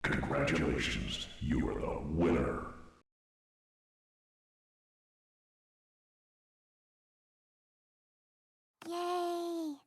Congratulations, you are the winner. Yay!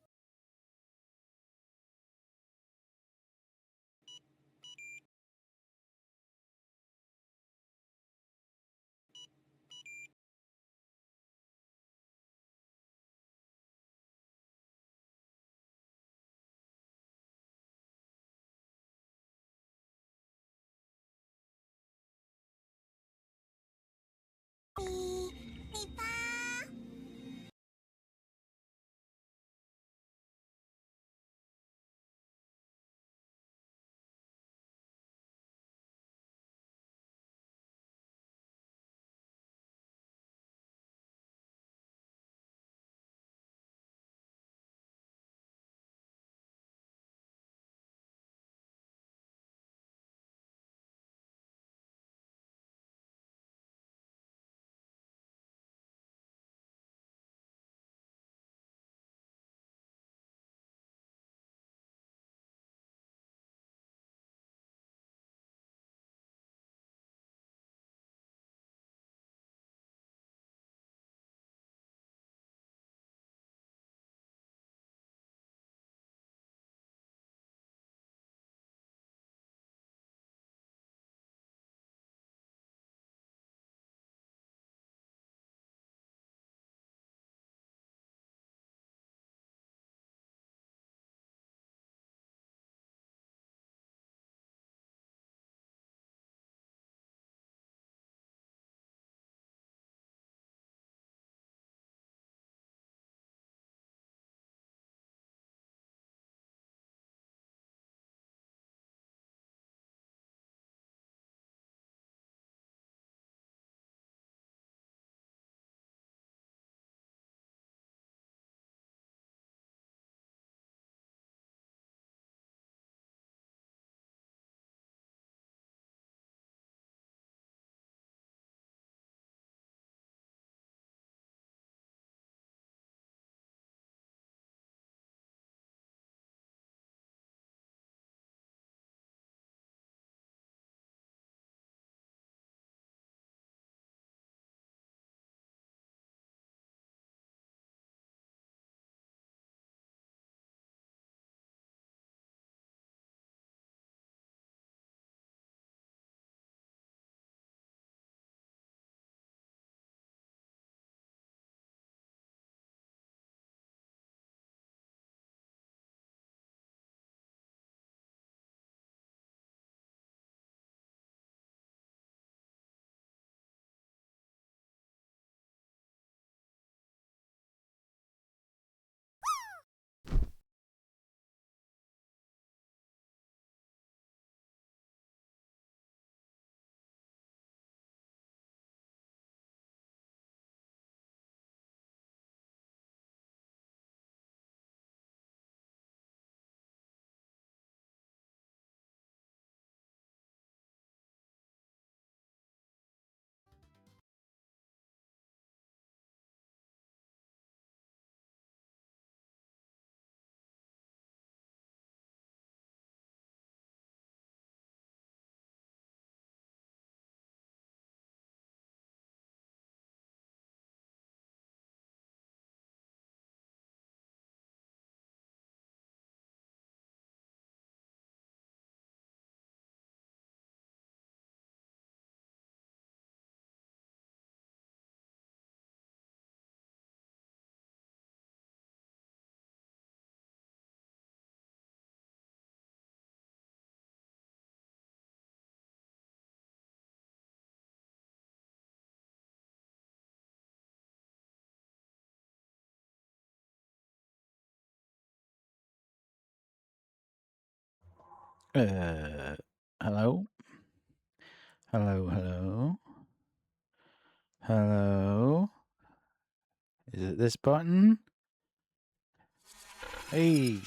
Hello? Hello, hello? Hello? Is it this button? Hey.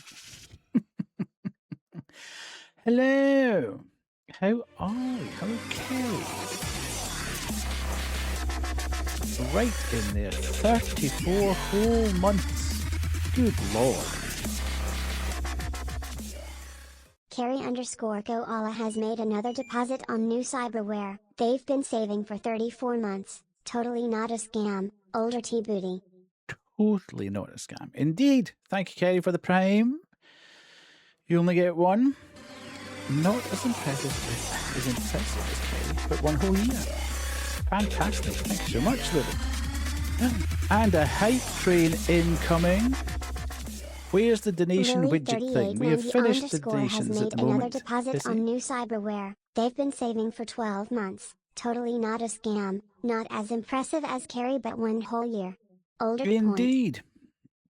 Hello. How are you? Okay. Right in there. 34 whole months. Good lord. Carrie_Goala has made another deposit on new cyberware. They've been saving for 34 months. Totally not a scam. Older T-Booty. Totally not a scam. Indeed. Thank you, Kerry, for the prime. You only get one. Not as impressive as Kerry, but one whole year. Fantastic. Thank you so much, Lily. And a hype train incoming. Where's the donation widget thing? We have finished the donations at the moment. Another deposit on new cyberware. They've been saving for 12 months. Totally not a scam. Not as impressive as Carrie, but one whole year. Older Indeed. Point.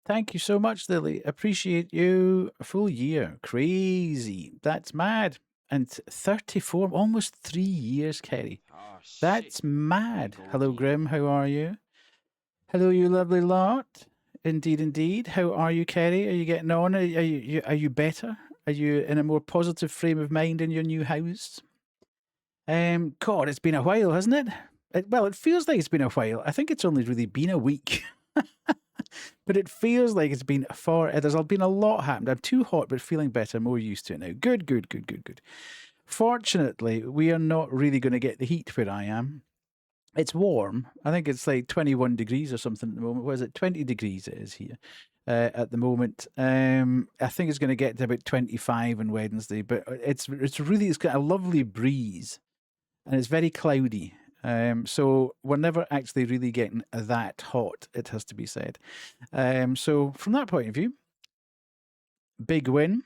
Thank you so much, Lily. Appreciate you. A full year. Crazy. That's mad. And 34, almost 3 years, Kerry. Oh, That's mad. Hello, Grim. How are you? Hello, you lovely lot. Indeed, indeed. How are you, Kerry? Are you getting on? Are you better? Are you in a more positive frame of mind in your new house? God, it's been a while, hasn't it? Well, it feels like it's been a while. I think it's only really been a week. But it feels like it's been there's been a lot happened. I'm too hot, but feeling better, more used to it now. Good. Fortunately, we are not really going to get the heat where I am. It's warm. I think it's like 21 degrees or something at the moment. What is it? 20 degrees it is here at the moment. I think it's going to get to about 25 on Wednesday, but it's got a lovely breeze and it's very cloudy. So we're never actually really getting that hot, it has to be said. So from that point of view, big win.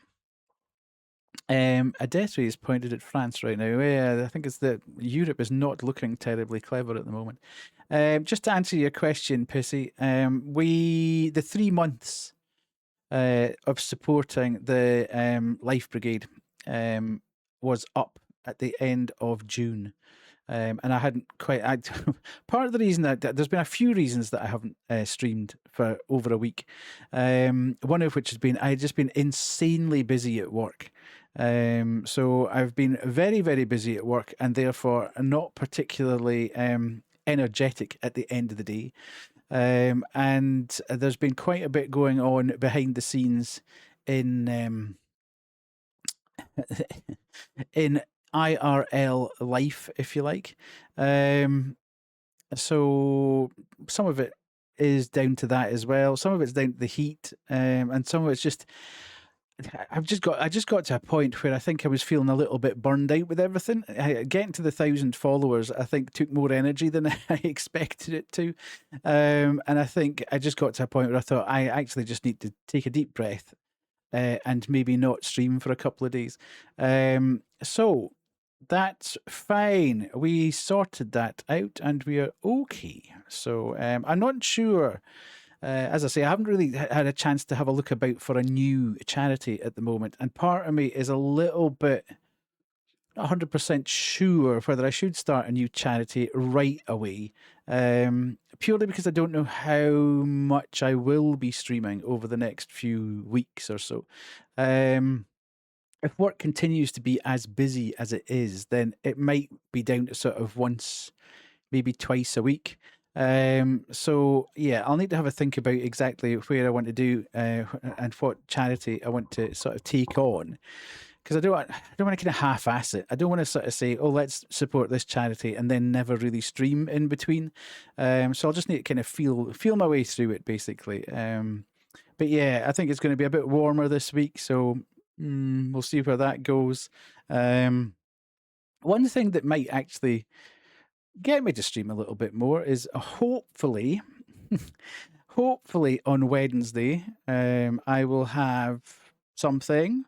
Adetri is pointed at France right now. Yeah, I think it's that Europe is not looking terribly clever at the moment. Just to answer your question, Pissy, the 3 months of supporting the Life Brigade was up at the end of June. And I hadn't quite. Part of the reason that there's been a few reasons that I haven't streamed for over a week. One of which has been I've just been insanely busy at work. So I've been very, very busy at work, and therefore not particularly energetic at the end of the day. And there's been quite a bit going on behind the scenes in in IRL life, if you like. So some of it is down to that as well. Some of it's down to the heat, and some of it's just I just got to a point where I think I was feeling a little bit burned out with everything. Getting to the 1,000 followers, I think, took more energy than I expected it to, and I think I just got to a point where I thought I actually just need to take a deep breath and maybe not stream for a couple of days. So that's fine. We sorted that out and we are okay. So I'm not sure. As I say, I haven't really had a chance to have a look about for a new charity at the moment. And part of me is a little bit not 100% sure whether I should start a new charity right away. Purely because I don't know how much I will be streaming over the next few weeks or so. If work continues to be as busy as it is, then it might be down to sort of once, maybe twice a week. So yeah, I'll need to have a think about exactly where I want to do and what charity I want to sort of take on. Because I don't want to kind of half-ass it. I don't want to sort of say, "Oh, let's support this charity," and then never really stream in between. So I'll just need to kind of feel my way through it, basically. But yeah, I think it's going to be a bit warmer this week, so we'll see where that goes. One thing that might actually get me to stream a little bit more is hopefully, hopefully on Wednesday, I will have something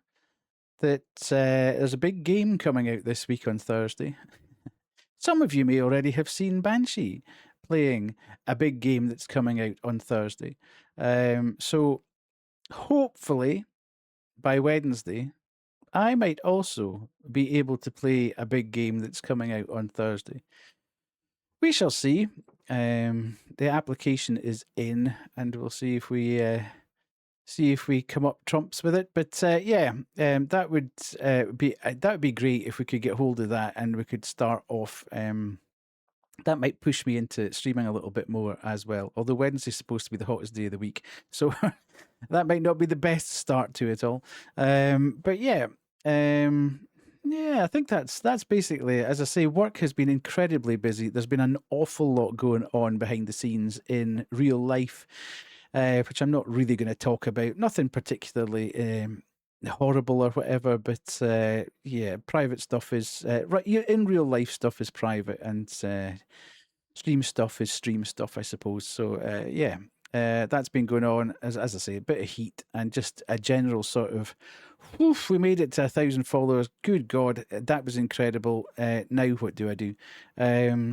that there's a big game coming out this week on Thursday. Some of you may already have seen Banshee playing a big game that's coming out on Thursday. So hopefully by Wednesday, I might also be able to play a big game that's coming out on Thursday. We shall see. The application is in, and we'll see if we come up trumps with it. But that would be great if we could get hold of that and we could start off. That might push me into streaming a little bit more as well. Although Wednesday's supposed to be the hottest day of the week, so that might not be the best start to it all. But yeah, Yeah, I think that's basically it. As I say, work has been incredibly busy. There's been an awful lot going on behind the scenes in real life, which I'm not really going to talk about. Nothing particularly horrible or whatever, but yeah, private stuff is right. In real life stuff is private, and stream stuff is stream stuff, I suppose. So yeah, that's been going on. As I say, a bit of heat and just a general sort of. Oof, we made it to 1,000 followers. Good God, that was incredible. Now what do I do?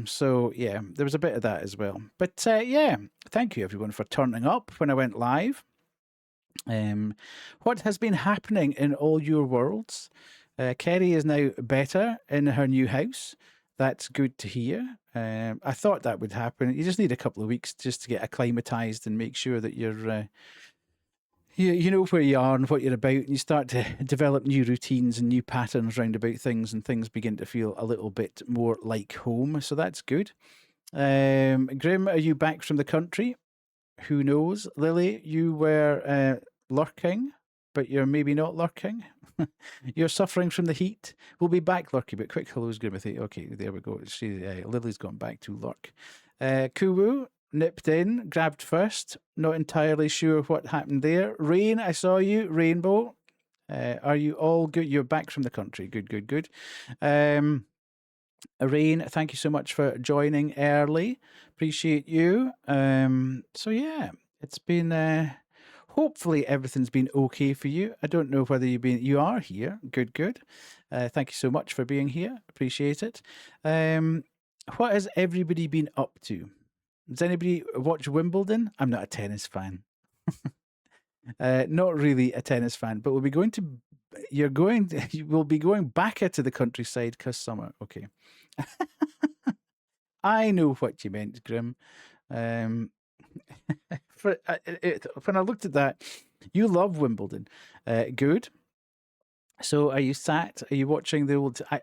So yeah, there was a bit of that as well. But yeah, thank you everyone for turning up when I went live. What has been happening in all your worlds? Kerry is now better in her new house. That's good to hear. I thought that would happen. You just need a couple of weeks just to get acclimatized and make sure that you're you know where you are and what you're about, and you start to develop new routines and new patterns round about things, and things begin to feel a little bit more like home. So that's good. Grim, are you back from the country? Who knows? Lily, you were lurking, but you're maybe not lurking. You're suffering from the heat. We'll be back lurking, but quick hellos, Grimothy. Okay, there we go. Lily's gone back to lurk. Kuwu nipped in, grabbed first. Not entirely sure what happened there. Rain, I saw you. Rainbow, are you all good? You're back from the country. Good, good, good. Rain, thank you so much for joining early. Appreciate you. So yeah, it's been. Hopefully everything's been okay for you. I don't know whether you are here. Good, good. Thank you so much for being here. Appreciate it. What has everybody been up to? Does anybody watch Wimbledon? I'm not a tennis fan. Not really a tennis fan, but we'll be going to. You will be going back into the countryside because summer. Okay. I know what you meant, Grim. When I looked at that, you love Wimbledon. Good. So are you sat? Are you watching the old? I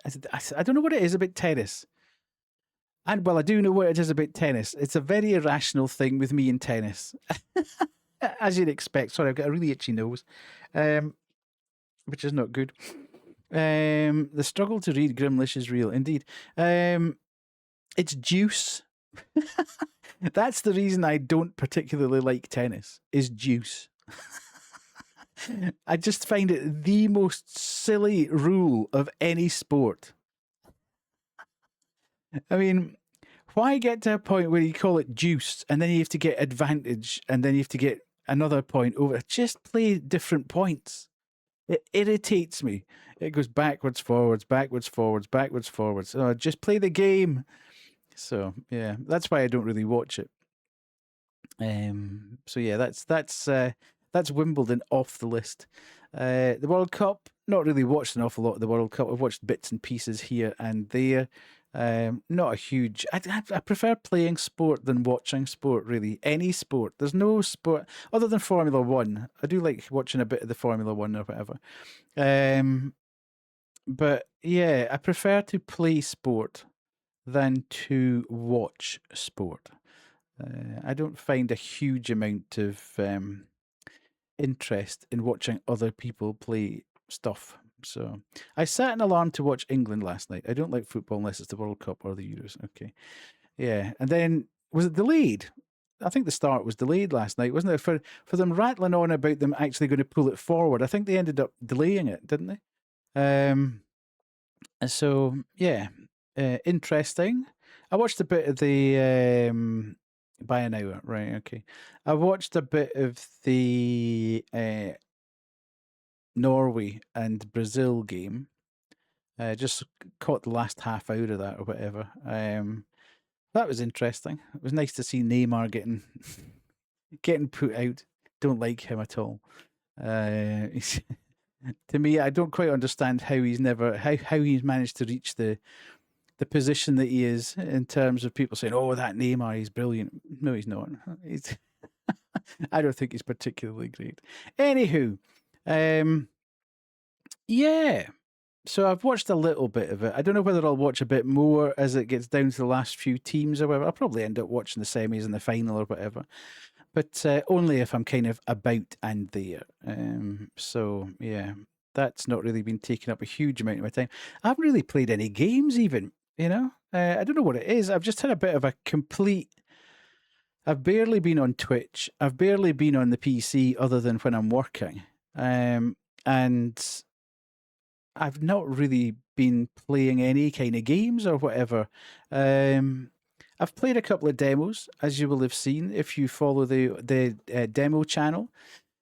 don't know what it is about tennis. And well, I do know what it is about tennis. It's a very irrational thing with me in tennis, as you'd expect. Sorry, I've got a really itchy nose, which is not good. The struggle to read Grimlish is real, indeed. It's juice. That's the reason I don't particularly like tennis, is juice. I just find it the most silly rule of any sport. I mean, why get to a point where you call it juice and then you have to get advantage and then you have to get another point over? Just play different points. It irritates me. It goes backwards, forwards, backwards, forwards, backwards, forwards. Oh, just play the game. So yeah, that's why I don't really watch it. So yeah, that's Wimbledon off the list. The World Cup, not really watched an awful lot of the World Cup. I've watched bits and pieces here and there. Not a huge. I prefer playing sport than watching sport. Really, any sport. There's no sport other than Formula One. I do like watching a bit of the Formula One or whatever. But yeah, I prefer to play sport than to watch sport. I don't find a huge amount of interest in watching other people play stuff. So I set an alarm to watch England last night. I don't like football unless it's the World Cup or the Euros. Okay. Yeah. And then was it delayed? I think the start was delayed last night, wasn't it? For them rattling on about them actually going to pull it forward. I think they ended up delaying it, didn't they? So yeah. Interesting. I watched a bit of the by an hour, right? Okay. I watched a bit of the Norway and Brazil game. Just caught the last half hour of that or whatever. That was interesting. It was nice to see Neymar getting put out. Don't like him at all. To me, I don't quite understand how he's managed to reach the position that he is in terms of people saying, "Oh, that Neymar, he's brilliant." No, he's not. I don't think he's particularly great. Anywho, yeah. So I've watched a little bit of it. I don't know whether I'll watch a bit more as it gets down to the last few teams or whatever. I'll probably end up watching the semis and the final or whatever, but only if I'm kind of about and there. So yeah, That's not really been taking up a huge amount of my time. I haven't really played any games even, you know? I don't know what it is. I've just had a bit of a complete. I've barely been on Twitch. I've barely been on the PC other than when I'm working. And I've not really been playing any kind of games or whatever. I've played a couple of demos, as you will have seen if you follow the demo channel.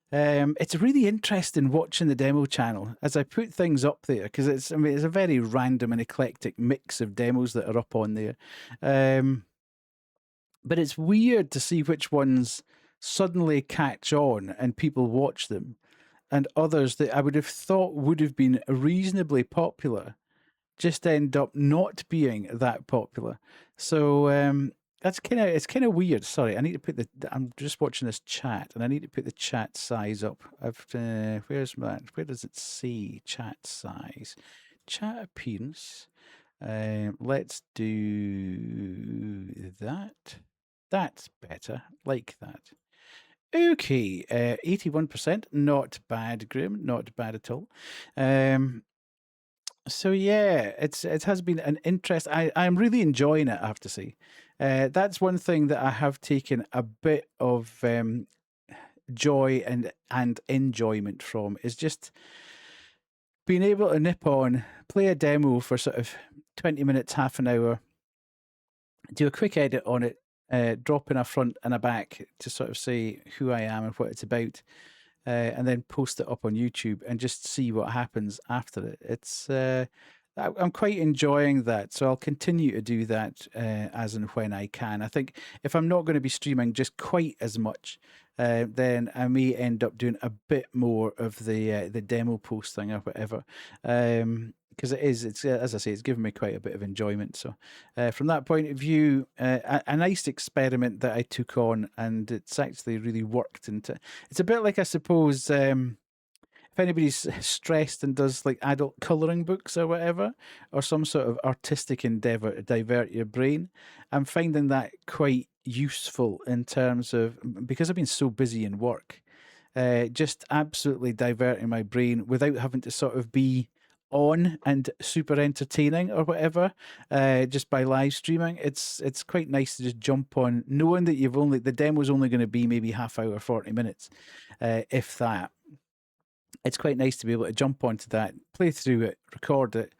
It's really interesting watching the demo channel as I put things up there because it's a very random and eclectic mix of demos that are up on there. But it's weird to see which ones suddenly catch on and people watch them, and others that I would have thought would have been reasonably popular just end up not being that popular. So that's it's kind of weird. Sorry, I need to put I'm just watching this chat, and I need to put the chat size up. Where's that? Where does it say chat size? Chat appearance. Let's do that. That's better, like that. Okay, 81%, not bad, Grim, not bad at all. So yeah, it has been an interest. I'm really enjoying it, I have to say. That's one thing that I have taken a bit of joy and enjoyment from is just being able to nip on, play a demo for sort of 20 minutes, half an hour, do a quick edit on it, drop in a front and a back to sort of say who I am and what it's about, and then post it up on YouTube and just see what happens after it. I'm quite enjoying that, so I'll continue to do that as and when I can. I think if I'm not going to be streaming just quite as much, then I may end up doing a bit more of the demo posting or whatever. Because it's as I say, it's given me quite a bit of enjoyment. So, from that point of view, a nice experiment that I took on, and it's actually really worked. And it's a bit like, I suppose, if anybody's stressed and does like adult colouring books or whatever, or some sort of artistic endeavour to divert your brain, I'm finding that quite useful in terms of, because I've been so busy in work, just absolutely diverting my brain without having to sort of be on and super entertaining or whatever, just by live streaming. It's quite nice to just jump on, knowing that the demo's only going to be maybe half hour, 40 minutes, if that. It's quite nice to be able to jump onto that, play through it, record it,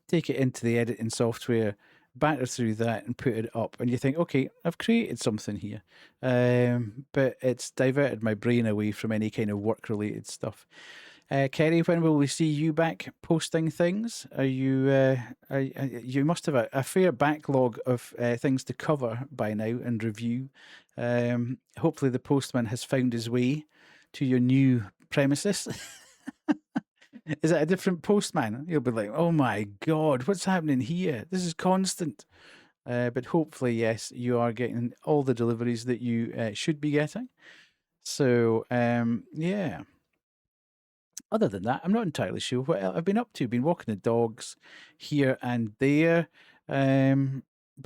take it into the editing software, batter through that, and put it up. And you think, okay, I've created something here, but it's diverted my brain away from any kind of work-related stuff. Kerry, when will we see you back posting things? Are you? You must have a fair backlog of things to cover by now and review. Hopefully, the postman has found his way to your new premises. Is it a different postman? You'll be like, oh my God, what's happening here? This is constant. But hopefully, yes, you are getting all the deliveries that you should be getting. So, yeah. Other than that, I'm not entirely sure what else I've been up to. Been walking the dogs here and there. But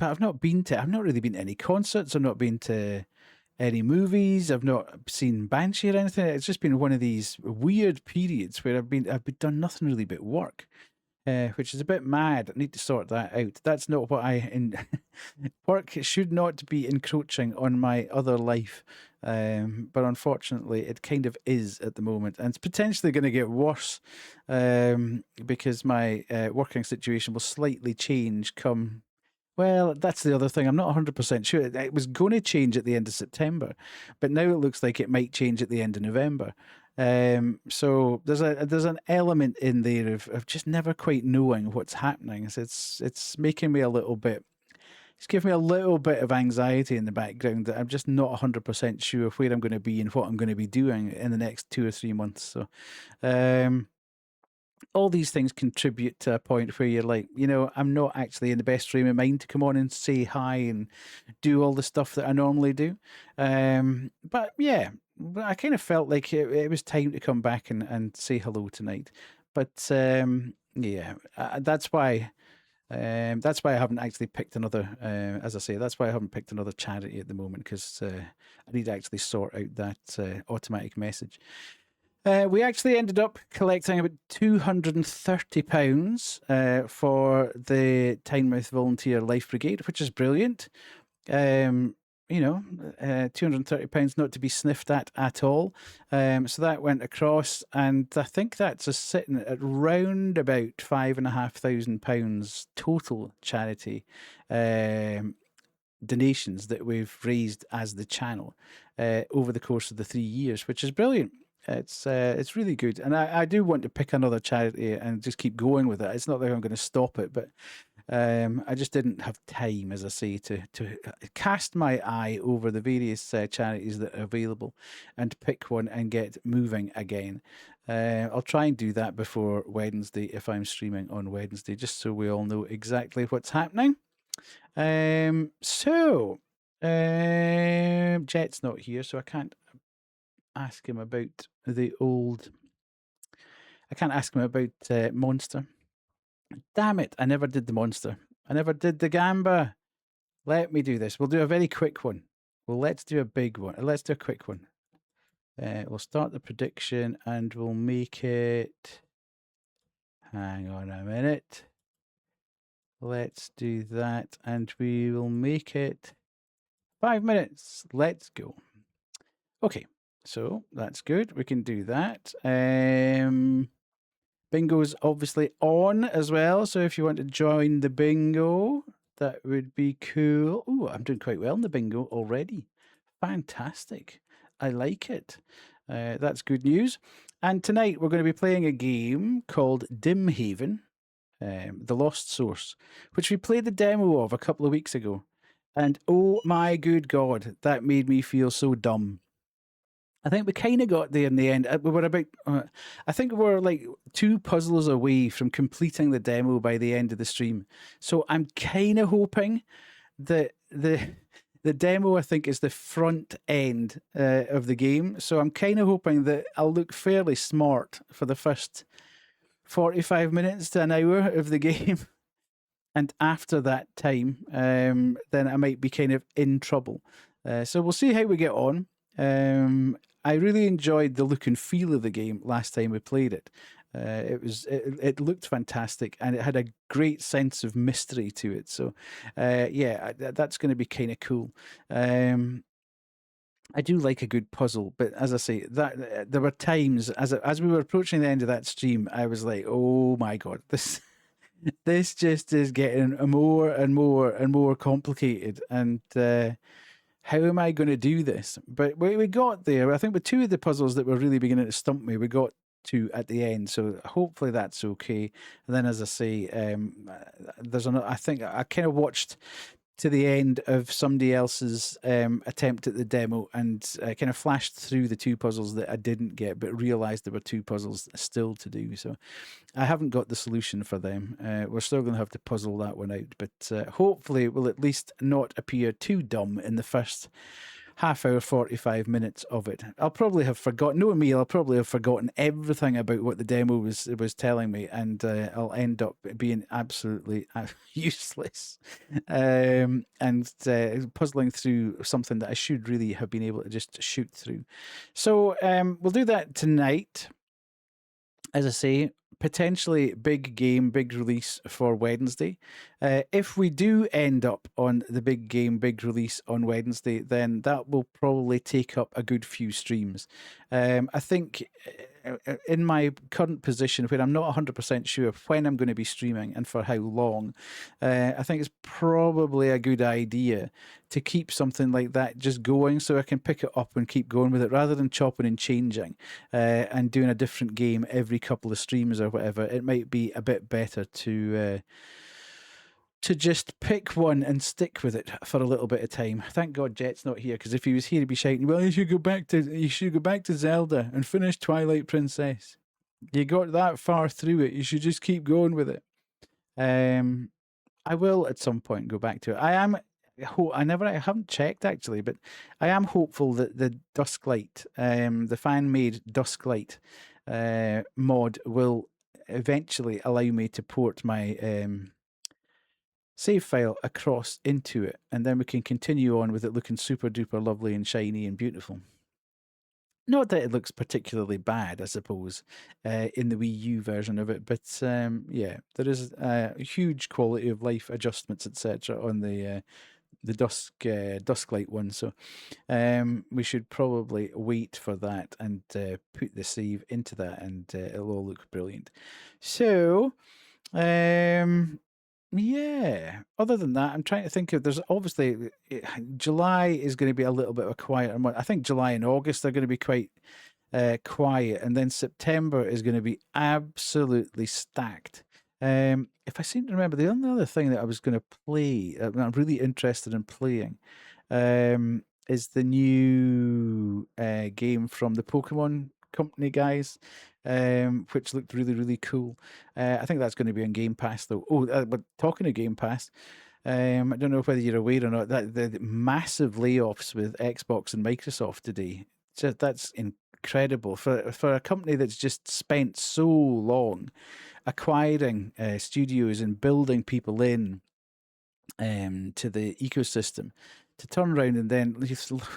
I've not really been to any concerts. I've not been to any movies. I've not seen Banshee or anything. It's just been one of these weird periods where I've been done nothing really but work, which is a bit mad. I need to sort that out. That's not what work should not be encroaching on my other life, but unfortunately, it kind of is at the moment, and it's potentially going to get worse because my working situation will slightly change come. Well, that's the other thing. I'm not 100% sure. It was going to change at the end of September, but now it looks like it might change at the end of November. So there's an element in there of just never quite knowing what's happening. So it's making me a little bit. It's giving me a little bit of anxiety in the background that I'm just not 100% sure of where I'm going to be and what I'm going to be doing in the next 2 or 3 months. So, all these things contribute to a point where you're like, I'm not actually in the best frame of mind to come on and say hi and do all the stuff that I normally do. But yeah, I kind of felt like it was time to come back and say hello tonight. But yeah, that's why. That's why I haven't actually picked another. As I say, that's why I haven't picked another charity at the moment, because I need to actually sort out that automatic message. We actually ended up collecting about £230 for the Tynemouth Volunteer Life Brigade, which is brilliant. £230 not to be sniffed at all. So that went across, and I think that's just sitting at round about £5,500 total charity donations that we've raised as the channel over the course of the 3 years, which is brilliant. It's really good, and I do want to pick another charity and just keep going with it. It's not like I'm going to stop it, but I just didn't have time, as I say, to cast my eye over the various charities that are available and pick one and get moving again. I'll try and do that before Wednesday if I'm streaming on Wednesday, just so we all know exactly what's happening. Jet's not here, so I can't ask him about the old. I can't ask him about Monster. Damn it! I never did the Monster. I never did the Gamba. Let me do this. We'll do a very quick one. Well, let's do a big one. Let's do a quick one. We'll start the prediction and we'll make it. Hang on a minute. Let's do that and we will make it 5 minutes. Let's go. Okay, so that's good. We can do that. Bingo's obviously on as well. So if you want to join the bingo, that would be cool. Oh, I'm doing quite well in the bingo already. Fantastic. I like it. That's good news. And tonight we're going to be playing a game called Dimhaven, The Lost Source, which we played the demo of a couple of weeks ago. And oh my good God, that made me feel so dumb. I think we kind of got there in the end. We were about, I think we were like 2 puzzles away from completing the demo by the end of the stream. So I'm kind of hoping that the demo, I think, is the front end of the game. So I'm kind of hoping that I'll look fairly smart for the first 45 minutes to an hour of the game. And after that time, then I might be kind of in trouble. So we'll see how we get on. I really enjoyed the look and feel of the game last time we played it. It looked fantastic and it had a great sense of mystery to it. So that's going to be kind of cool. I do like a good puzzle, but as I say, that there were times as we were approaching the end of that stream, I was like, "Oh my God, this just is getting more and more and more complicated." And how am I going to do this? But we got there. I think with 2 of the puzzles that were really beginning to stump me, we got to at the end. So hopefully that's okay. And then, as I say, there's another. I think I kind of watched to the end of somebody else's attempt at the demo and kind of flashed through the 2 puzzles that I didn't get, but realized there were 2 puzzles still to do. So I haven't got the solution for them. We're still going to have to puzzle that one out, but hopefully it will at least not appear too dumb in the first half hour, 45 minutes of it. I'll probably have forgotten, knowing me, I'll probably have forgotten everything about what the demo was telling me, and I'll end up being absolutely useless and puzzling through something that I should really have been able to just shoot through. So we'll do that tonight. As I say, potentially big game, big release for Wednesday. If we do end up on the big game, big release on Wednesday, then that will probably take up a good few streams. I think in my current position, where I'm not 100% sure when I'm going to be streaming and for how long, I think it's probably a good idea to keep something like that just going so I can pick it up and keep going with it rather than chopping and changing and doing a different game every couple of streams or whatever. It might be a bit better to just pick one and stick with it for a little bit of time. Thank God Jet's not here, because if he was here, he'd be shouting, "Well, you should go back to Zelda and finish Twilight Princess. You got that far through it. You should just keep going with it." I will at some point go back to it. I haven't checked actually, but I am hopeful that the Dusklight, the fan-made Dusklight mod will eventually allow me to port my save file across into it, and then we can continue on with it looking super duper lovely and shiny and beautiful. Not that it looks particularly bad, I suppose, in the Wii U version of it, but yeah, there is huge quality of life adjustments, etc., on the Dusklight one. So we should probably wait for that and put the save into that, and it'll all look brilliant. So, um, yeah. Other than that, I'm trying to think of. There's obviously July is going to be a little bit of a quieter month. I think July and August are going to be quite quiet, and then September is going to be absolutely stacked. If I seem to remember, the only other thing that I was going to play, I'm really interested in playing, is the new game from the Pokemon Company guys, which looked really, really cool. I think that's going to be on Game Pass, though. Oh, but talking of Game Pass, I don't know whether you're aware or not that the massive layoffs with Xbox and Microsoft today. Just that's incredible for a company that's just spent so long acquiring studios and building people in to the ecosystem, to turn around and then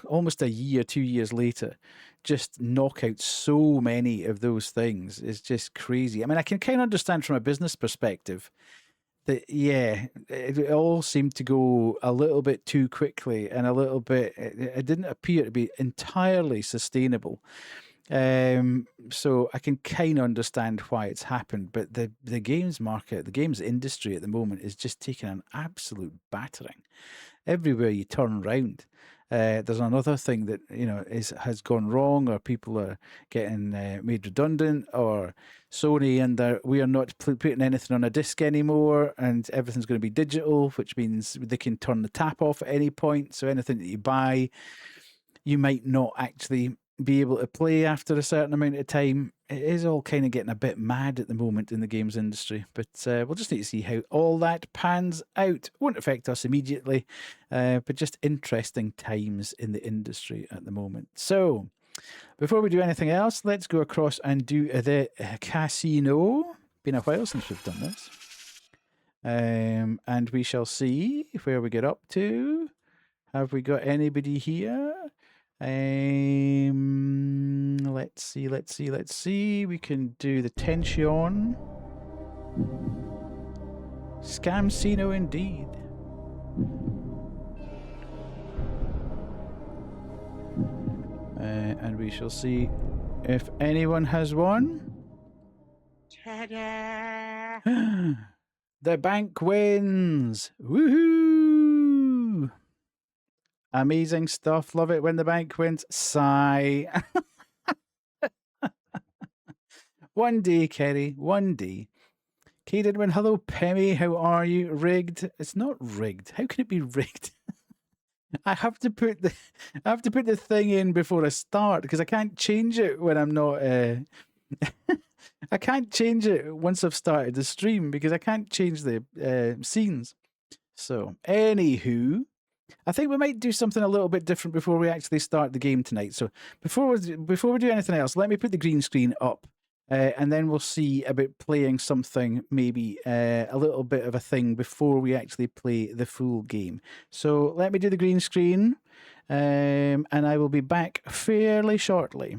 almost a year, 2 years later, just knock out so many of those things is just crazy. I mean, I can kind of understand from a business perspective that, yeah, it all seemed to go a little bit too quickly and a little bit, it didn't appear to be entirely sustainable. So I can kind of understand why it's happened, but the games market, the games industry at the moment is just taking an absolute battering everywhere you turn around. There's another thing that has gone wrong, or people are getting made redundant, or Sony and we are not putting anything on a disc anymore, and everything's going to be digital, which means they can turn the tap off at any point. So anything that you buy, you might not actually be able to play after a certain amount of time. It is all kind of getting a bit mad at the moment in the games industry, but we'll just need to see how all that pans out. Won't affect us immediately, but just interesting times in the industry at the moment. So, before we do anything else, let's go across and do the casino. Been a while since we've done this. And we shall see where we get up to. Have we got anybody here? Let's see. We can do the tension. Scamcino indeed. And we shall see if anyone has won. Ta-da! The bank wins! Woohoo! Amazing stuff. Love it when the bank wins. Sigh. One day, Kerry. One day. Kate Edwin, hello, Pemmy. How are you? Rigged? It's not rigged. How can it be rigged? I have to put the thing in before I start because I can't change it when I'm not. I can't change it once I've started the stream because I can't change the scenes. So, anywho, I think we might do something a little bit different before we actually start the game tonight. So before we do anything else, let me put the green screen up, and then we'll see about playing something, maybe a little bit of a thing before we actually play the full game. So let me do the green screen, and I will be back fairly shortly.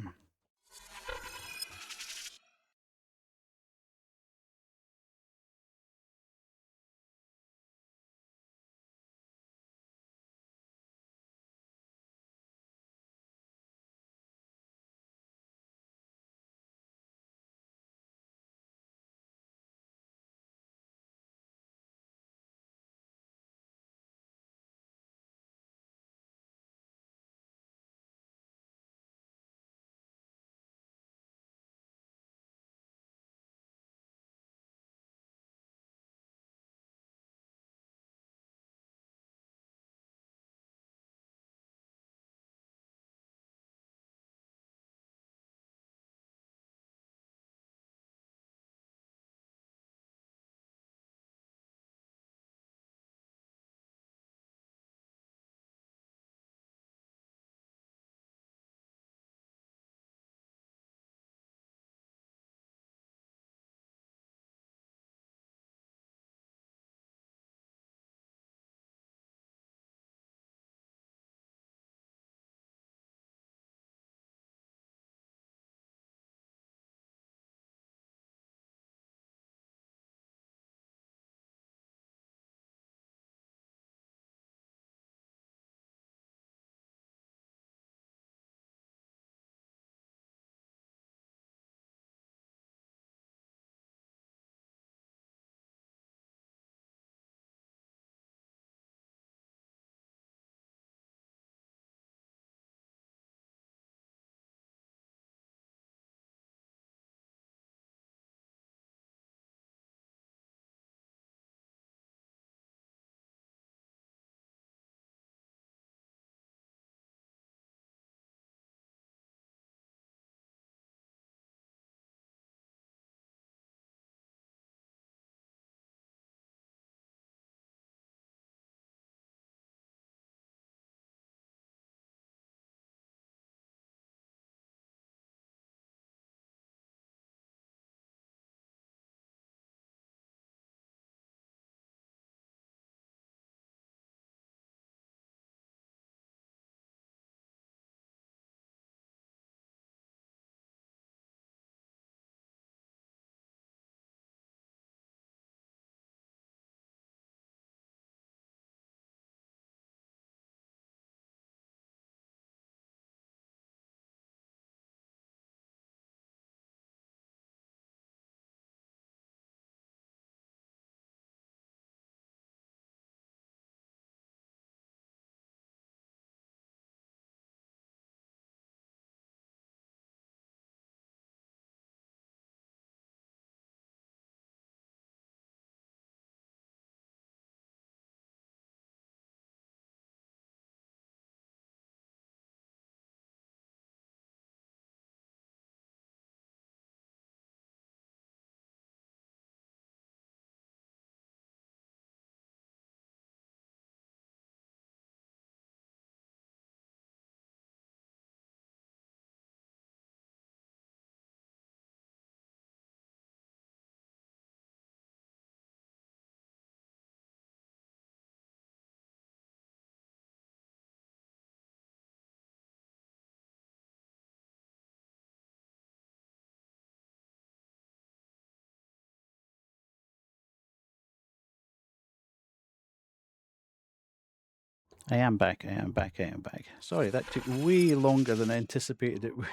I am back. I am back. I am back. Sorry, that took way longer than I anticipated it would.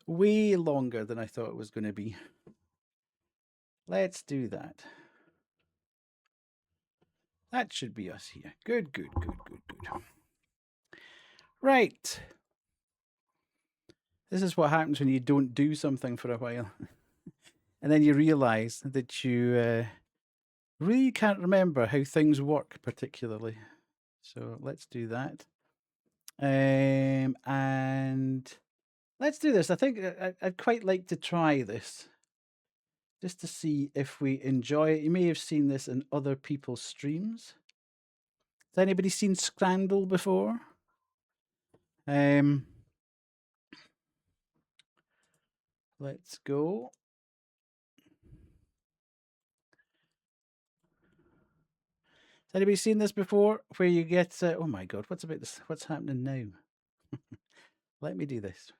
Way longer than I thought it was going to be. Let's do that. That should be us here. Good, good, good, good, good. Right. This is what happens when you don't do something for a while. And then you realize that you really can't remember how things work particularly. So let's do that. And let's do this. I think I'd quite like to try this just to see if we enjoy it. You may have seen this in other people's streams. Has anybody seen Scrandal before? Let's go. Has anybody seen this before? Where you get, oh my God, what's about this? What's happening now? Let me do this.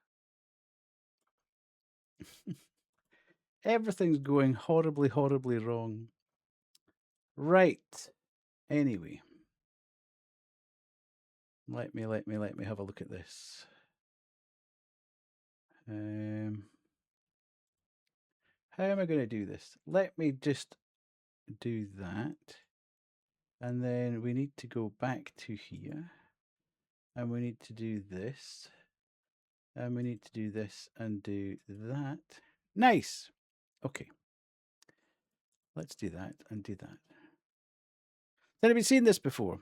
Everything's going horribly, horribly wrong. Right. Anyway. Let me have a look at this. How am I going to do this? Let me just do that. And then we need to go back to here. And we need to do this. And we need to do this and do that. Nice. Okay. Let's do that and do that. Has anybody seen this before?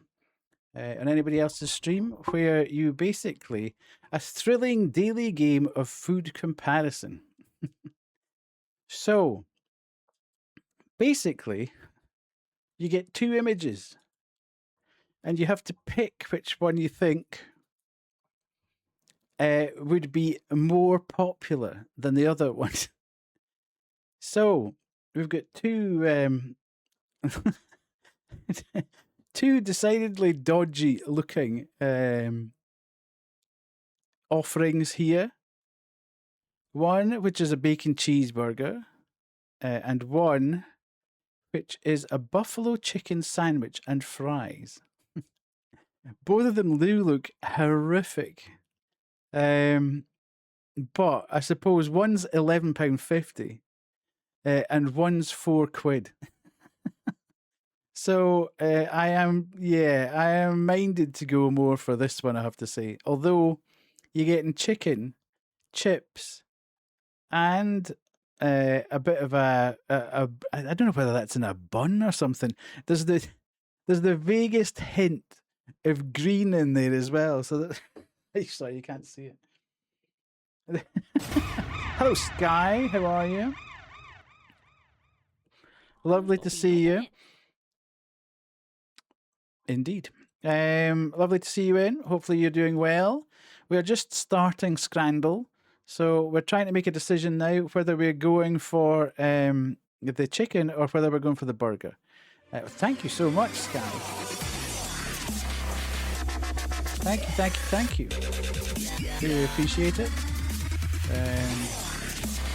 On anybody else's stream, where you basically a thrilling daily game of food comparison. So basically, you get two images, and you have to pick which one you think would be more popular than the other one. So we've got two two decidedly dodgy looking offerings here. One which is a bacon cheeseburger, and one which is a buffalo chicken sandwich and fries. Both of them do look horrific. But I suppose one's £11.50 and one's £4. So I am minded to go more for this one, I have to say. Although you're getting chicken, chips, and a bit of a I don't know whether that's in a bun or something. There's the vaguest hint of green in there as well. So that sorry, you can't see it. Hello, Sky. How are you? Lovely to see you. Indeed. Lovely to see you in. Hopefully you're doing well. We're just starting Scrandal. So we're trying to make a decision now whether we're going for the chicken or whether we're going for the burger. Thank you so much, Sky. Thank you, thank you, thank you. Really appreciate it.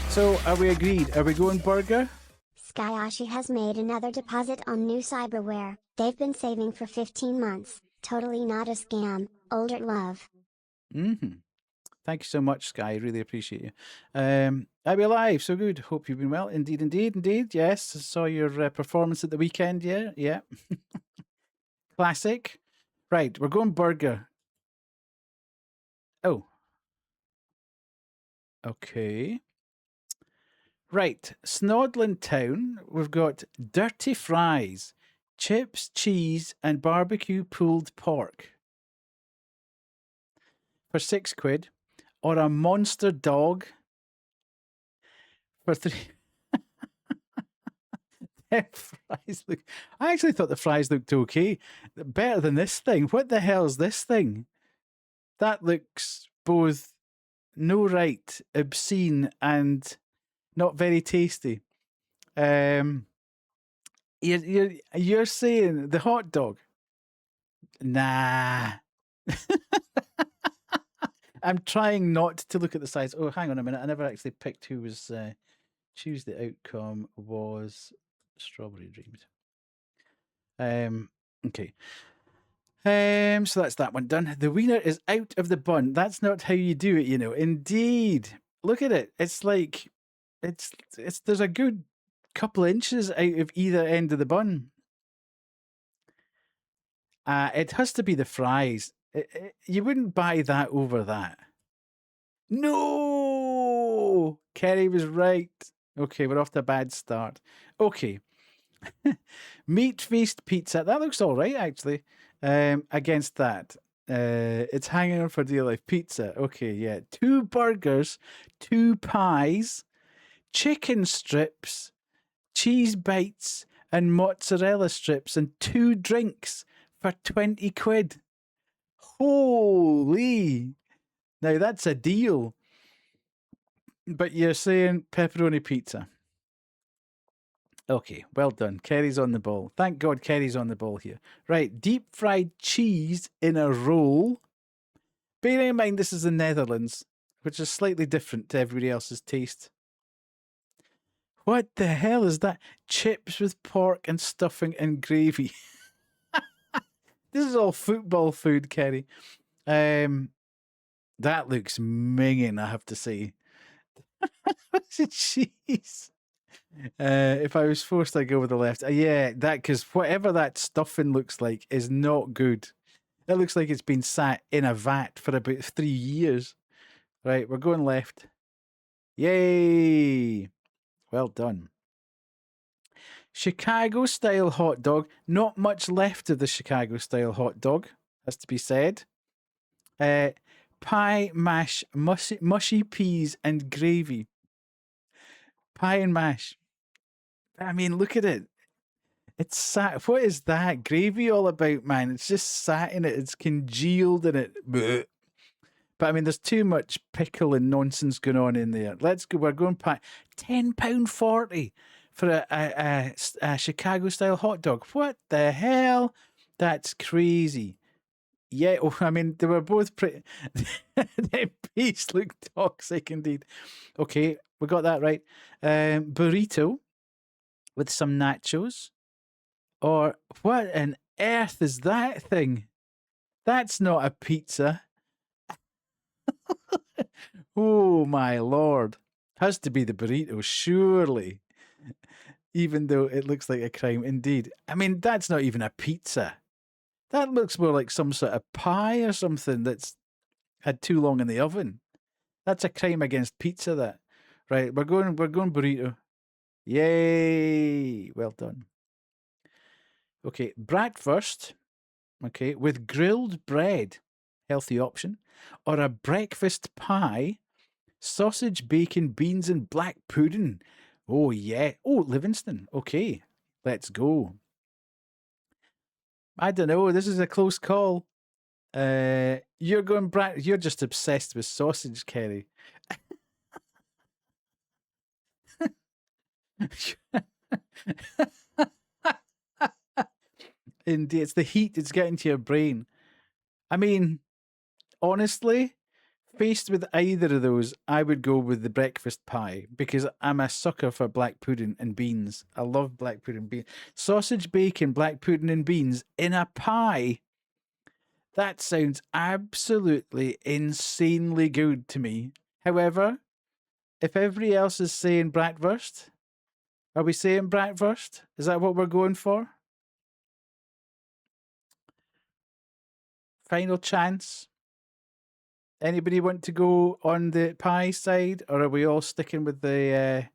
So are we agreed? Are we going burger? Skyashi has made another deposit on new cyberware. They've been saving for 15 months. Totally not a scam. Older love. Thank you so much, Sky. Really appreciate you. I'll be alive. So good. Hope you've been well. Indeed, indeed, indeed. Yes, I saw your performance at the weekend. Yeah, yeah. Classic. Right, we're going burger. Oh. Okay. Right, Snodland Town. We've got dirty fries, chips, cheese, and barbecue pulled pork for £6, or a monster dog for 3. Fries look. I actually thought the fries looked okay. Better than this thing. What the hell is this thing? That looks both no right, obscene, and not very tasty. You're saying the hot dog? Nah. I'm trying not to look at the size. Oh, hang on a minute. I never actually picked who was. Choose the outcome was Strawberry Dreams. Okay. So that's that one done. The wiener is out of the bun. That's not how you do it, you know. Indeed. Look at it. It's like it's there's a good couple inches out of either end of the bun. It has to be the fries. You wouldn't buy that over that. No, Kerry was right. Okay, we're off to a bad start. Okay, meat feast pizza. That looks all right, actually. Against that, it's hanging on for dear life. Pizza. Okay, yeah. 2 burgers, 2 pies, chicken strips, cheese bites, and mozzarella strips, and 2 drinks for 20 quid. Holy! Now that's a deal. But you're saying pepperoni pizza. Okay, well done. Kerry's on the ball. Thank God Kerry's on the ball here. Right, deep fried cheese in a roll. Bearing in mind this is the Netherlands, which is slightly different to everybody else's taste. What the hell is that? Chips with pork and stuffing and gravy. This is all football food, Kerry. That looks minging, I have to say. What's the cheese? If I was forced, I'd go with the left. Yeah, that because whatever that stuffing looks like is not good. It looks like it's been sat in a vat for about 3 years. Right, we're going left. Yay! Well done. Chicago style hot dog. Not much left of the Chicago style hot dog, has to be said. Pie, mash, mushy peas, and gravy. Pie and mash. I mean, look at it. It's sat. What is that gravy all about, man? It's just sat in it. It's congealed in it. Blech. But I mean, there's too much pickle and nonsense going on in there. Let's go. We're going past £10.40 for a Chicago style hot dog. What the hell? That's crazy. Yeah. Oh, I mean, they were both pretty. The piece looked toxic indeed. Okay, we got that right. Burrito with some nachos. Or what on earth is that thing? That's not a pizza. Oh my lord. Has to be the burrito, surely. Even though it looks like a crime indeed. I mean, that's not even a pizza. That looks more like some sort of pie or something that's had too long in the oven. That's a crime against pizza, that. Right, we're going burrito. Yay! Well done. Okay, bratwurst. Okay, with grilled bread, healthy option, or a breakfast pie, sausage, bacon, beans, and black pudding. Oh yeah. Oh, Livingston. Okay, let's go. I don't know. This is a close call. You're going You're just obsessed with sausage, Kerry. Indeed, it's the heat. It's getting to your brain. I mean, honestly, faced with either of those, I would go with the breakfast pie because I'm a sucker for black pudding and beans. I love black pudding and beans. Sausage, bacon, black pudding, and beans in a pie. That sounds absolutely insanely good to me. However, if everybody else is saying bratwurst, are we saying bratwurst? Is that what we're going for? Final chance? Anybody want to go on the pie side, or are we all sticking with the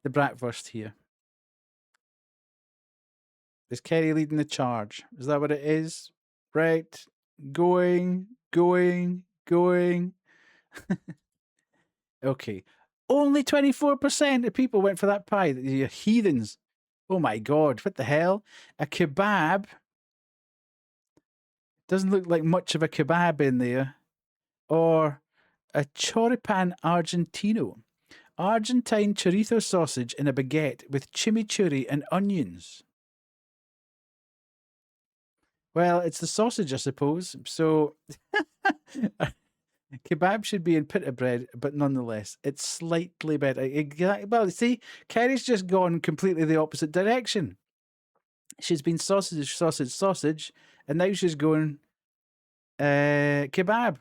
bratwurst here? Is Kerry leading the charge? Is that what it is? Right. Going. Okay. Only 24% of people went for that pie. You heathens. Oh my God. What the hell? A kebab. Doesn't look like much of a kebab in there. Or a choripan argentino. Argentine chorizo sausage in a baguette with chimichurri and onions. Well, it's the sausage, I suppose. So kebab should be in pita bread, but nonetheless, it's slightly better. Well, see, Kerry's just gone completely the opposite direction. She's been sausage, sausage, sausage, and now she's going kebab.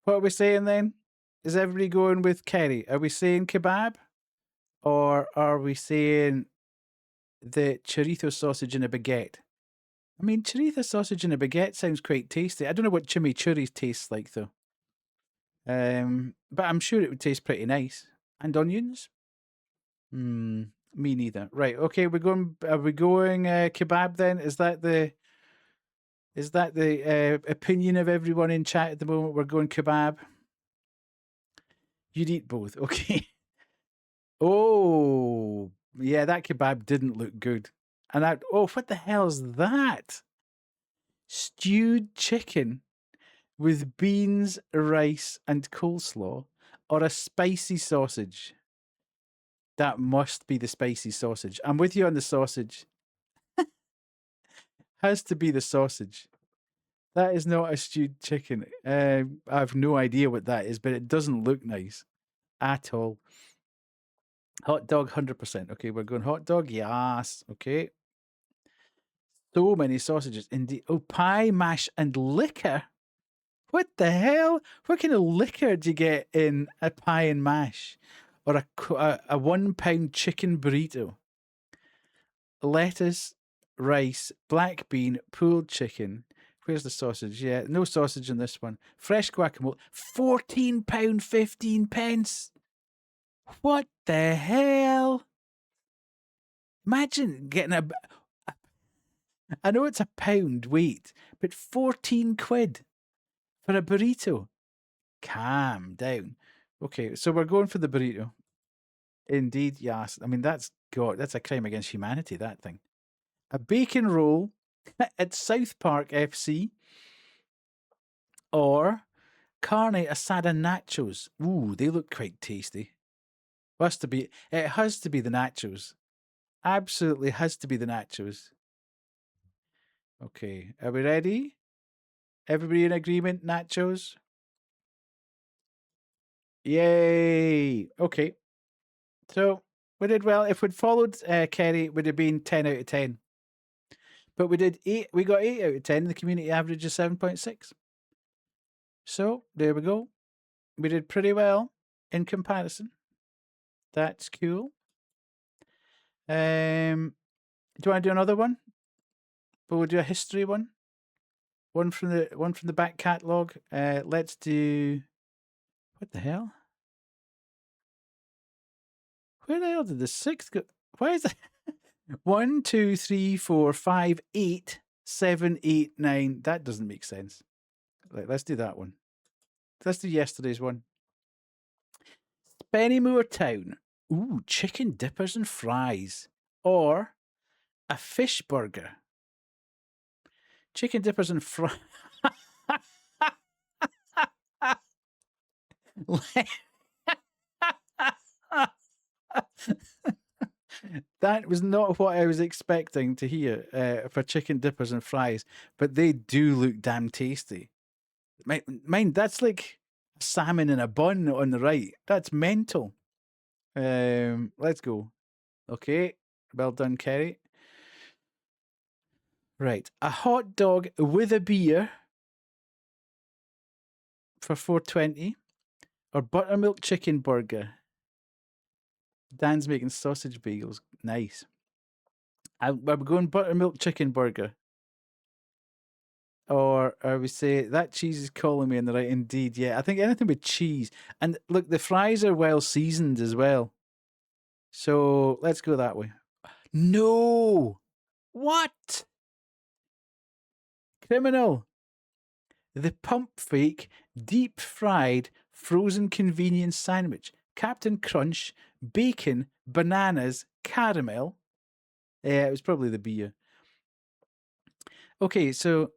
What are we saying then? Is everybody going with Kerry? Are we saying kebab? Or are we saying the chorizo sausage in a baguette? I mean, chorizo sausage in a baguette sounds quite tasty. I don't know what chimichurri tastes like, though. But I'm sure it would taste pretty nice. And onions? Me neither. Right. Okay. We're going. Are we going kebab then? Is that the opinion of everyone in chat at the moment? We're going kebab. You'd eat both. Okay. Oh, yeah. That kebab didn't look good. And what the hell is that? Stewed chicken with beans, rice, and coleslaw, or a spicy sausage? That must be the spicy sausage. I'm with you on the sausage. Has to be the sausage. That is not a stewed chicken. I have no idea what that is, but it doesn't look nice at all. Hot dog, 100%. Okay, we're going hot dog. Yes. Okay. So many sausages. Indeed. Oh, pie, mash, and liquor. What the hell? What kind of liquor do you get in a pie and mash? Or a £1 chicken burrito? Lettuce, rice, black bean, pulled chicken. Where's the sausage? Yeah, no sausage in this one. Fresh guacamole. £14, 15 pence. What the hell? Imagine getting I know it's a pound weight, but 14 quid for a burrito. Calm down. Okay, so we're going for the burrito. Indeed, yes. I mean, that's a crime against humanity, that thing. A bacon roll at South Park FC, or carne asada nachos. Ooh, they look quite tasty. It has to be the nachos. Absolutely has to be the nachos. Okay, are we ready? Everybody in agreement? Nachos? Yay! Okay, so we did well. If we'd followed Kerry, it would have been 10 out of 10. But we did 8. We got 8 out of 10. The community average is 7.6. So there we go. We did pretty well in comparison. That's cool. Do you want to do another one? But we'll do a history one. One from the back catalogue. Let's do. What the hell? Where the hell did the 6th go? Why is it 1, 2, 3, 4, 5, 8, 7, 8, 9? That doesn't make sense. Let's do that one. Let's do yesterday's one. Spennymoor Town. Ooh, chicken dippers and fries. Or a fish burger. Chicken dippers and fries. That was not what I was expecting to hear for chicken dippers and fries, but they do look damn tasty. Mind, that's like salmon in a bun on the right. That's mental. Let's go. Okay, well done, Kerry. Right, a hot dog with a beer for $4.20, or buttermilk chicken burger. Dan's making sausage bagels. Nice. I'm going buttermilk chicken burger. Or are we say that cheese is calling me in the right? Indeed, yeah. I think anything with cheese. And look, the fries are well seasoned as well. So let's go that way. No! What? Criminal. The pump fake, deep fried, frozen convenience sandwich. Captain Crunch, bacon, bananas, caramel. Yeah, it was probably the beer. Okay, so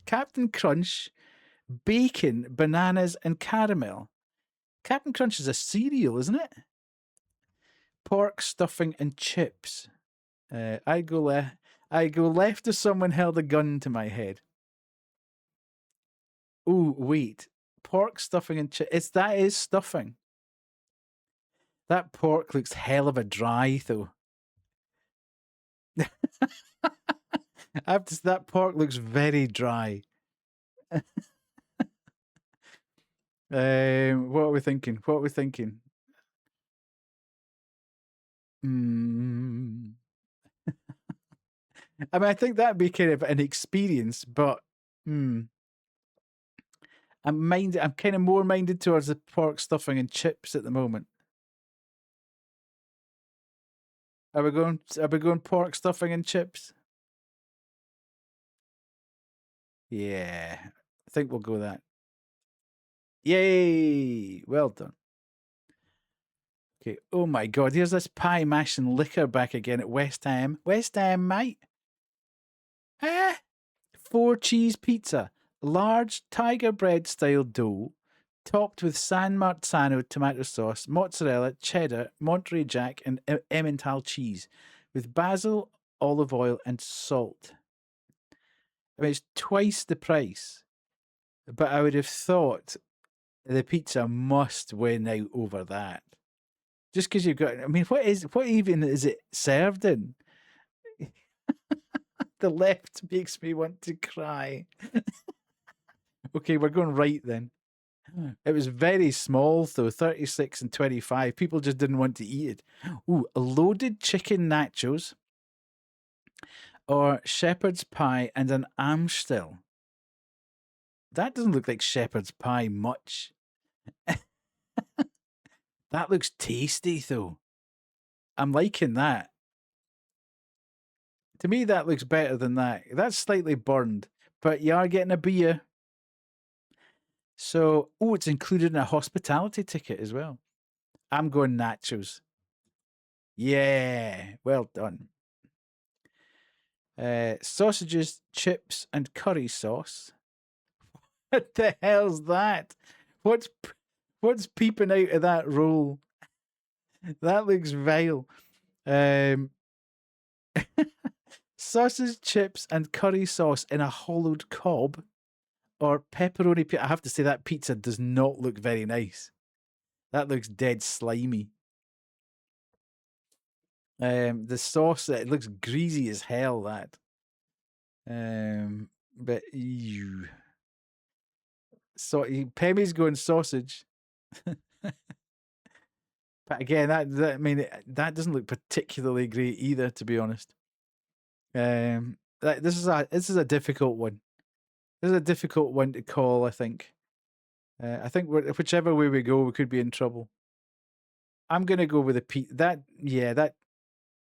Captain Crunch, bacon, bananas, and caramel. Captain Crunch is a cereal, isn't it? Pork stuffing and chips. I go left as someone held a gun to my head. Ooh, wait. Pork stuffing and chips. That is stuffing. That pork looks hell of a dry, though. I have to, that pork looks very dry. What are we thinking? What are we thinking? Mm. I mean, I think that'd be kind of an experience, but I'm kind of more minded towards the pork stuffing and chips at the moment. Are we going? Are we going pork stuffing and chips? Yeah, I think we'll go that. Yay! Well done. Okay. Oh my God! Here's this pie mashing liquor back again at West Ham. West Ham, mate. Ah, 4 cheese pizza, large tiger bread style dough, topped with San Marzano tomato sauce, mozzarella, cheddar, Monterey Jack, and Emmental cheese, with basil, olive oil, and salt. I mean, it's twice the price, but I would have thought the pizza must win out over that. Just because you've got, I mean, what even is it served in? The left makes me want to cry. Okay, we're going right then. It was very small, though 36 and 25. People just didn't want to eat it. Ooh, loaded chicken nachos or shepherd's pie and an Amstel. That doesn't look like shepherd's pie much. That looks tasty, though. I'm liking that. To me, that looks better than that. That's slightly burned, but you are getting a beer. So, oh, it's included in a hospitality ticket as well. I'm going nachos. Yeah, well done. Sausages, chips, and curry sauce. What the hell's that? What's peeping out of that roll? That looks vile. Sausage, chips, and curry sauce in a hollowed cob, or pepperoni pizza. I have to say that pizza does not look very nice. That looks dead slimy. The sauce, it looks greasy as hell. That. But you. So Pemi's going sausage. But again, that I mean that doesn't look particularly great either, to be honest. This is a difficult one. This is a difficult one to call. I think whichever way we go, we could be in trouble. I'm gonna go with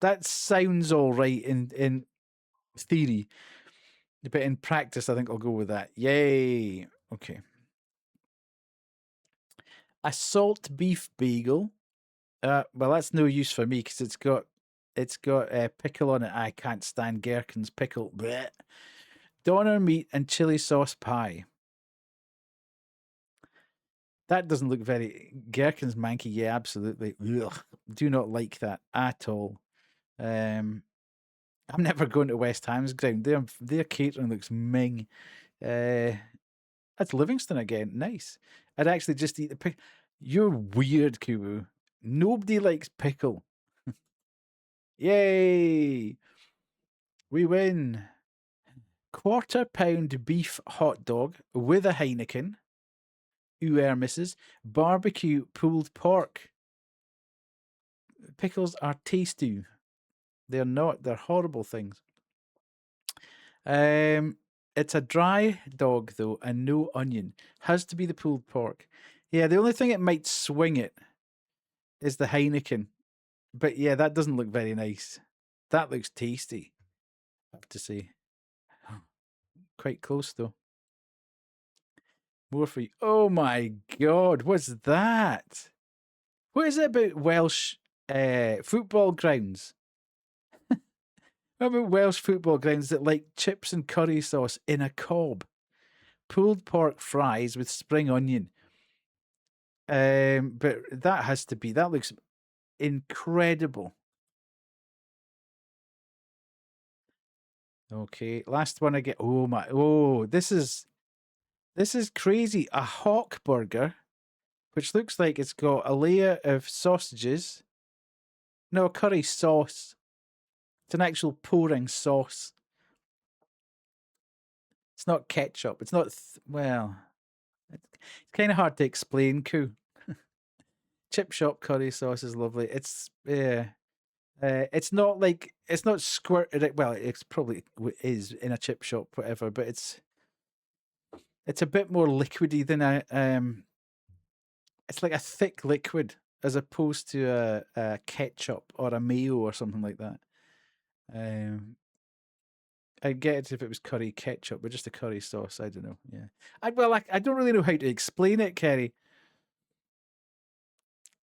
that sounds all right in theory, but in practice, I think I'll go with that. Yay! Okay. A salt beef bagel. Well, that's no use for me because it's got pickle on it. I can't stand gherkins pickle. Blech. Doner meat and chili sauce pie. That doesn't look very gherkins manky. Yeah, absolutely. Ugh, do not like that at all. I'm never going to West Ham's ground. Their catering looks ming. That's Livingston again. Nice. I'd actually just eat the pickle. You're weird, Kubu. Nobody likes pickle. Yay! We win. Quarter-pound beef hot dog with a Heineken. Misses. Barbecue pulled pork. Pickles are tasty. They're not. They're horrible things. It's a dry dog though, and no onion. Has to be the pulled pork. Yeah, the only thing it might swing it is the Heineken. But yeah, that doesn't look very nice. That looks tasty, I have to say. Quite close though. More for you. Oh my God, what's that? What is it about Welsh football grounds? What about Welsh football grounds that like chips and curry sauce in a cob? Pulled pork fries with spring onion. But that has to be, that looks incredible. Okay, last one I get. Oh, this is crazy. A hawk burger, which looks like it's got a layer of sausages. No, curry sauce. It's an actual pouring sauce. It's not ketchup. It's not, well, it's kind of hard to explain, Koo. Chip shop curry sauce is lovely. It's, yeah. It's not like, it's not squirted. Well, it's probably is in a chip shop, whatever, but it's a bit more liquidy than it's like a thick liquid as opposed to a ketchup or a mayo or something like that. I'd get it if it was curry ketchup, but just a curry sauce. I don't know. Yeah. I don't really know how to explain it, Kerry.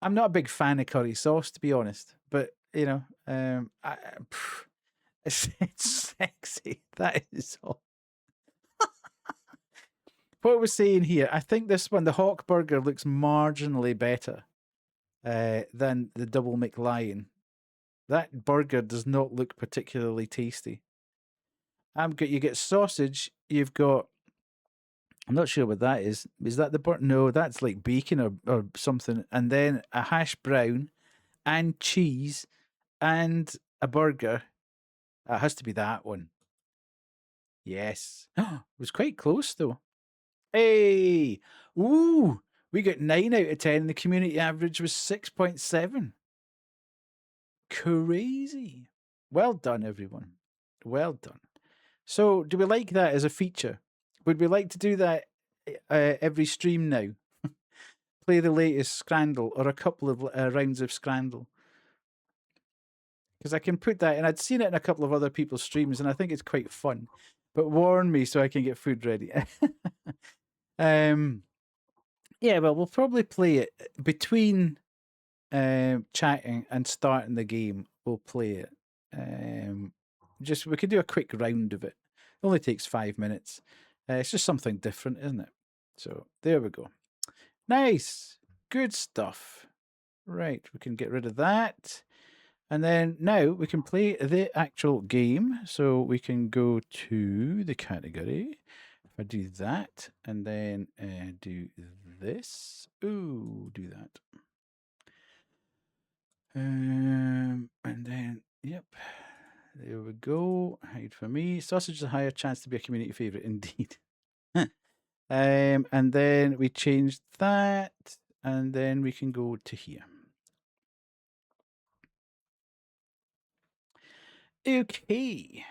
I'm not a big fan of curry sauce, to be honest. But you know, it's sexy. That is all. What we're saying here, I think this one, the Hawk Burger, looks marginally better than the Double McLion. That burger does not look particularly tasty. You get sausage. You've got. I'm not sure what that is. Is that the burger? No, that's like bacon or something. And then a hash brown, and cheese, and a burger. It has to be that one. Yes. It was quite close though. Hey, ooh, we got 9 out of 10. The community average was 6.7. Crazy. Well done, everyone. Well done. So, do we like that as a feature? Would we like to do that every stream now? Play the latest Scrandle or a couple of rounds of Scrandle? Because I can put that, and I'd seen it in a couple of other people's streams, and I think it's quite fun. But warn me so I can get food ready. Yeah, well, we'll probably play it between chatting and starting the game. We'll play it. We could do a quick round of it. It only takes 5 minutes. It's just something different, isn't it? So there we go. Nice, good stuff. Right, we can get rid of that. And then now we can play the actual game. So we can go to the category. If I do that and then do this. Ooh, do that. And then, yep. There we go. Hide for me. Sausage is a higher chance to be a community favourite, indeed. And then we change that. And then we can go to here. Okay.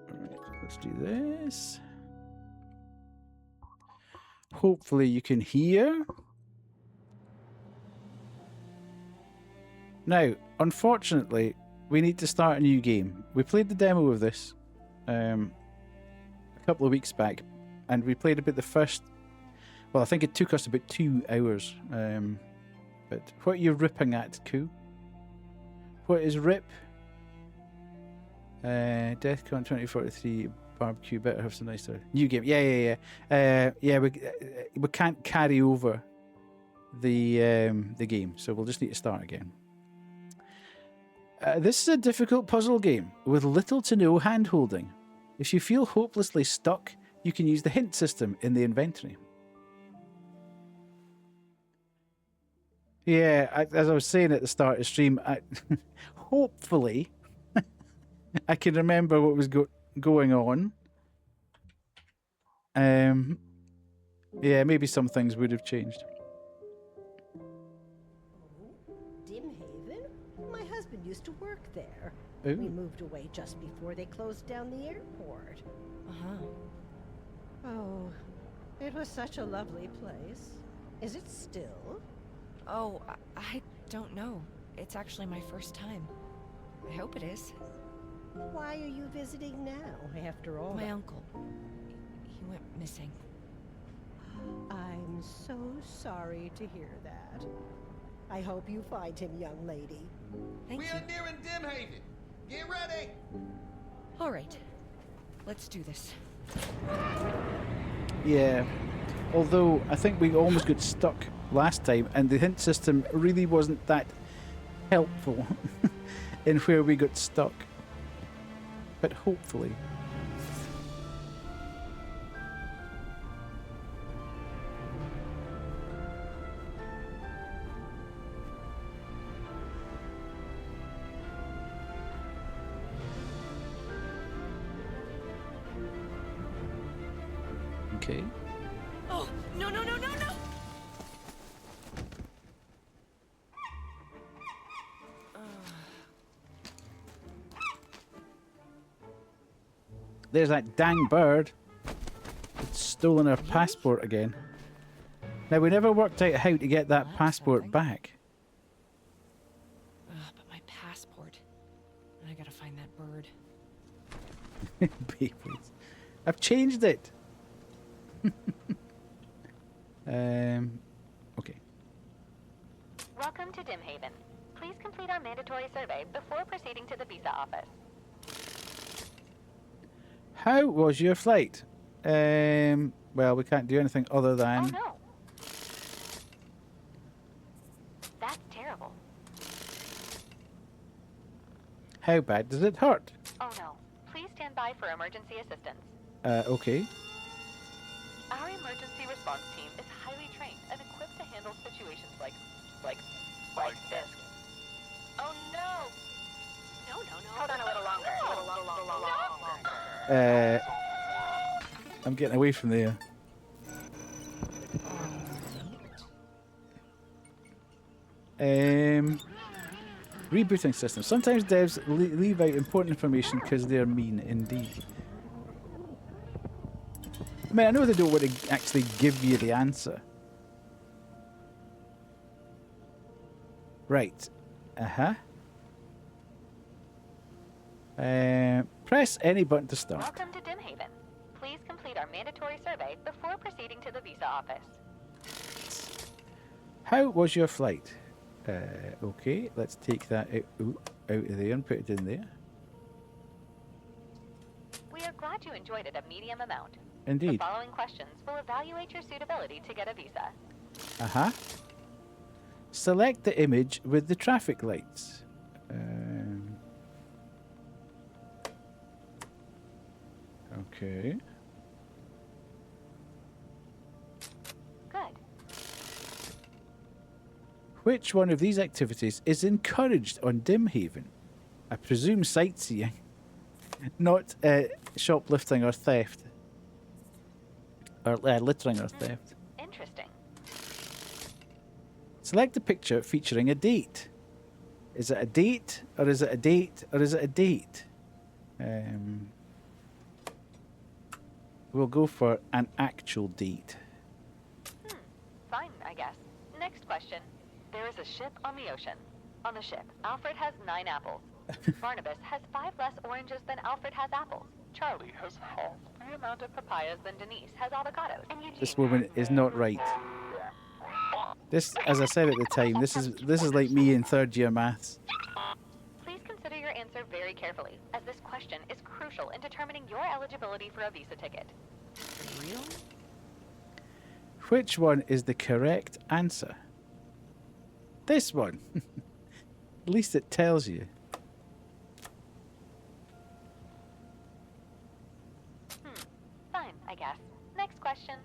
Right, let's do this. Hopefully you can hear. Now, unfortunately, we need to start a new game. We played the demo of this a couple of weeks back, and we played about the first. Well, I think it took us about 2 hours. But what are you ripping at, Koo? What is rip? DeathCon 2043 barbecue. Better have some nice new game. Yeah. We can't carry over the game, so we'll just need to start again. This is a difficult puzzle game with little to no hand-holding. If you feel hopelessly stuck, you can use the hint system in the inventory. Yeah, as I was saying at the start of the stream, hopefully I can remember what was going on. Yeah, maybe some things would have changed. Dimhaven? My husband used to work there. Ooh. We moved away just before they closed down the airport. Oh, it was such a lovely place. Is it still? Oh, I don't know. It's actually my first time. I hope it is. Why are you visiting now, after all? My uncle. He went missing. I'm so sorry to hear that. I hope you find him, young lady. Thank you. We are nearing Dimhaven. Get ready! All right. Let's do this. Yeah. Although I think we almost got stuck last time, and the hint system really wasn't that helpful in where we got stuck. But hopefully. Okay. Oh, no, no, no, no, no! There's that dang bird. It's stolen our passport again. Now, we never worked out how to get that Well, that's passport something. back. But my passport. I gotta find that bird. Babies. I've changed it. Okay. Welcome to Dimhaven. Please complete our mandatory survey before proceeding to the visa office. How was your flight? Well, we can't do anything other Oh than... no! That's terrible. How bad does it hurt? Oh no. Please stand by for emergency assistance. Okay. Our emergency response team is highly trained and equipped to handle situations like this. Oh no! No. Hold on a little longer. I'm getting away from there. Rebooting system. Sometimes devs leave out important information because they're mean indeed. I mean, I know they don't want to actually give you the answer. Right. Press any button to start. Welcome to Dimhaven. Please complete our mandatory survey before proceeding to the visa office. How was your flight? Okay, let's take that out of there and put it in there. We are glad you enjoyed it a medium amount. The Indeed. following questions will evaluate your suitability to get a visa. Select the image with the traffic lights. Okay. Good. Which one of these activities is encouraged on Dimhaven? I presume sightseeing, not shoplifting or theft. Or littering or theft. Interesting. Select a picture featuring a date. Is it a date, or is it a date, or is it a date? We'll go for an actual date. Fine, I guess. Next question. There is a ship on the ocean. On the ship, Alfred has 9 apples. Barnabas has 5 less oranges than Alfred has apples. Charlie has half the amount of papayas than Denise has avocados. And Eugene This woman is not right. This, as I said at the time, this is like me in 3rd year maths. Please consider your answer very carefully, as this question is crucial in determining your eligibility for a visa ticket. Real? Which one is the correct answer? This one. At least it tells you. Fine, I guess. Next question.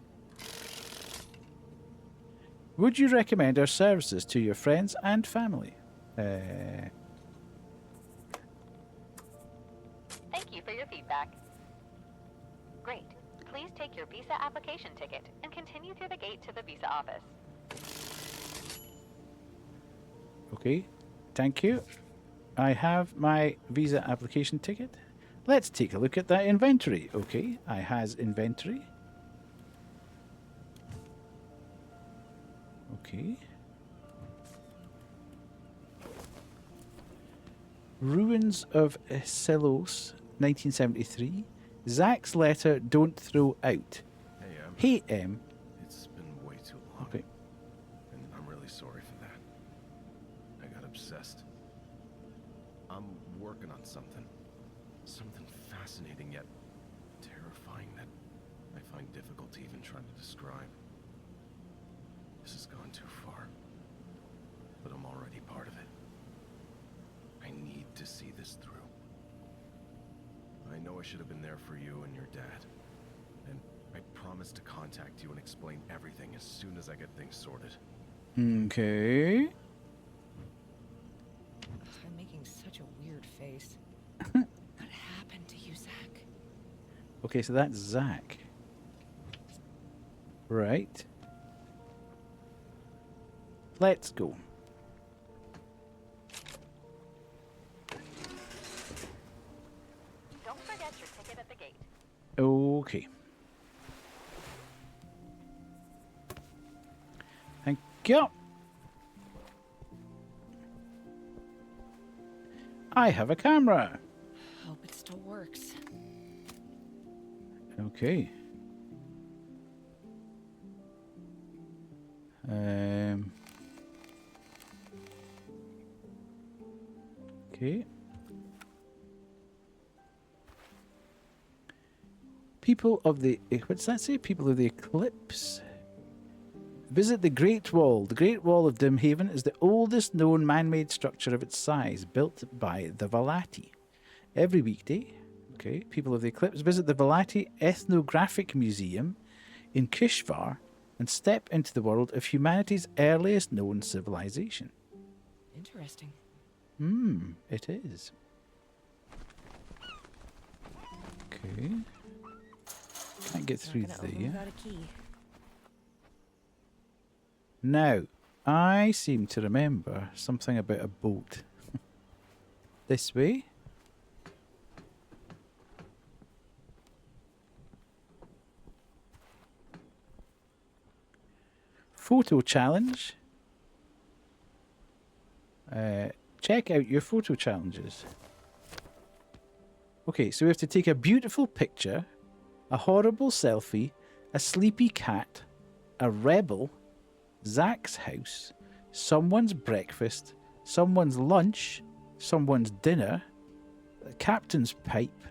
Would you recommend our services to your friends and family? Thank you for your feedback. Great. Please take your visa application ticket and continue through the gate to the visa office. Okay, thank you. I have my visa application ticket. Let's take a look at that inventory. Okay, I has inventory. Okay. Ruins of Selos, 1973. Zach's letter, don't throw out. Hey, Hey, M. it's been way too long. Okay. And I'm really sorry for that. I got obsessed. I'm working on something. Something fascinating yet terrifying that I find difficult to even try to describe. This has gone too far. But I'm already part of it. I need to see this through. I know I should have been there for you and your dad. And I promise to contact you and explain everything as soon as I get things sorted. Okay. I'm making such a weird face. What happened to you, Zach? Okay, so that's Zach. Right. Let's go. Don't forget your ticket at the gate. Okay. Thank you. I have a camera. Hope it still works. Okay. Okay. People of the... What's that say? People of the Eclipse. Visit the Great Wall. The Great Wall of Dimhaven is the oldest known man-made structure of its size, built by the Valati. Every weekday, okay, people of the Eclipse visit the Valati Ethnographic Museum in Kishvar and step into the world of humanity's earliest known civilization. Interesting. It is. Okay. Can't get through Not gonna open there. without a key. Now, I seem to remember something about a boat. This way? Photo challenge. Check out your photo challenges. Okay, so we have to take a beautiful picture, a horrible selfie, a sleepy cat, a rebel, Zach's house, someone's breakfast, someone's lunch, someone's dinner, the captain's pipe,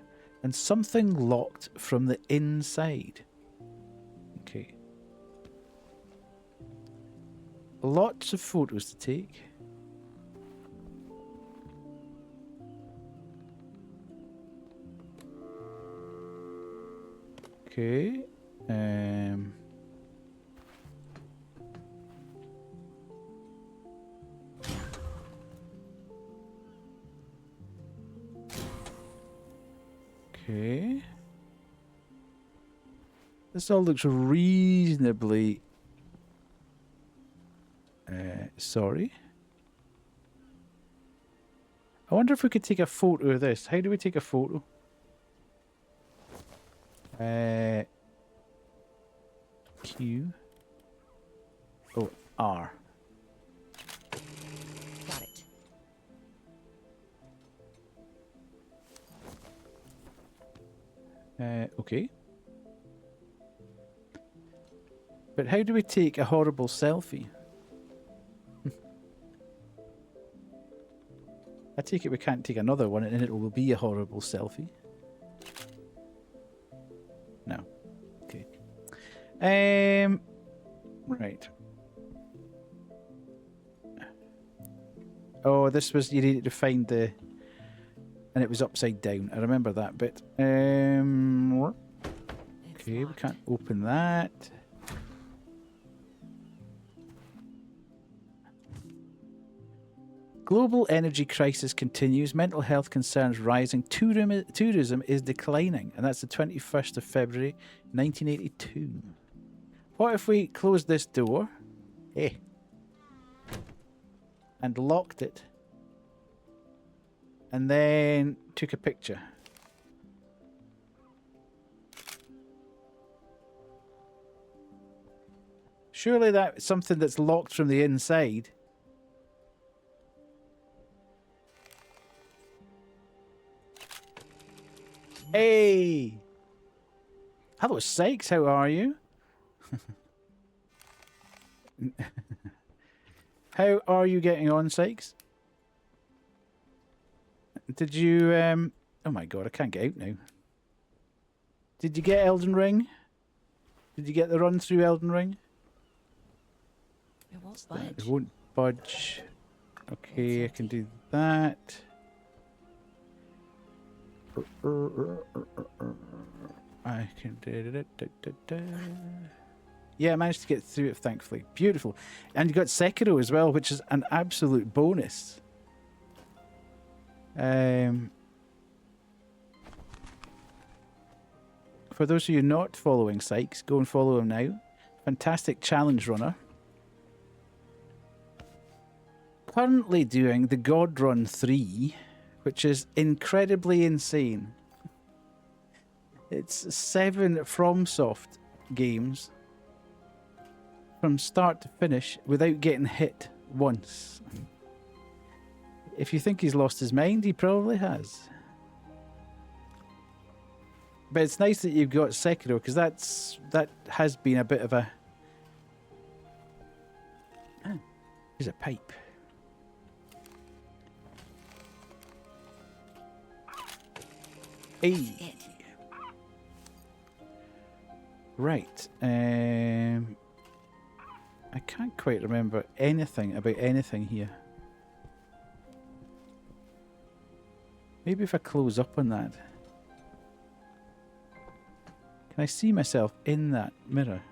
and something locked from the inside. Okay. Lots of photos to take. Okay. Okay. This all looks reasonably... sorry. I wonder if we could take a photo of this. How do we take a photo? Q. Oh, R. Got it. Okay. But how do we take a horrible selfie? I take it we can't take another one and it will be a horrible selfie. No. Okay. Right. Oh, this was, you needed to find the... And it was upside down. I remember that bit. It's Okay, we locked. can't open that. Global energy crisis continues. Mental health concerns rising. Tourism is declining. And that's the 21st of February, 1982. What if we closed this door? And locked it. And then took a picture. Surely that's something that's locked from the inside. Hey! Hello, Sykes. How are you? How are you getting on, Sykes? Did you, oh my god, I can't get out now. Did you get Elden Ring? Did you get the run through Elden Ring? It won't It budge. won't budge. Okay, I can do that. I can do it. Yeah, I managed to get through it, thankfully. Beautiful. And you got Sekiro as well, which is an absolute bonus. For those of you not following Sykes, go and follow him now. Fantastic challenge runner. Currently doing the God Run 3, which is incredibly insane. It's 7 FromSoft games from start to finish without getting hit once. If you think he's lost his mind, he probably has. But it's nice that you've got Sekiro, because that has been a bit of a... Oh, there's a pipe. Hey. Right. I can't quite remember anything about anything here. Maybe if I close up on that. Can I see myself in that mirror?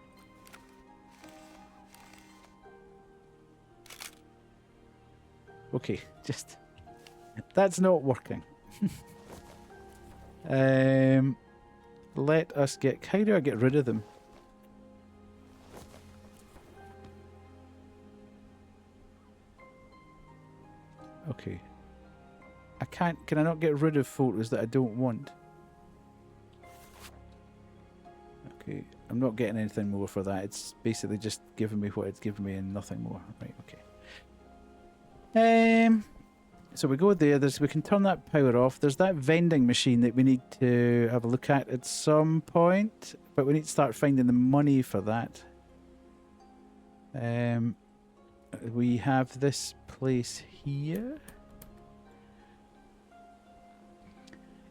Okay, just... That's not working. Let us get... How do I get rid of them? Okay. I can't... Can I not get rid of photos that I don't want? Okay. I'm not getting anything more for that. It's basically just giving me what it's given me and nothing more. Right, okay. So we go there. We can turn that power off. There's that vending machine that we need to have a look at some point, but we need to start finding the money for that. We have this place here.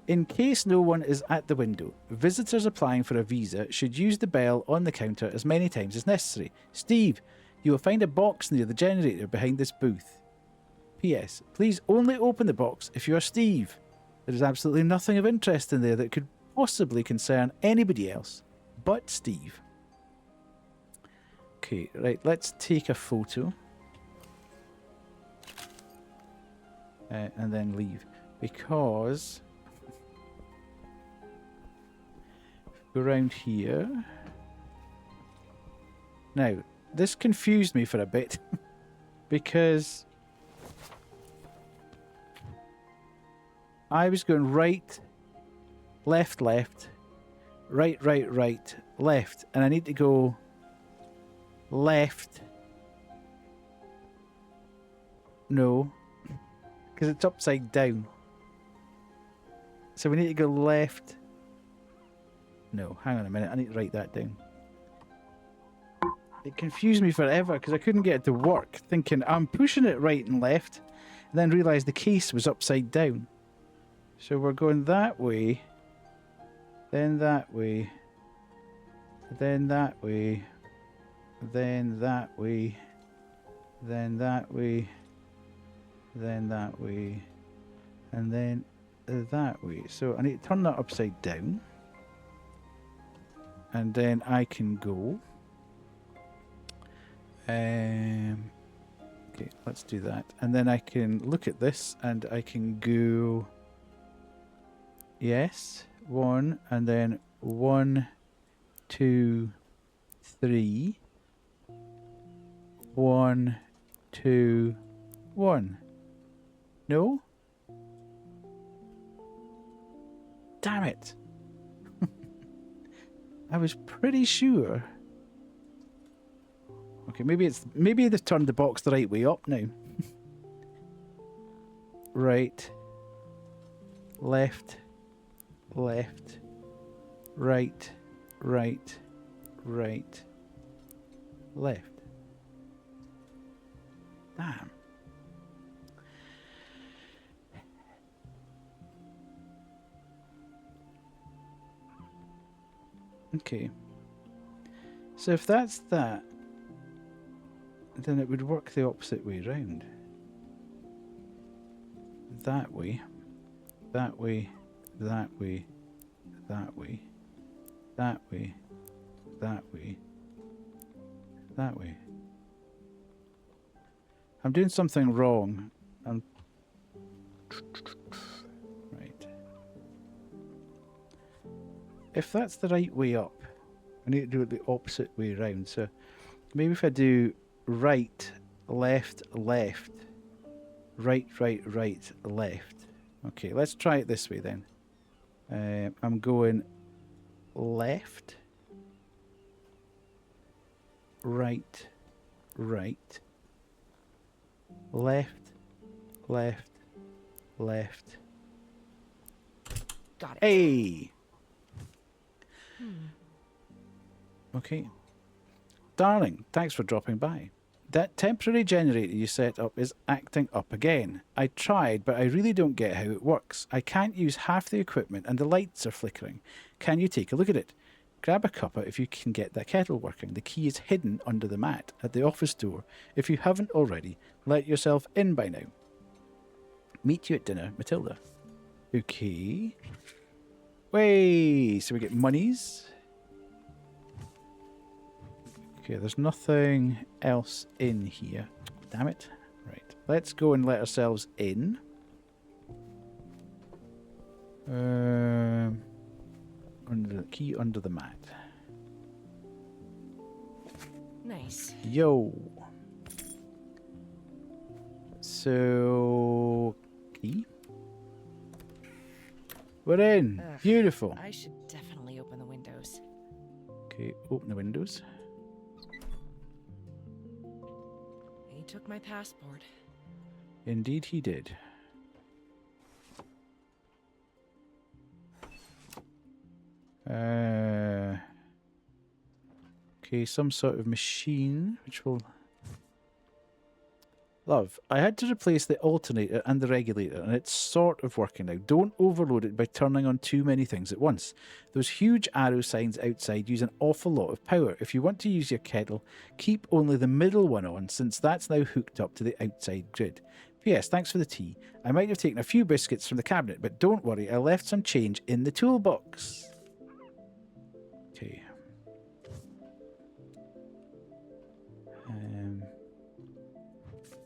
In case no one is at the window, visitors applying for a visa should use the bell on the counter as many times as necessary. Steve, you will find a box near the generator behind this booth. P.S. Please only open the box if you are Steve. There is absolutely nothing of interest in there that could possibly concern anybody else but Steve. Okay, right, let's take a photo. And then leave. Because... Go around here. Now, this confused me for a bit. Because... I was going right, left, left, right, right, right, left. And I need to go left. No. Because it's upside down. So we need to go left. No, hang on a minute. I need to write that down. It confused me forever because I couldn't get it to work. Thinking I'm pushing it right and left. And then realised the case was upside down. So we're going that way, then that way, then that way, then that way, then that way, then that way, and then that way. So I need to turn that upside down, and then I can go. Okay, let's do that. And then I can look at this, and I can go... Yes, 1, and then 1, 2, 3. 1, 2, 1. No? Damn it. I was pretty sure. Okay, maybe they've turned the box the right way up now. Right. Left. Left, right, right, right, left. Damn. Okay. So if that's that, then it would work the opposite way round. That way, that way. That way, that way, that way, that way, that way. I'm doing something wrong. Right. If that's the right way up, I need to do it the opposite way round. So maybe if I do right, left, left, right, right, right, left. Okay, let's try it this way then. I'm going left, right, right, left, left, left. Got it. Hey! Okay. Darling, thanks for dropping by. That temporary generator you set up is acting up again. I tried, but I really don't get how it works. I can't use half the equipment and the lights are flickering. Can you take a look at it? Grab a cuppa if you can get that kettle working. The key is hidden under the mat at the office door. If you haven't already, let yourself in by now. Meet you at dinner, Matilda. Okay. Way, so we get monies. Okay, there's nothing else in here. Damn it. Right, let's go and let ourselves in. Under the key under the mat. Nice. Yo. So, key. We're in. Ugh, Beautiful. I should definitely open the windows. Okay, open the windows. He took my passport. Indeed he did. Okay, some sort of machine, which will... Love, I had to replace the alternator and the regulator, and it's sort of working now. Don't overload it by turning on too many things at once. Those huge arrow signs outside use an awful lot of power. If you want to use your kettle, keep only the middle one on, since that's now hooked up to the outside grid. P.S. Thanks for the tea. I might have taken a few biscuits from the cabinet, but don't worry, I left some change in the toolbox. Okay.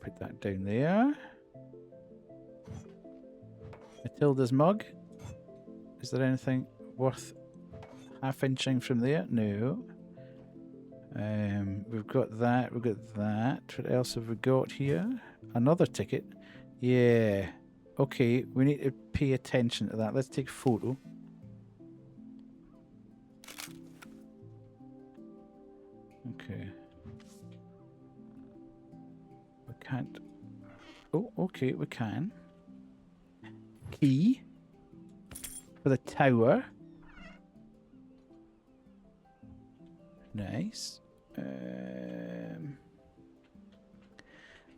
Put that down there. Matilda's mug. Is there anything worth half-inching from there? No. We've got that. We've got that. What else have we got here? Another ticket. Yeah. Okay, we need to pay attention to that. Let's take a photo. Okay. We can't. Oh, okay, we can. Key for the tower. Nice.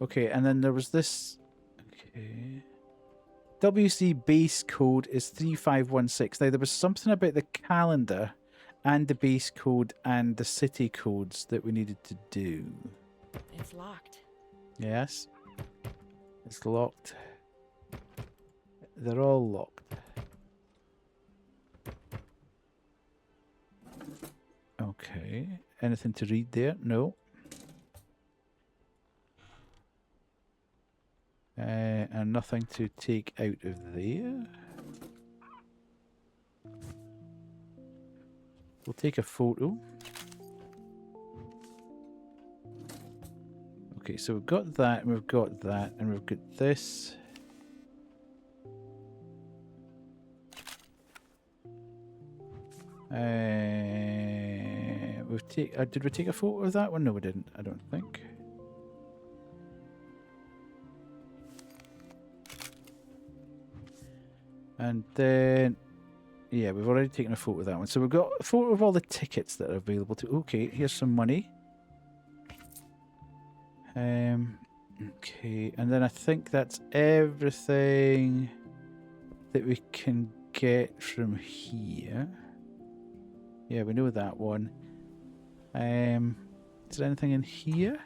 Okay, and then there was this. Okay. WC base code is 3516. Now, there was something about the calendar and the base code and the city codes that we needed to do. It's locked. Yes. It's locked. They're all locked. Okay. Anything to read there? No. And nothing to take out of there. We'll take a photo. Okay, so we've got that, and we've got that, and we've got this. Did we take a photo of that one? No, we didn't. I don't think. And then, yeah, we've already taken a photo of that one. So we've got a photo of all the tickets that are available to. Okay, here's some money. Okay, and then I think that's everything that we can get from here. Yeah, we know that one. Is there anything in here?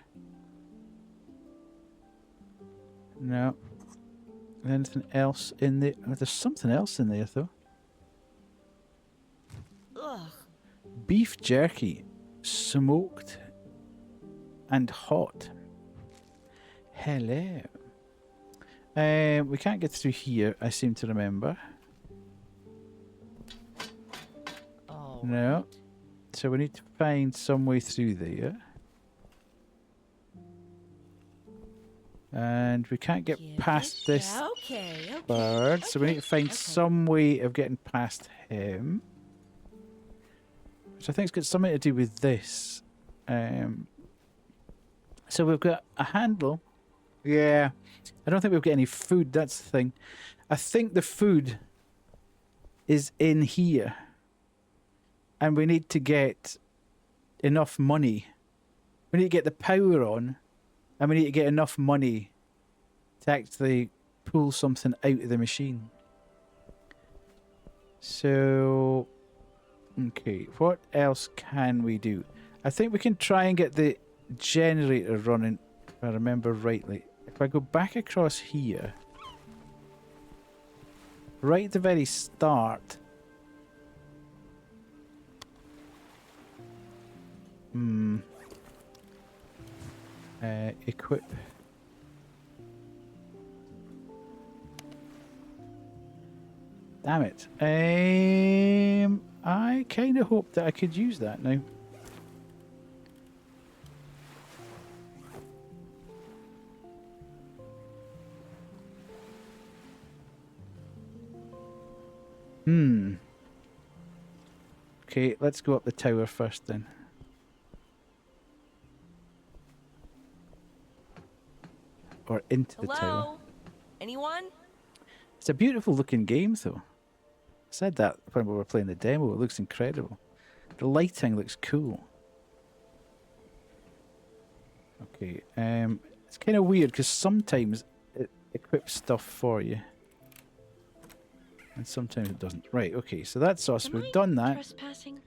No. Anything else in there? Oh, there's something else in there, though. Ugh. Beef jerky, smoked and hot. Hello. We can't get through here, I seem to remember. Oh. No. So we need to find some way through there. And we can't get past this Okay. bird, so we need to find some way of getting past him. Which I think has got something to do with this. So we've got a handle. Yeah. I don't think we've got any food, that's the thing. I think the food is in here. And we need to get enough money. We need to get the power on. And we need to get enough money to actually pull something out of the machine. So, okay, what else can we do? I think we can try and get the generator running, if I remember rightly. If I go back across here, right at the very start. Equip. Damn it. I kind of hoped that I could use that now. Okay, let's go up the tower first then. Or into the tower. Hello? Anyone? It's a beautiful looking game though. I said that when we were playing the demo, it looks incredible. The lighting looks cool. Okay, it's kind of weird because sometimes it equips stuff for you. And sometimes it doesn't. Right, okay, so that's us. We've done that. Trespassing?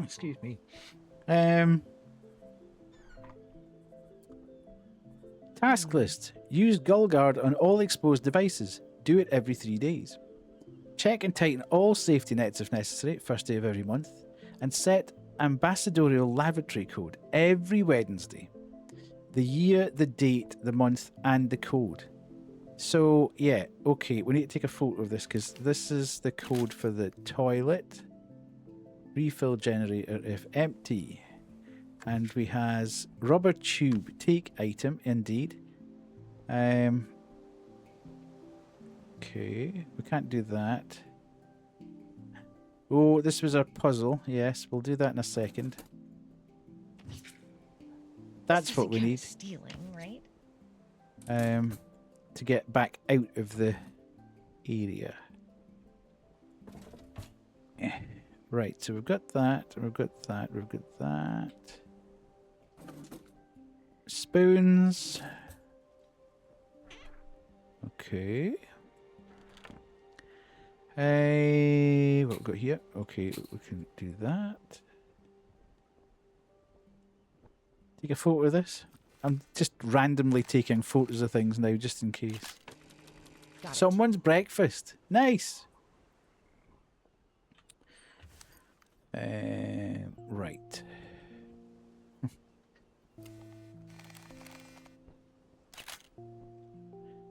Excuse me. Task list. Use Gullguard on all exposed devices. Do it every 3 days. Check and tighten all safety nets if necessary, first day of every month. And set ambassadorial lavatory code every Wednesday. The year, the date, the month, and the code. So, yeah, okay, we need to take a photo of this because this is the code for the toilet. Refill generator if empty. And we has rubber tube, take item, indeed. Okay, we can't do that. Oh, this was our puzzle. Yes, we'll do that in a second. That's what we need. Stealing, right? To get back out of the area. Right, so we've got that, we've got that, we've got that. Spoons. Okay. Hey, what we've got here? Okay, we can do that. Take a photo of this. I'm just randomly taking photos of things now, just in case. Someone's breakfast. Nice. Right.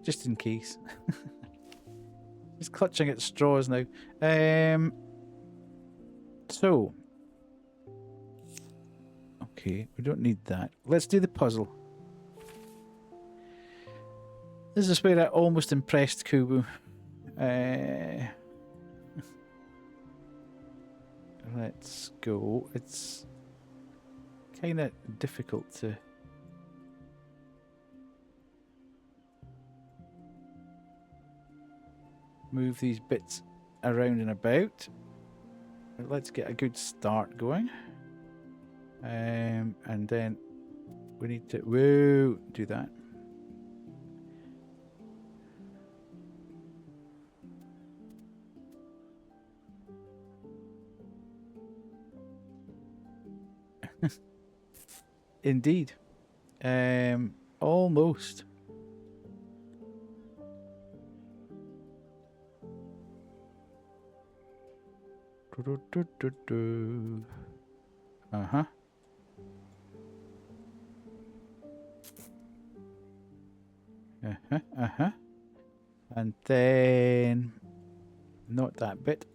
Just in case. Just clutching at straws now. So. Okay, we don't need that. Let's do the puzzle. This is where I almost impressed Kubu. Let's go. It's kind of difficult to... move these bits around and about. But let's get a good start going. And then we need to... whoa, do that. Indeed. Almost. Uh-huh. Uh-huh, uh-huh. And then... not that bit.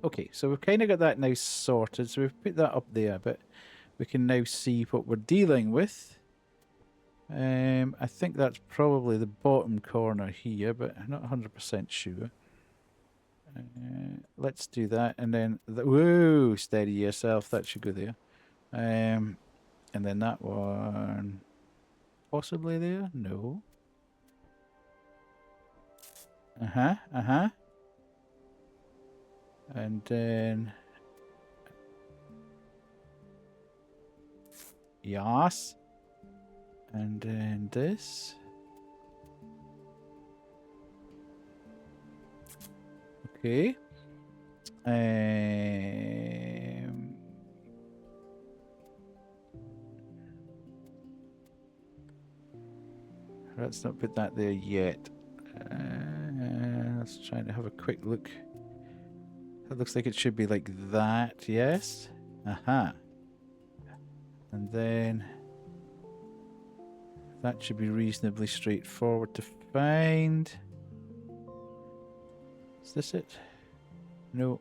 Okay, so we've kind of got that now sorted. So we've put that up there, but we can now see what we're dealing with. I think that's probably the bottom corner here, but I'm not 100% sure. Let's do that, and then whoa, steady yourself. That should go there. And then that one, possibly there. No. And then yes. And then this. Okay. Let's not put that there yet. Let's try to have a quick look. That looks like it should be like that, yes? Aha. And then that should be reasonably straightforward to find. Is this it? No.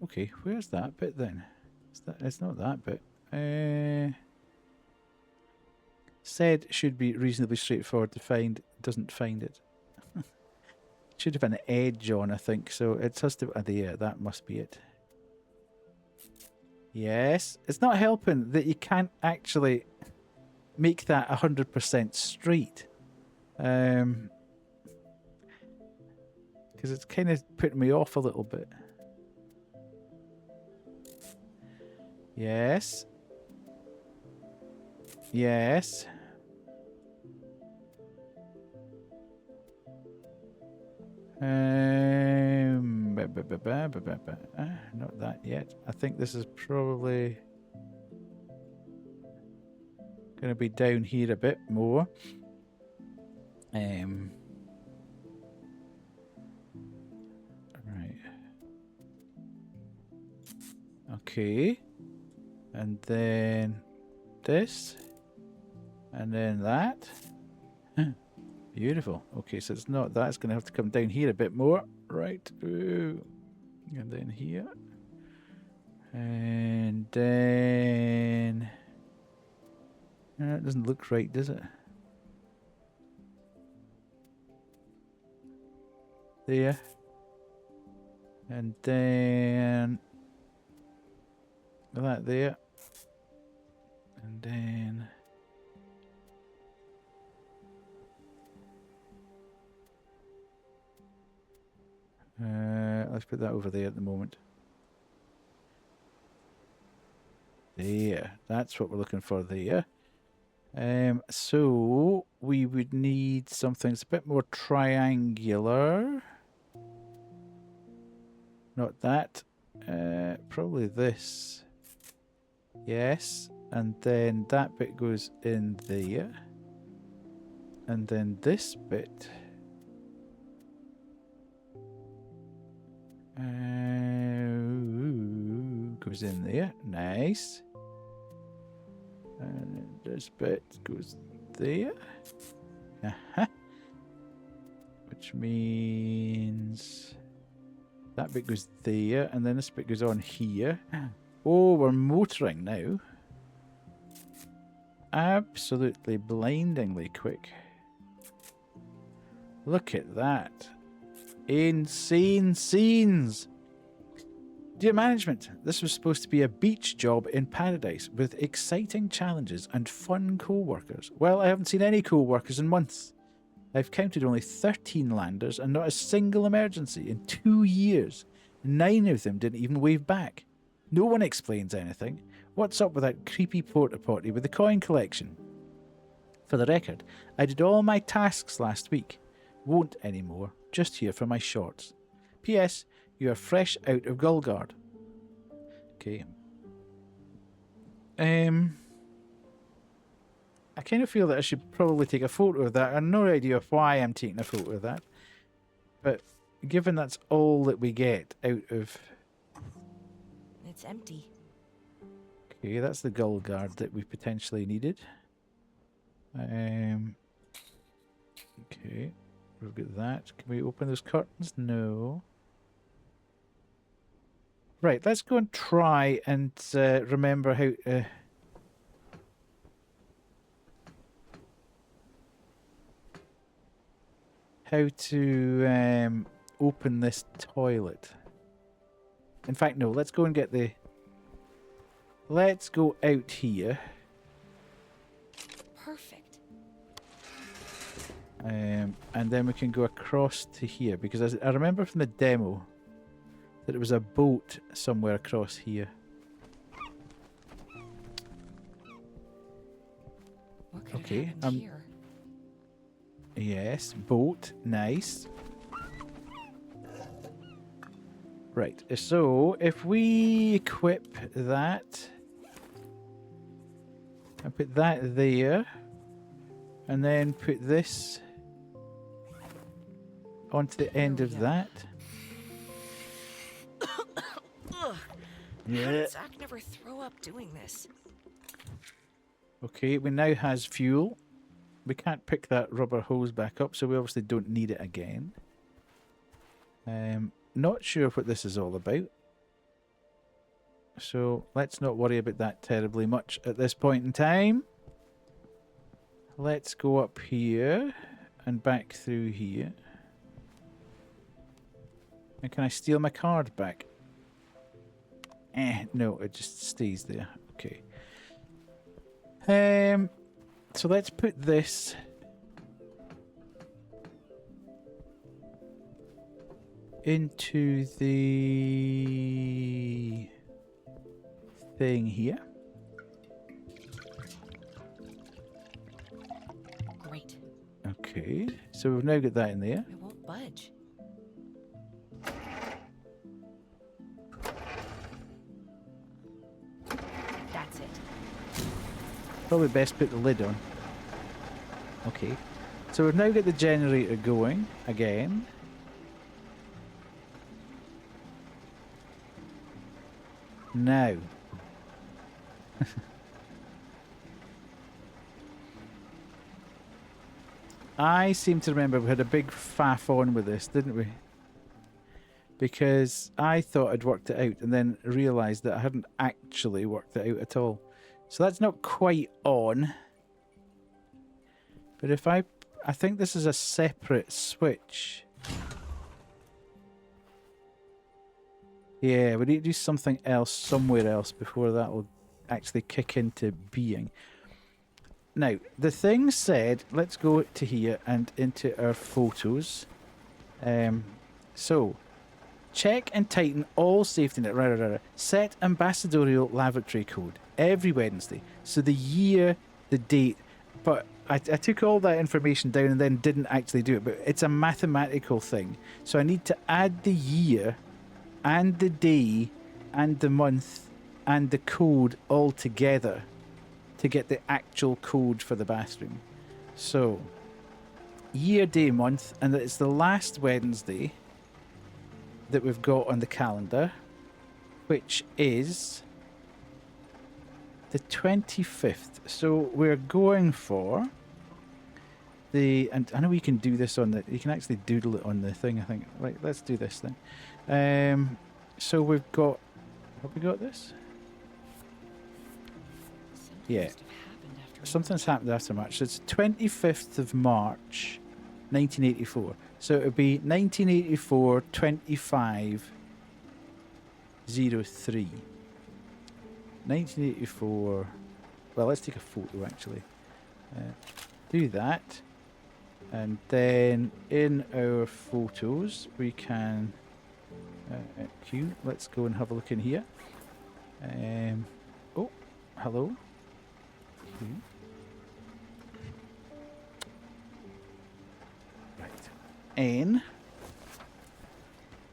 Okay, where's that bit then? It's not that bit. Said should be reasonably straightforward to find. Doesn't find it. Should have an edge on, I think. So it has to. There, that must be it. Yes, it's not helping that you can't actually make that 100% straight. Because it's kind of putting me off a little bit. Yes. Yes. Not that yet. I think this is probably going to be down here a bit more. Right. Okay. And then this. And then that. Beautiful. Okay, so it's not that. It's going to have to come down here a bit more. Right. Ooh. And then here. And then... It doesn't look right, does it? There. And then... that there. And then... let's put that over there at the moment. There. That's what we're looking for there. So we would need something that's a bit more triangular. Not that. Probably this. Yes. And then that bit goes in there. And then this bit. Goes in there. Nice. And this bit goes there. Which means that bit goes there, and then this bit goes on here. Oh, we're motoring now. Absolutely blindingly quick. Look at that. Insane scenes. Dear management, this was supposed to be a beach job in paradise with exciting challenges and fun co-workers. Well, I haven't seen any co-workers in months. I've counted only 13 landers and not a single emergency in 2 years. 9 of them didn't even wave back. No one explains anything. What's up with that creepy porta potty with the coin collection? For the record, I did all my tasks last week. Won't anymore. Just here for my shorts. P.S. You are fresh out of Gulgard. Okay. I kind of feel that I should probably take a photo of that. I have no idea why I'm taking a photo of that. But given that's all that we get out of... It's empty. Okay, that's the Gulgard that we potentially needed. Okay. we've got that. Can we open those curtains? No. Right, let's go and try and remember how to open this toilet. In fact, no, let's go and get the... Let's go out here. Perfect. And then we can go across to here, because I remember from the demo that it was a boat somewhere across here. What could Okay, have happened here? Yes, boat, nice. Right, so if we equip that and put that there, and then put this onto the end we of go. that. Ugh. How did Zach never throw up doing this? Okay, we now has fuel. We can't pick that rubber hose back up, so we obviously don't need it again. Not sure what this is all about. So let's not worry about that terribly much at this point in time. Let's go up here and back through here. And can I steal my card back? No, it just stays there. Okay. So let's put this into the thing here. Great. Okay, so we've now got that in there. It won't budge. That's it. Probably best put the lid on. Okay, so we've now got the generator going again. Now. I seem to remember we had a big faff on with this, didn't we? Because I thought I'd worked it out and then realised that I hadn't actually worked it out at all. So that's not quite on. But if I think this is a separate switch. Yeah, we need to do something else somewhere else before that will actually kick into being. Now, the thing said, let's go to here and into our photos. So, check and tighten all safety net. Set ambassadorial lavatory code every Wednesday. So the year, the date. But I took all that information down and then didn't actually do it. But it's a mathematical thing. So I need to add the year and the day and the month and the code all together to get the actual code for the bathroom. So, year, day, month, and it's the last Wednesday that we've got on the calendar, which is the 25th. So we're going for the, and I know we can do this on the, you can actually doodle it on the thing, I think. Right, let's do this then. So we've got, have we got this? Yeah. Something's happened after March. So it's 25th of March, 1984. So it would be 1984 25 03. 1984. Well, let's take a photo actually. Do that. And then in our photos, we can. Q. Let's go and have a look in here. Oh, hello. Q. Right. N.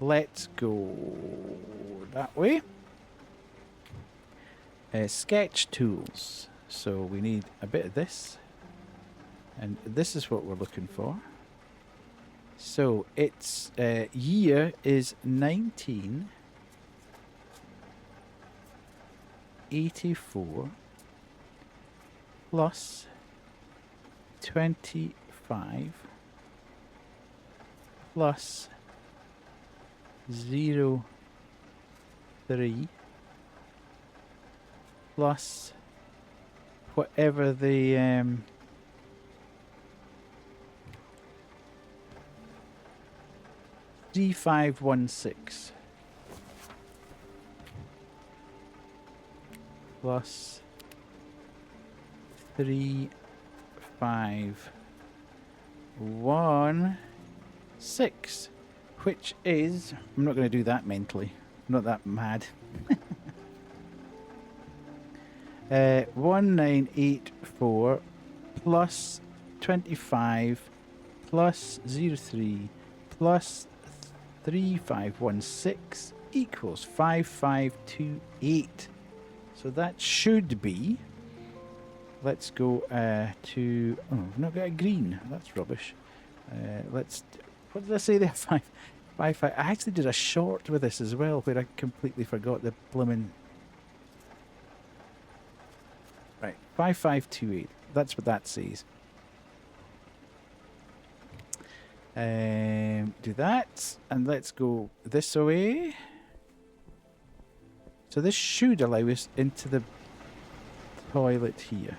Let's go that way. Sketch tools. So we need a bit of this. And this is what we're looking for. So its year is 1984 plus 25 plus 0, 3 plus whatever the 3516 plus 3516, which is, I'm not going to do that mentally, I'm not that mad. 1984 plus 25 plus 03 plus 3516 equals 5528. So that should be, let's go to, oh, I've not got a green, that's rubbish. Let's, what did I say there? 5. I actually did a short with this as well where I completely forgot the blimmin'. Right, 5528, that's what that says. Do that, and let's go this way. So this should allow us into the toilet here.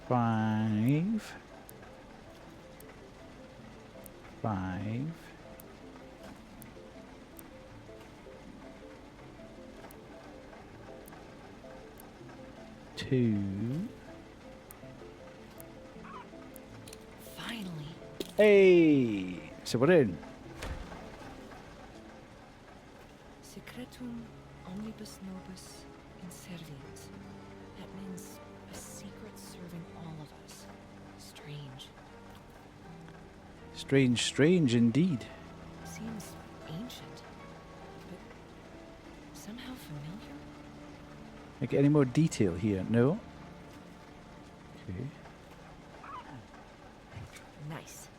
5. 5. 2. Finally. Hey! So we're in. Secretum omnibus nobis inserviens. That means a secret serving all of us. Strange. Strange, strange indeed. Seems ancient, but somehow familiar. Get any more detail here? No? Okay. Nice.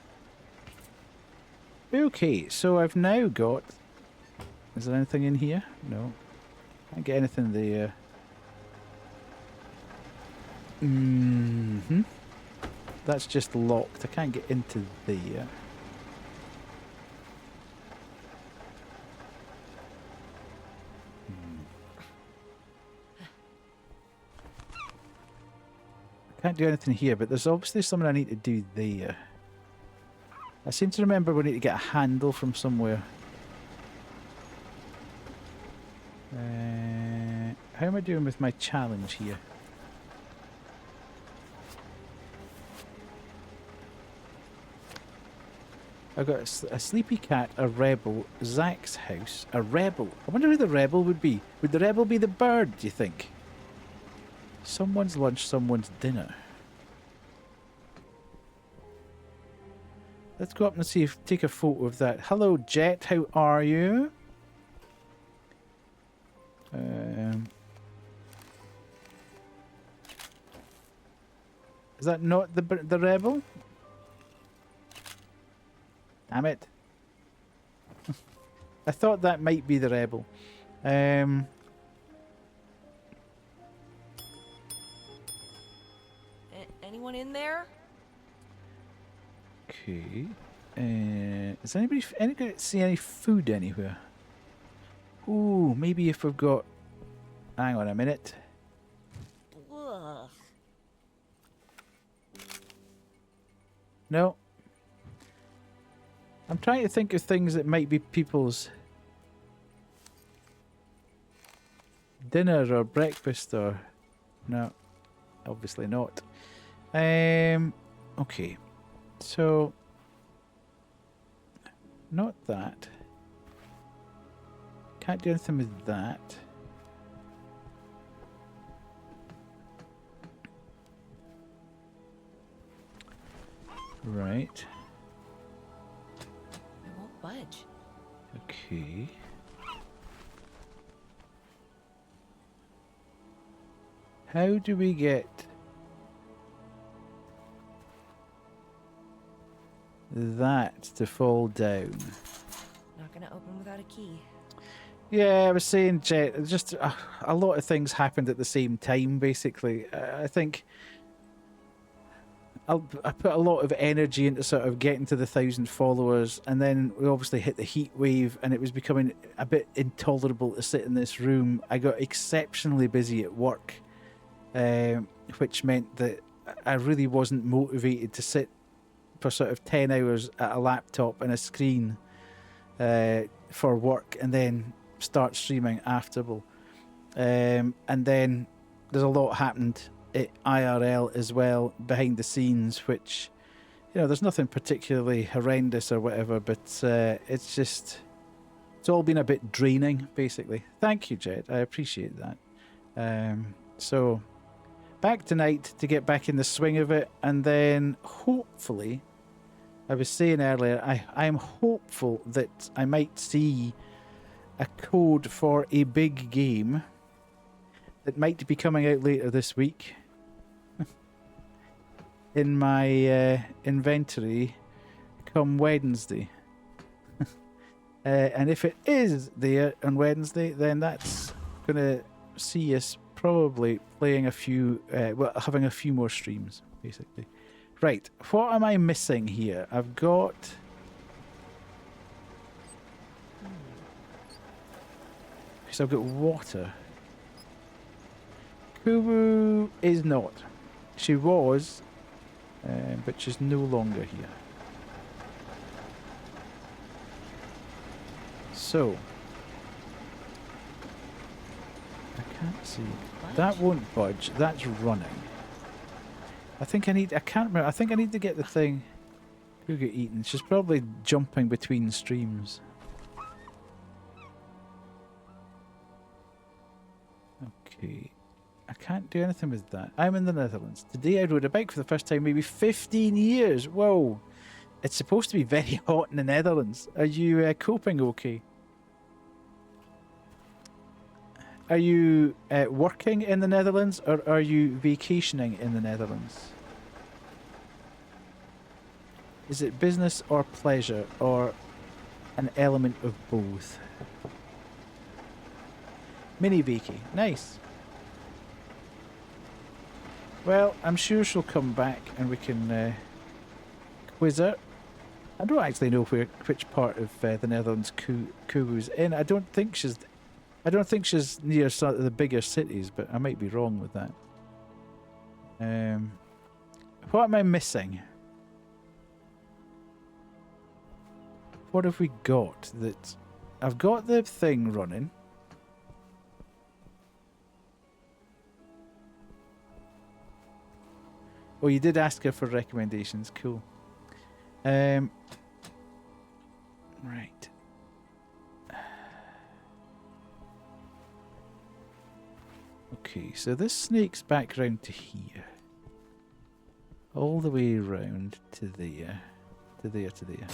Okay, so I've now got... Is there anything in here? No. Can't get anything there. Mm-hmm. That's just locked. I can't get into there. Can't do anything here, but there's obviously something I need to do there. I seem to remember we need to get a handle from somewhere. How am I doing with my challenge here? I've got a sleepy cat, a rebel, Zach's house, a rebel. I wonder who the rebel would be. Would the rebel be the bird, do you think? Someone's lunch, someone's dinner. Let's go up and see if take a photo of that. Hello, Jet. How are you? Is that not the rebel? Damn it! I thought that might be the rebel. Anyone in there? Okay. Does anybody see any food anywhere? Ooh, maybe if we've got... Hang on a minute. Ugh. No. I'm trying to think of things that might be people's dinner or breakfast or... No. Obviously not. Okay. So... Not that. Can't do anything with that. Right. I won't budge. Okay. How do we get that to fall down? Not gonna open without a key. Yeah, I was saying, Jet, just a lot of things happened at the same time, basically. I think I put a lot of energy into sort of getting to the 1,000 followers, and then we obviously hit the heat wave, and it was becoming a bit intolerable to sit in this room. I got exceptionally busy at work, which meant that I really wasn't motivated to sit for sort of 10 hours at a laptop and a screen for work, and then start streaming afterward. And then there's a lot happened at IRL as well, behind the scenes, which, you know, there's nothing particularly horrendous or whatever, but it's all been a bit draining, basically. Thank you, Jed. I appreciate that. So back tonight to get back in the swing of it, and then hopefully, I was saying earlier, I am hopeful that I might see a code for a big game that might be coming out later this week in my inventory come Wednesday. And if it is there on Wednesday, then that's going to see us probably playing a few, having a few more streams, basically. Right, what am I missing here? I've got... So I've got water. Kubu is not. She was, but she's no longer here. So, I can't see. That won't budge. That's running. I think I need... I can't remember. I think I need to get the thing... Who got eaten? She's probably jumping between streams. Okay. I can't do anything with that. I'm in the Netherlands. Today I rode a bike for the first time, maybe 15 years. Whoa. It's supposed to be very hot in the Netherlands. Are you coping okay? Are you working in the Netherlands, or are you vacationing in the Netherlands? Is it business or pleasure, or an element of both? Mini vacay. Nice. Well, I'm sure she'll come back and we can quiz her. I don't actually know which part of the Netherlands Kubu's in. I don't think she's near some of the bigger cities, but I might be wrong with that. What am I missing? What have we got that... I've got the thing running. Oh, you did ask her for recommendations. Cool. Right. Okay, so this snakes back round to here. All the way round to there. To there, to there.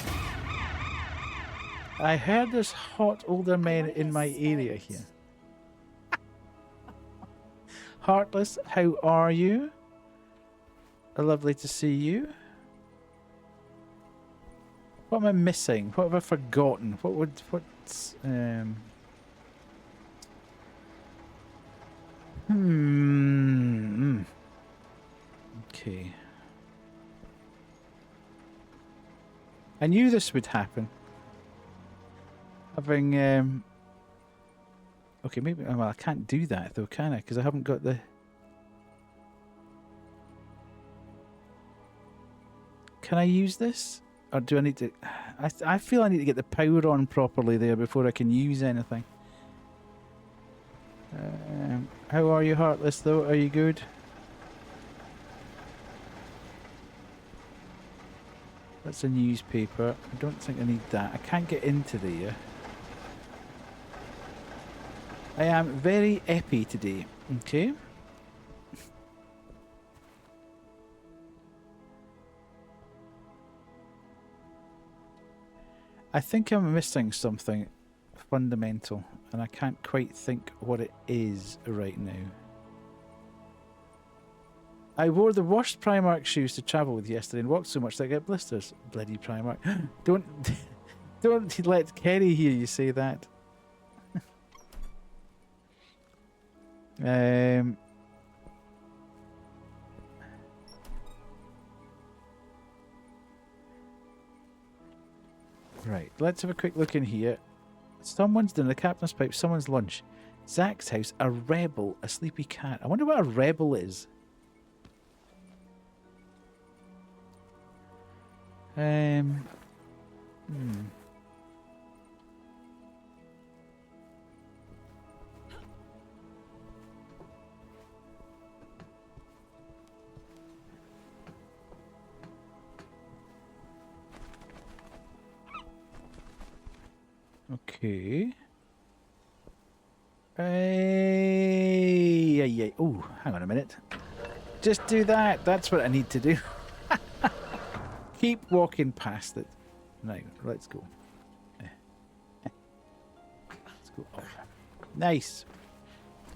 I heard there's hot older men in my area here. Heartless, how are you? Lovely to see you. What am I missing? What have I forgotten? What's Okay. I knew this would happen. Having okay, maybe... Well, I can't do that though, can I? Because I haven't got the... Can I use this? Or do I need to... I feel I need to get the power on properly there before I can use anything. How are you, Heartless, though? Are you good? That's a newspaper. I don't think I need that. I can't get into there. I am very eppy today. Okay. I think I'm missing something fundamental, and I can't quite think what it is right now. I wore the worst Primark shoes to travel with yesterday and walked so much that I get blisters. Bloody Primark. Don't let Kerry hear you say that. Right, let's have a quick look in here. Someone's dinner, the captain's pipe, someone's lunch. Zach's house, a rebel, a sleepy cat. I wonder what a rebel is. Hmm. Okay. Yeah. Oh, hang on a minute. Just do that. That's what I need to do. Keep walking past it. Now, let's go. Let's go. Oh. Nice.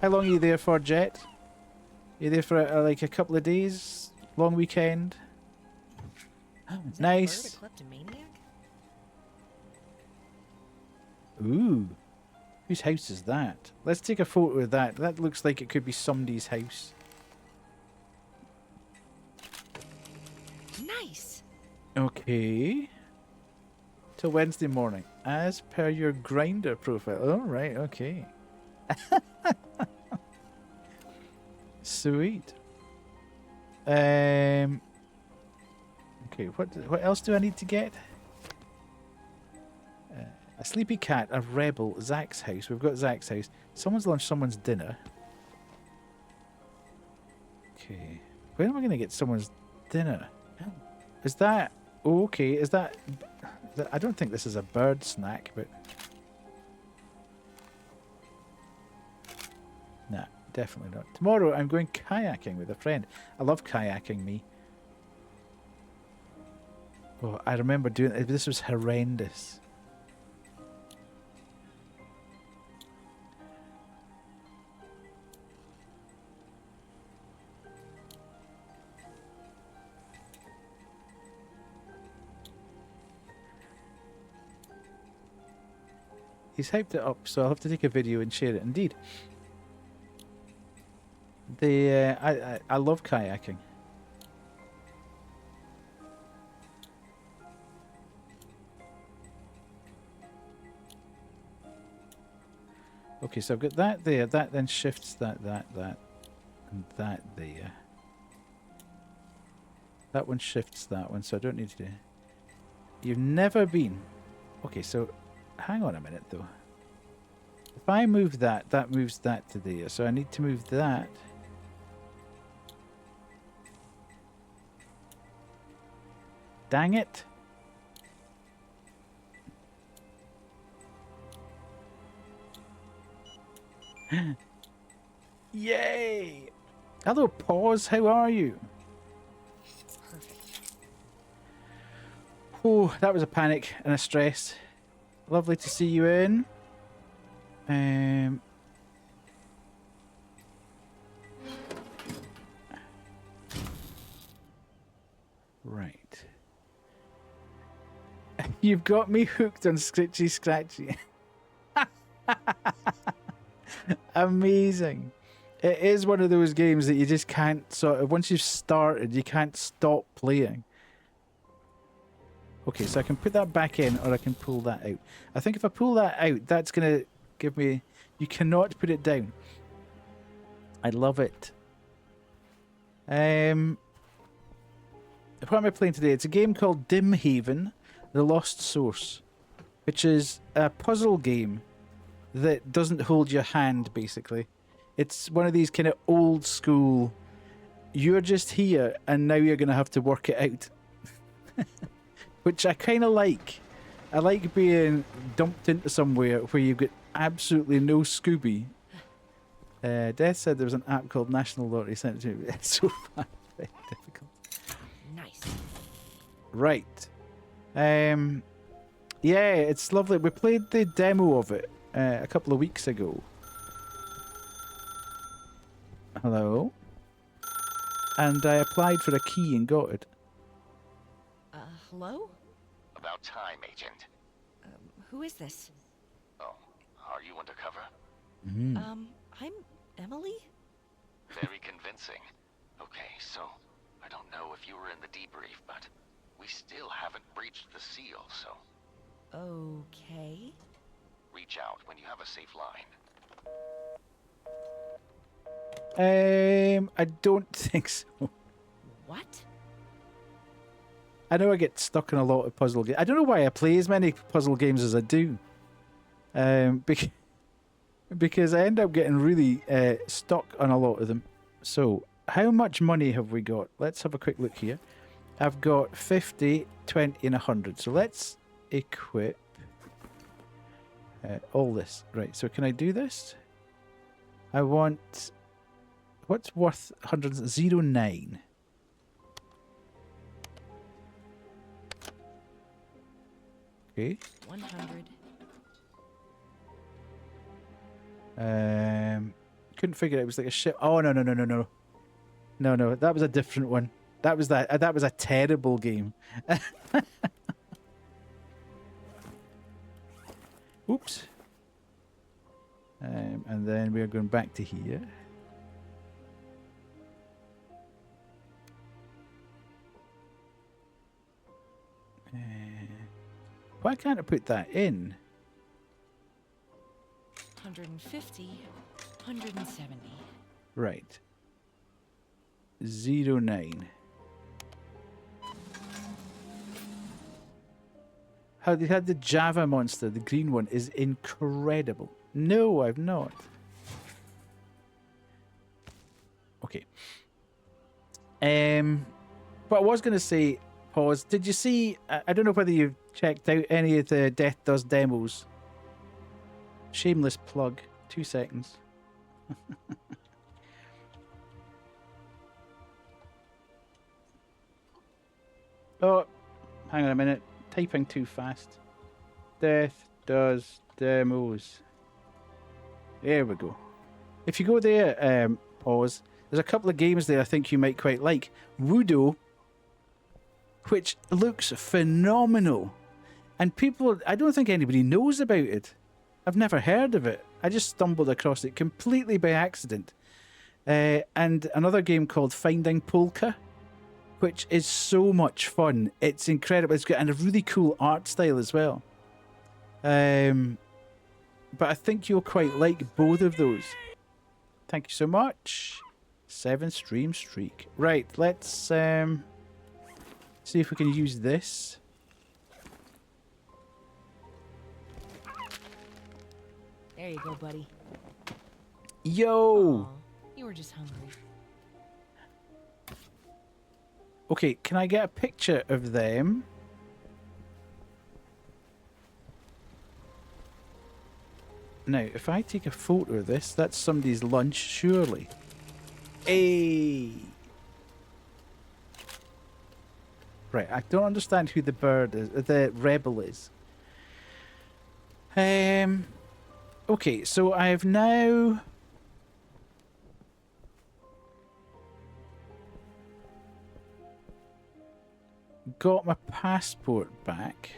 How long are you there for, Jet? You there for like a couple of days? Long weekend? Is Nice. that bird a kleptomaniac? Ooh. Whose house is that? Let's take a photo of that. That looks like it could be somebody's house. Nice. Okay. Till Wednesday morning. As per your grinder profile. Oh, right. Okay. Sweet. Okay. What else do I need to get? A sleepy cat, a rebel, Zach's house. We've got Zach's house. Someone's lunch, someone's dinner. Okay. Where am I going to get someone's dinner? Is that... Oh, okay. Is that... I don't think this is a bird snack, but... Nah, definitely not. Tomorrow I'm going kayaking with a friend. I love kayaking, me. Oh, I remember doing it. This was horrendous. He's hyped it up, so I'll have to take a video and share it. Indeed. I love kayaking. Okay, so I've got that there. That then shifts that, and that there. That one shifts that one, so I don't need to do... You've never been... Okay, so... Hang on a minute, though. If I move that, that moves that to there. So I need to move that. Dang it. Yay! Hello, Pause. How are you? Perfect. Oh, that was a panic and a stress. Lovely to see you in. Right. You've got me hooked on Scritchy Scratchy. Amazing. It is one of those games that you just can't sort of, once you've started, you can't stop playing. Okay, so I can put that back in or I can pull that out. I think if I pull that out, that's going to give me... You cannot put it down. I love it. What am I playing today? It's a game called Dimhaven, The Lost Source, which is a puzzle game that doesn't hold your hand, basically. It's one of these kind of old school, you're just here and now you're going to have to work it out. Which I kind of like. I like being dumped into somewhere where you've got absolutely no Scooby. Death said there was an app called National Lottery sent it to me. It's so far, very difficult. Nice. Right. Yeah, it's lovely. We played the demo of it a couple of weeks ago. Hello? And I applied for a key and got it. Hello? About time, Agent. Who is this? Oh, are you undercover? I'm Emily? Very convincing. Okay, so I don't know if you were in the debrief, but we still haven't breached the seal, so Okay. Reach out when you have a safe line. I don't think so. What? I know I get stuck in a lot of puzzle games. I don't know why I play as many puzzle games as I do. Because I end up getting really stuck on a lot of them. So, how much money have we got? Let's have a quick look here. I've got 50, 20, and 100. So let's equip all this. Right, so can I do this? I want... What's worth 109? Okay. 100. Couldn't figure it. It was like a ship. Oh no. No, that was a different one. That was a terrible game. Oops. And then we are going back to here. Why can't I put that in? 150. 170. Right. 09. How they had the Java monster, the green one, is incredible. No, I've not. Okay. But I was going to say, pause. Did you see? I don't know whether you've checked out any of the Death Does demos. Shameless plug. 2 seconds. Oh, hang on a minute. Typing too fast. Death Does demos. There we go. If you go there, pause. There's a couple of games there I think you might quite like. Wudo, which looks phenomenal. And people, I don't think anybody knows about it. I've never heard of it. I just stumbled across it completely by accident. And another game called Finding Polka, which is so much fun. It's incredible. It's got a really cool art style as well. But I think you'll quite like both of those. Thank you so much. 7 stream streak. Right, let's see if we can use this. There you go, buddy. Yo! Aw, you were just hungry. Okay, can I get a picture of them? Now, if I take a photo of this, that's somebody's lunch, surely. Hey! Right, I don't understand who the bird is, the rebel is. Okay, so I have now... got my passport back.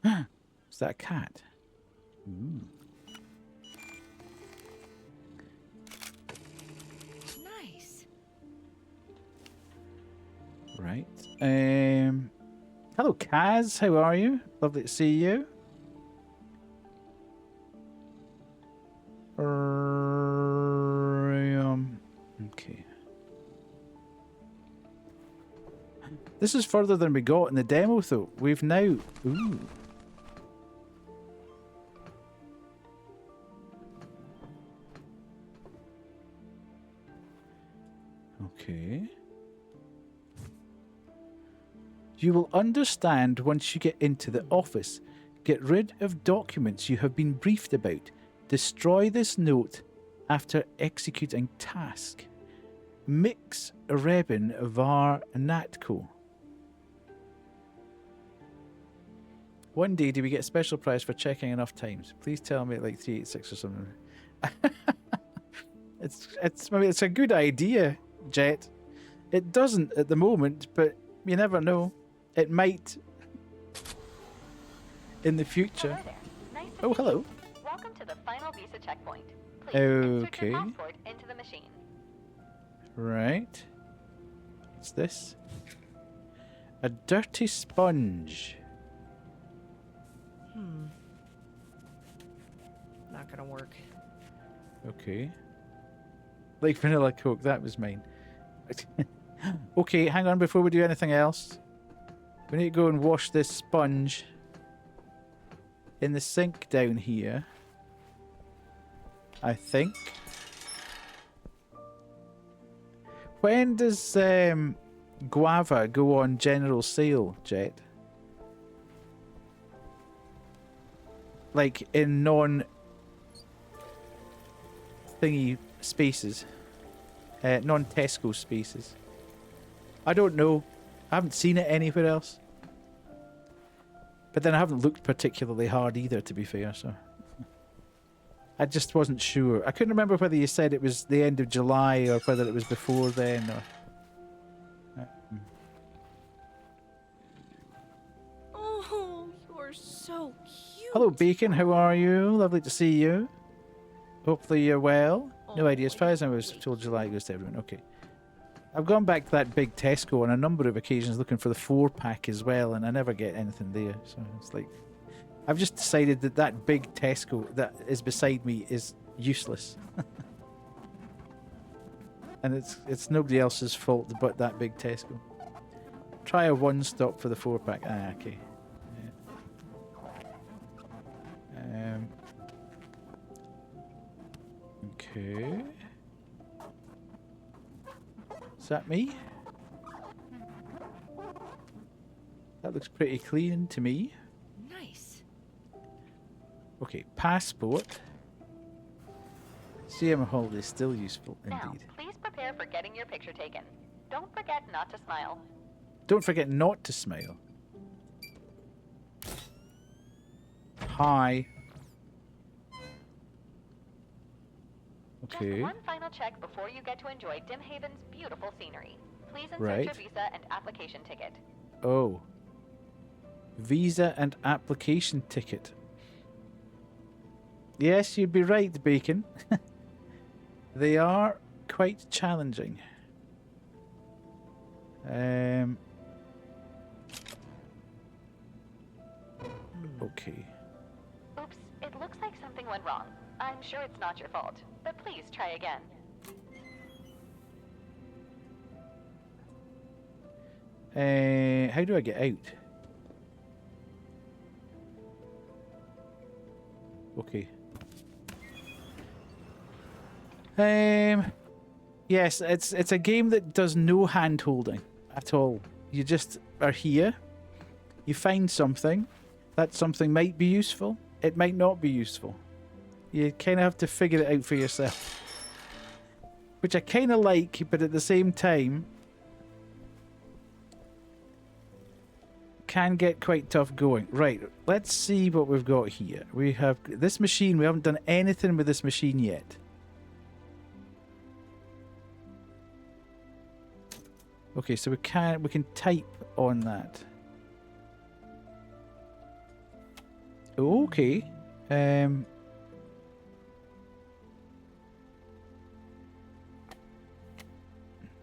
Is that a cat? Ooh. Nice. Right. Hello, Kaz. How are you? Lovely to see you. Okay. This is further than we got in the demo, though. We've now... Ooh. Okay. You will understand once you get into the office. Get rid of documents you have been briefed about. Destroy this note after executing task. Mix Rebin var Natco. One day, do we get a special prize for checking enough times? Please tell me like 386 or something. It's a good idea, Jet. It doesn't at the moment, but you never know. It might in the future. Hello there. Nice to Oh, meet hello. you. Welcome to the final visa checkpoint. Please insert Okay. your passport into the machine. Right. What's this? A dirty sponge. Not gonna work. Okay. Like vanilla Coke, that was mine. Okay, hang on before we do anything else. We need to go and wash this sponge in the sink down here. I think. When does guava go on general sale, Jet? Like in non-thingy spaces. Non-Tesco spaces. I don't know. I haven't seen it anywhere else. But then I haven't looked particularly hard either, to be fair, so... I just wasn't sure. I couldn't remember whether you said it was the end of July or whether it was before then, or... Oh, you're so cute. Hello, Bacon. How are you? Lovely to see you. Hopefully you're well. No idea. As far as I was told, July goes to everyone. Okay. I've gone back to that big Tesco on a number of occasions looking for the 4-pack as well, and I never get anything there. So it's like... I've just decided that that big Tesco that is beside me is useless. And it's nobody else's fault but that big Tesco. Try a one-stop for the 4-pack. Ah, okay. Yeah. Okay. Is that me? That looks pretty clean to me. Nice. Okay, passport. CM holiday is still useful Now, indeed. please prepare for getting your picture taken. Don't forget not to smile. Don't forget not to smile. Hi. Okay. Just one final check before you get to enjoy Dimhaven's beautiful scenery. Please insert Right. your visa and application ticket. Oh. Visa and application ticket. Yes, you'd be right, Bacon. They are quite challenging. Okay. Oops, it looks like something went wrong. I'm sure it's not your fault, but please try again. How do I get out? Okay. Yes, it's a game that does no hand holding at all. You just are here. You find something. That something might be useful. It might not be useful. You kind of have to figure it out for yourself. Which I kind of like, but at the same time can get quite tough going. Right, let's see what we've got here. We have this machine. We haven't done anything with this machine yet. Okay, so we can type on that. Okay.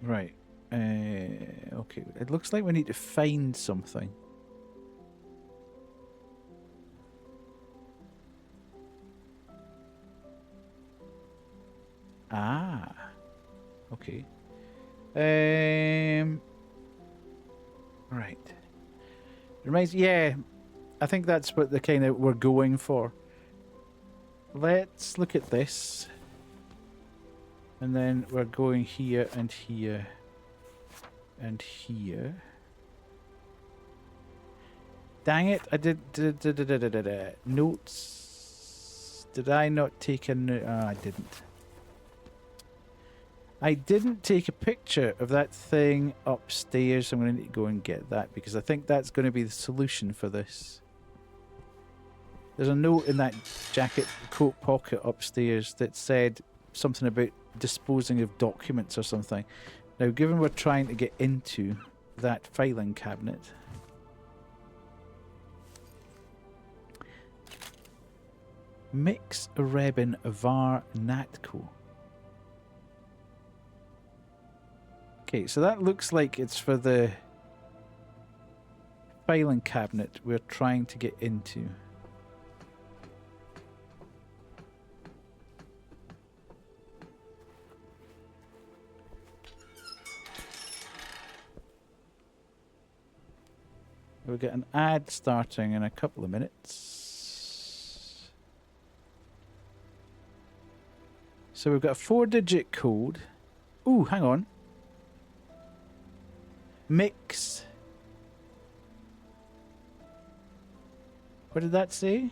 Right. Okay. It looks like we need to find something. Ah. Okay. Right. Reminds. Yeah. I think that's what the kind of we're going for. Let's look at this. And then we're going here and here and here. Dang it, I did notes. Did I not take a note? I didn't. I didn't take a picture of that thing upstairs. I'm going to need to go and get that because I think that's going to be the solution for this. There's a note in that jacket coat pocket upstairs that said something about disposing of documents or something. Now, given we're trying to get into that filing cabinet, Mix Rebin Var Natco. Okay, so that looks like it's for the filing cabinet we're trying to get into. We'll get an ad starting in a couple of minutes. So we've got a 4-digit code. Ooh, hang on. Mix. What did that say?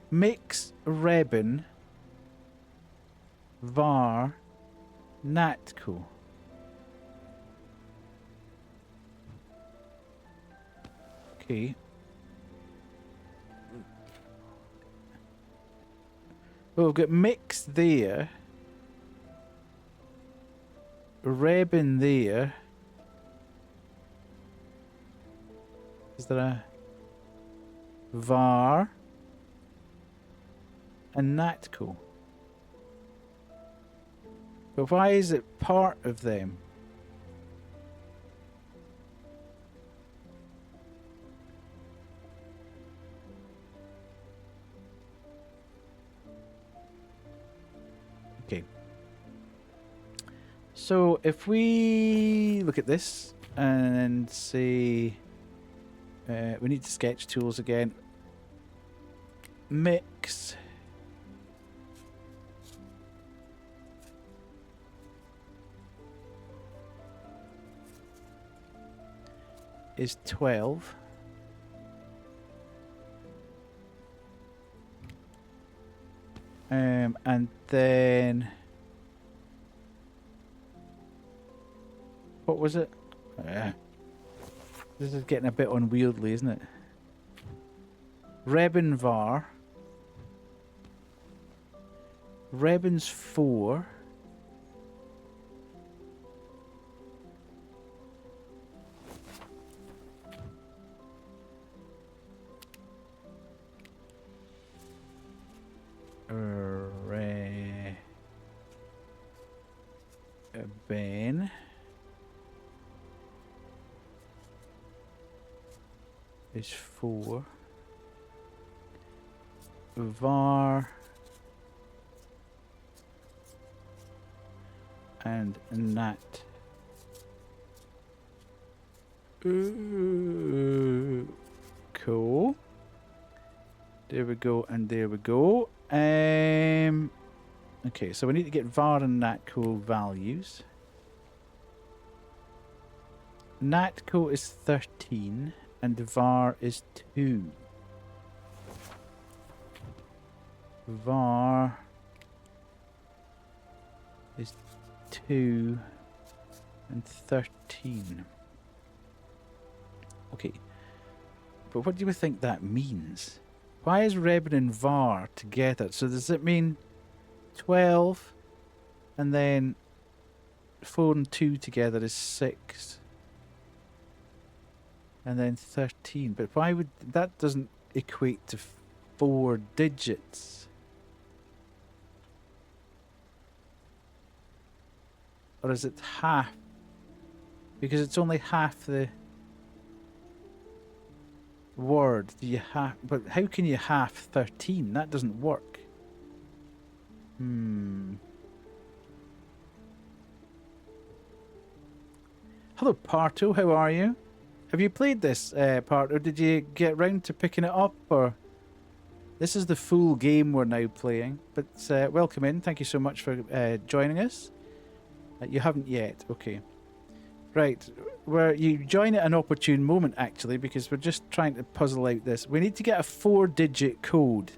Mix Rebin var Natco. Okay. Well, we've got mix there. Rebin there. Is there a var and Natco? But why is it part of them? Okay. So if we look at this and say we need sketch tools again. Mix. Is 12. And then what was it? This is getting a bit unwieldy, isn't it? Rebin var. Rebin's 4. Ben is 4. Var and Nat. Cool. There we go, and there we go. Okay, so we need to get var and Natco values. Natco is 13 and var is 2. Var is 2 and 13. Okay, but what do you think that means? Why is Rebin and var together? So does it mean 12 and then 4 and 2 together is 6 and then 13? But why would that doesn't equate to 4 digits? Or is it half? Because it's only half the word. Do you have? But how can you half 13? That doesn't work. Hello, Parto. How are you? Have you played this, Parto? Did you get round to picking it up, or? This is the full game we're now playing. But welcome in. Thank you so much for joining us. You haven't yet. Okay. Right. You join at an opportune moment, actually, because we're just trying to puzzle out this. We need to get a 4-digit code.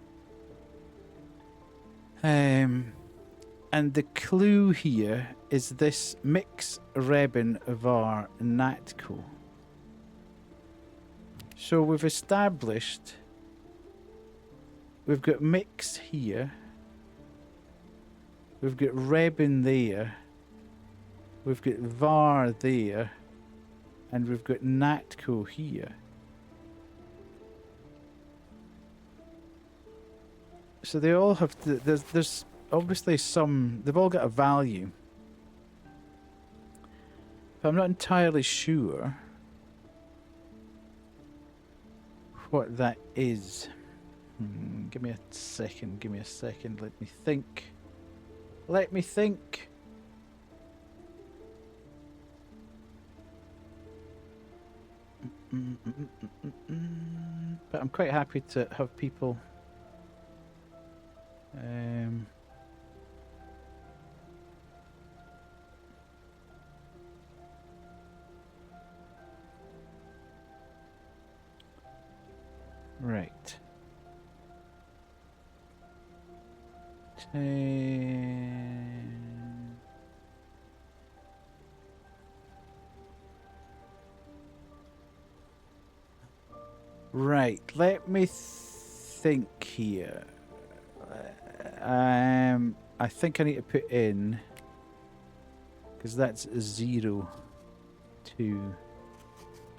And the clue here is this mix Rebin var Natco. So we've established we've got mix here. We've got Rebin there. We've got var there. And we've got Natco here. So they all have to, there's obviously they've all got a value. But I'm not entirely sure what that is. Give me a second, let me think. Let me think. But I'm quite happy to have people right. 10. Right, let me think here. I think I need to put in, because that's 0, 2,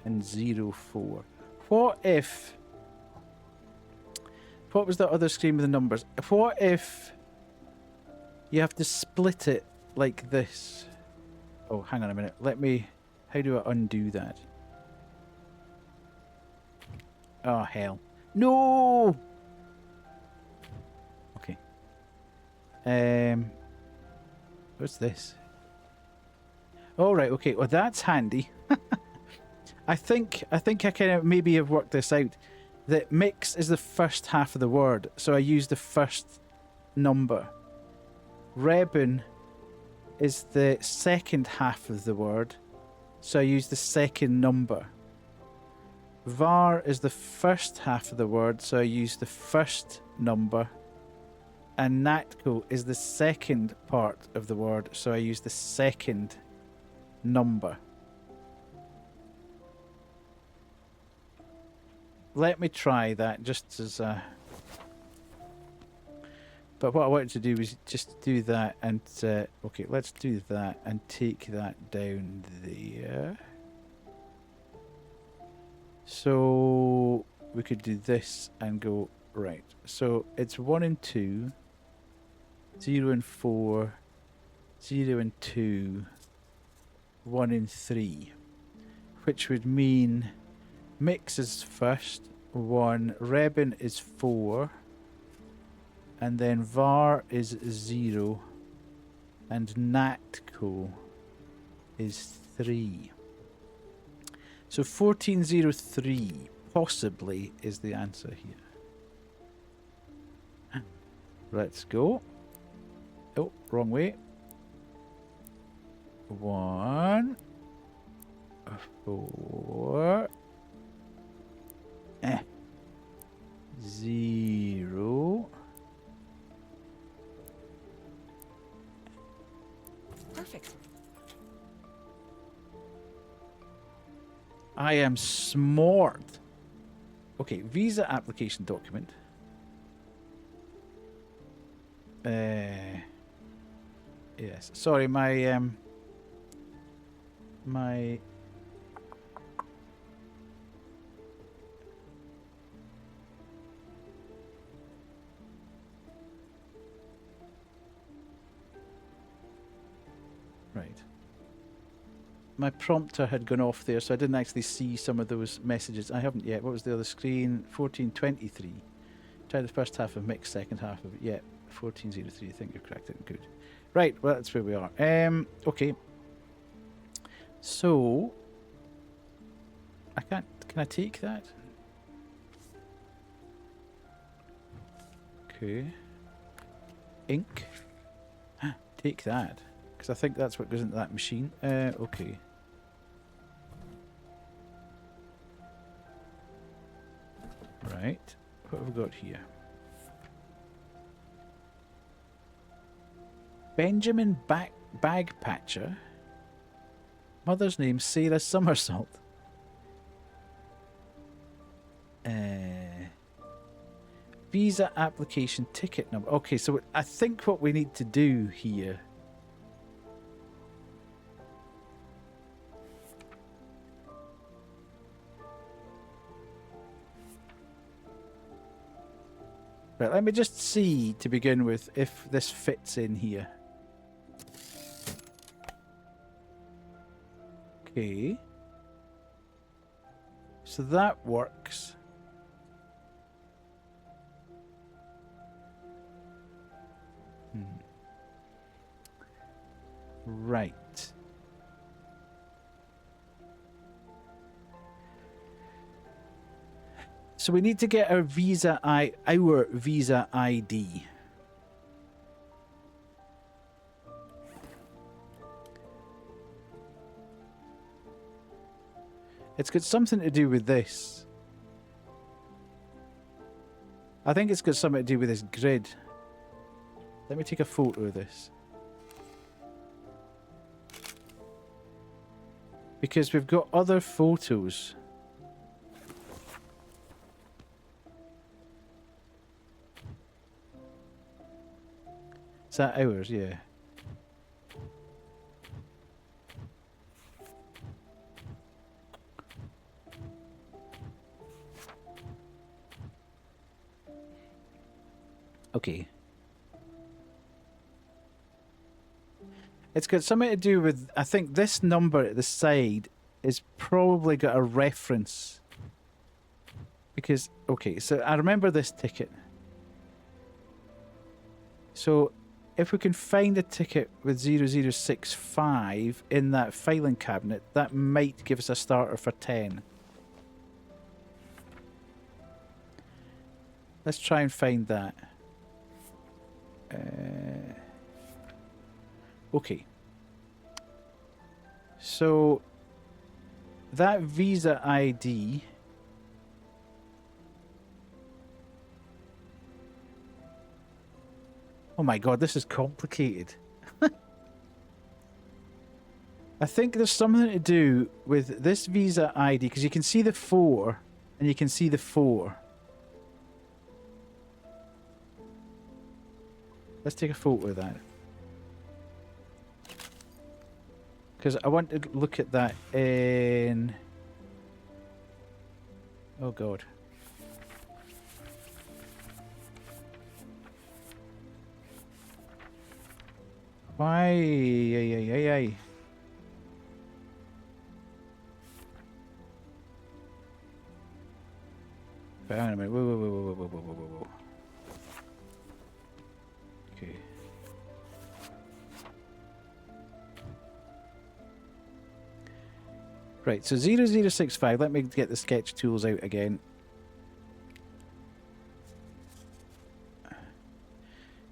and 0, 4. What if... What was that other screen with the numbers? What if you have to split it like this? Oh, hang on a minute. Let me... How do I undo that? Oh, hell. No! Okay. What's this? Oh, right, okay. Well, that's handy. I think I kind of maybe have worked this out. That mix is the first half of the word, so I use the first number. Rebun is the second half of the word, so I use the second number. Var is the first half of the word, so I use the first number. And Natco is the second part of the word, so I use the second number. Let me try that just as a... But what I wanted to do was just do that and... okay, let's do that and take that down there. So we could do this and go... Right, so it's 1 and 2, 0 and 4, 0 and 2, 1 and 3. Which would mean mix is first, 1, Rebun is 4, and then var is 0, and Natco is 3. So 1403 possibly is the answer here. Let's go. Oh, wrong way. 1, 4, 0. Perfect. I am smart. Okay, visa application document. Yes. Sorry, my my right. My prompter had gone off there, so I didn't actually see some of those messages. I haven't yet. What was the other screen? 1423. Try the first half of mix, second half of it. Yeah, 1403. I think you cracked it. Good. Right, well, that's where we are. Okay. So, I can't... Can I take that? Okay. Ink. Take that. Because I think that's what goes into that machine. Okay. Right. What have we got here? Benjamin Bagpatcher. Mother's name Sarah Somersault. Visa application ticket number. Okay, so I think what we need to do here Right, let me just see to begin with if this fits in here. Okay. So that works. Right. So we need to get our our visa ID. It's got something to do with this. I think it's got something to do with this grid. Let me take a photo of this. Because we've got other photos. Is that ours? Yeah. Okay. It's got something to do with, I think this number at the side is probably got a reference. Because, okay, so I remember this ticket. So if we can find a ticket with 0065 in that filing cabinet, that might give us a starter for 10. Let's try and find that. Okay. So that visa ID oh my god, this is complicated. I think there's something to do with this visa ID because you can see the 4 and you can see the 4. Let's take a photo of that. Because I want to look at that in... Oh god. Why? Ay. But hang on a minute. Whoa. Okay. Right, so 0065, let me get the sketch tools out again.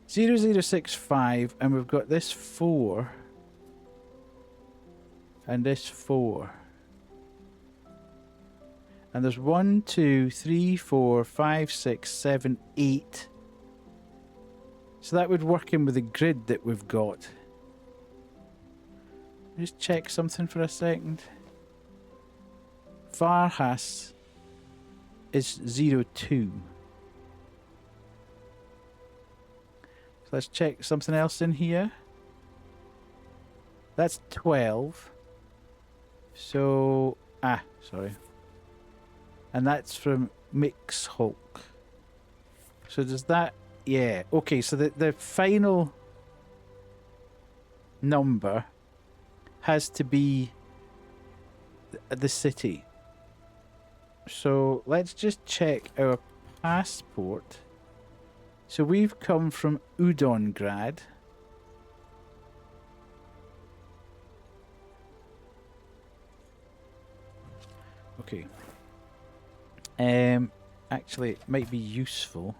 0065, and we've got this 4 and this 4. And there's 1, 2, 3, 4, 5, 6, 7, 8. So that would work in with the grid that we've got. Just check something for a second. Farhas is 02. So let's check something else in here. That's 12. So, sorry. And that's from Mix Hulk. So does that, yeah. Okay, so the final number has to be the city. So let's just check our passport. So we've come from Udongrad. Okay. Actually, it might be useful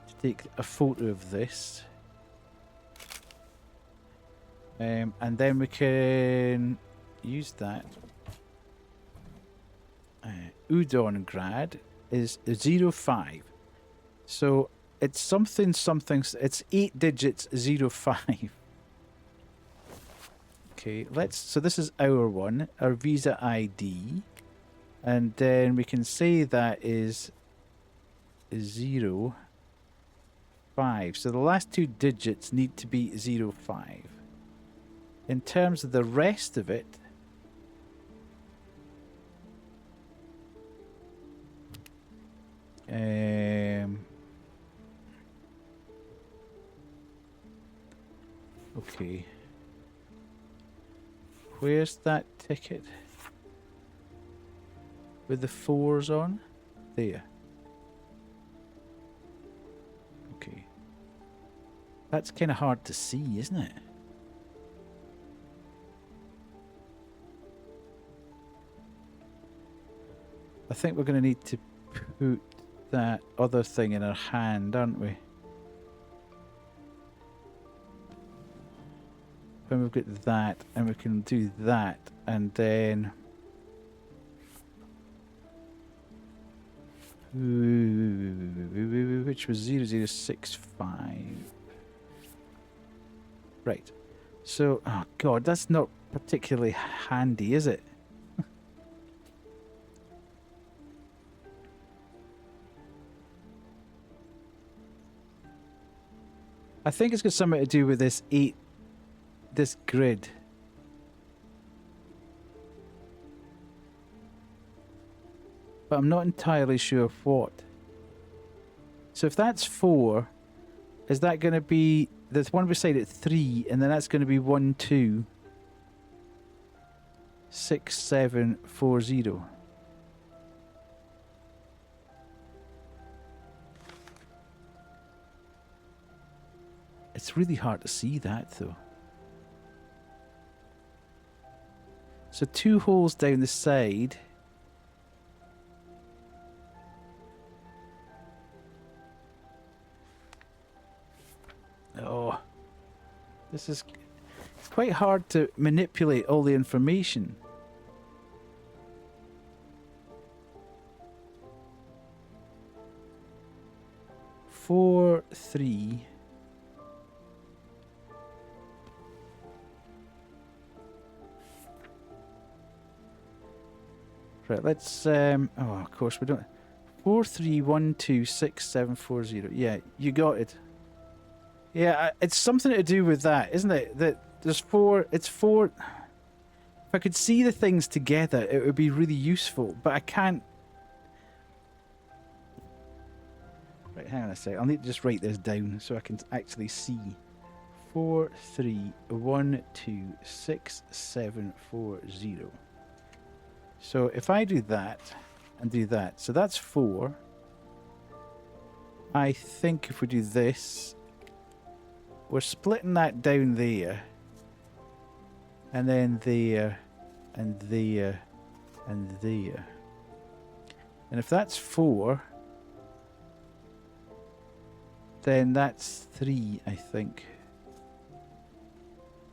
to take a photo of this. And then we can use that. Udongrad is 05. So it's something, it's 8 digits 05. Okay, so this is our one, our visa ID. And then we can say that is 05. So the last 2 digits need to be 05. In terms of the rest of it, Okay. Where's that ticket? With the 4s on? There. Okay. That's kind of hard to see, isn't it? I think we're going to need to put that other thing in our hand, aren't we? When we've got that, and we can do that, and then... Which was 0065. Right. So, oh god, that's not particularly handy, is it? I think it's got something to do with this grid. But I'm not entirely sure what. So if that's 4, is that going to be... There's one beside it 3, and then that's going to be 1, 2, 6, 7, 4, 0. It's really hard to see that, though. So 2 holes down the side. Oh, this is... It's quite hard to manipulate all the information. Four, 3... Right, let's oh, of course we don't. 4, 3, 1, 2, 6, 7, 4, 0. Yeah, you got it. Yeah, it's something to do with that, isn't it? That there's 4. It's 4. If I could see the things together, it would be really useful, but I can't. Right, hang on a sec. I'll need to just write this down so I can actually see. 4, 3, 1, 2, 6, 7, 4, 0. So if I do that and do that, so that's 4. I think if we do this, we're splitting that down there, and then there, and there, and there. And if that's 4, then that's 3, I think.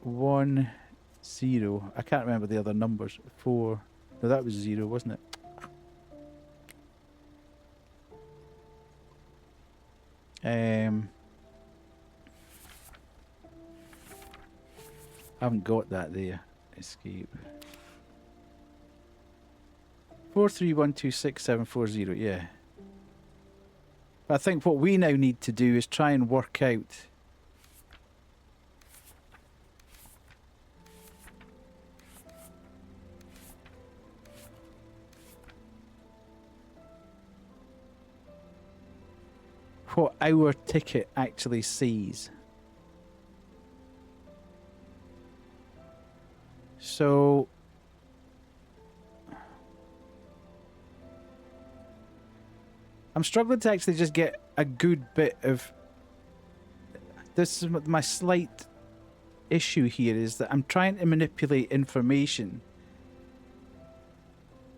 1, 0. I can't remember the other numbers. 4. No, that was 0, wasn't it? I haven't got that there. Escape. 4, 3, 1, 2, 6, 7, 4, 0. Yeah. But I think what we now need to do is try and work out what our ticket actually sees. So I'm struggling to actually just get a good bit of this. Is my slight issue here, is that I'm trying to manipulate information.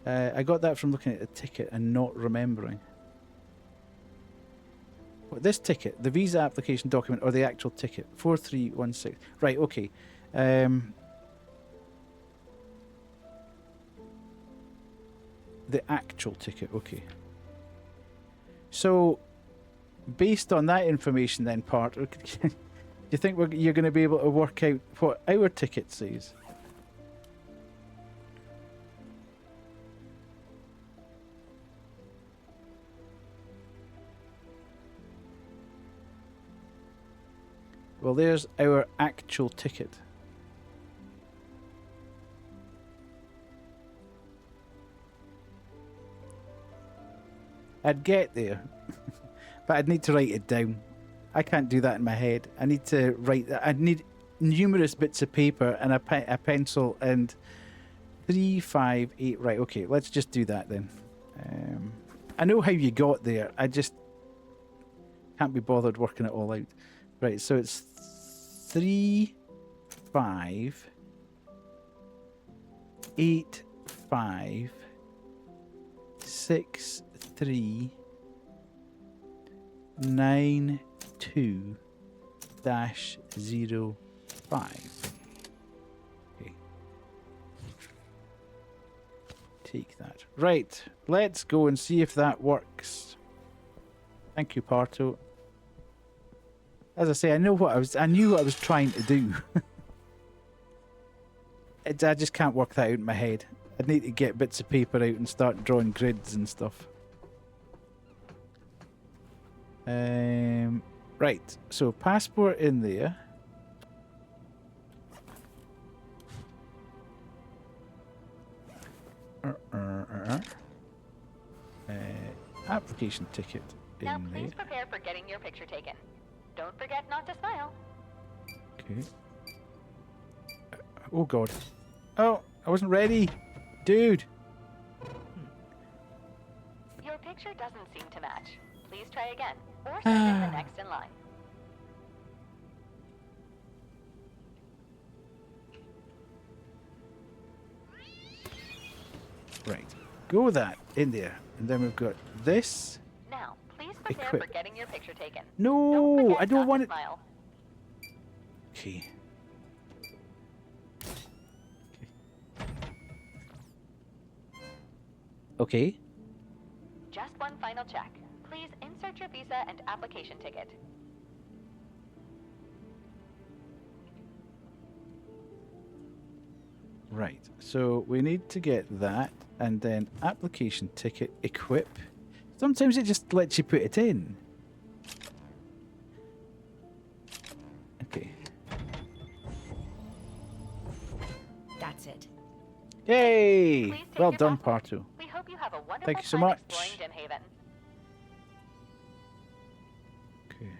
I got that from looking at the ticket and not remembering. What, this ticket, the visa application document, or the actual ticket? 4316. Right, okay. The actual ticket, okay. So, based on that information then, part, do you think you're going to be able to work out what our ticket says? Well, there's our actual ticket. I'd get there, but I'd need to write it down. I can't do that in my head. I need to write that. I need numerous bits of paper and a pencil and 3, 5, 8. Right, okay, let's just do that then. I know how you got there. I just can't be bothered working it all out. Right, so it's 3, 5, 8, 5, 6, 3, 9, 2, dash 0, 5. Okay. Take that. Right, let's go and see if that works. Thank you, Parto. As I say, I knew what I was trying to do. I just can't work that out in my head. I'd need to get bits of paper out and start drawing grids and stuff. Right, so passport in there. Application ticket in Now there. please prepare for getting your picture taken. Don't forget not to smile. Okay. Oh god. Oh, I wasn't ready. Dude. Your picture doesn't seem to match. Please try again, or send in the next in line. Right. Go with that in there. And then we've got this. Now, please prepare Equip. for getting your picture taken. No, Don't forget I don't not want to it. smile. Okay. Okay. Just one final check. Please insert your visa and application ticket. Right. So we need to get that and then application ticket equip. Sometimes it just lets you put it in. Okay. That's it. Yay! Please take Well your done, passport. Parto. We hope you have a wonderful Thank you so time much. exploring Dimhaven. Okay.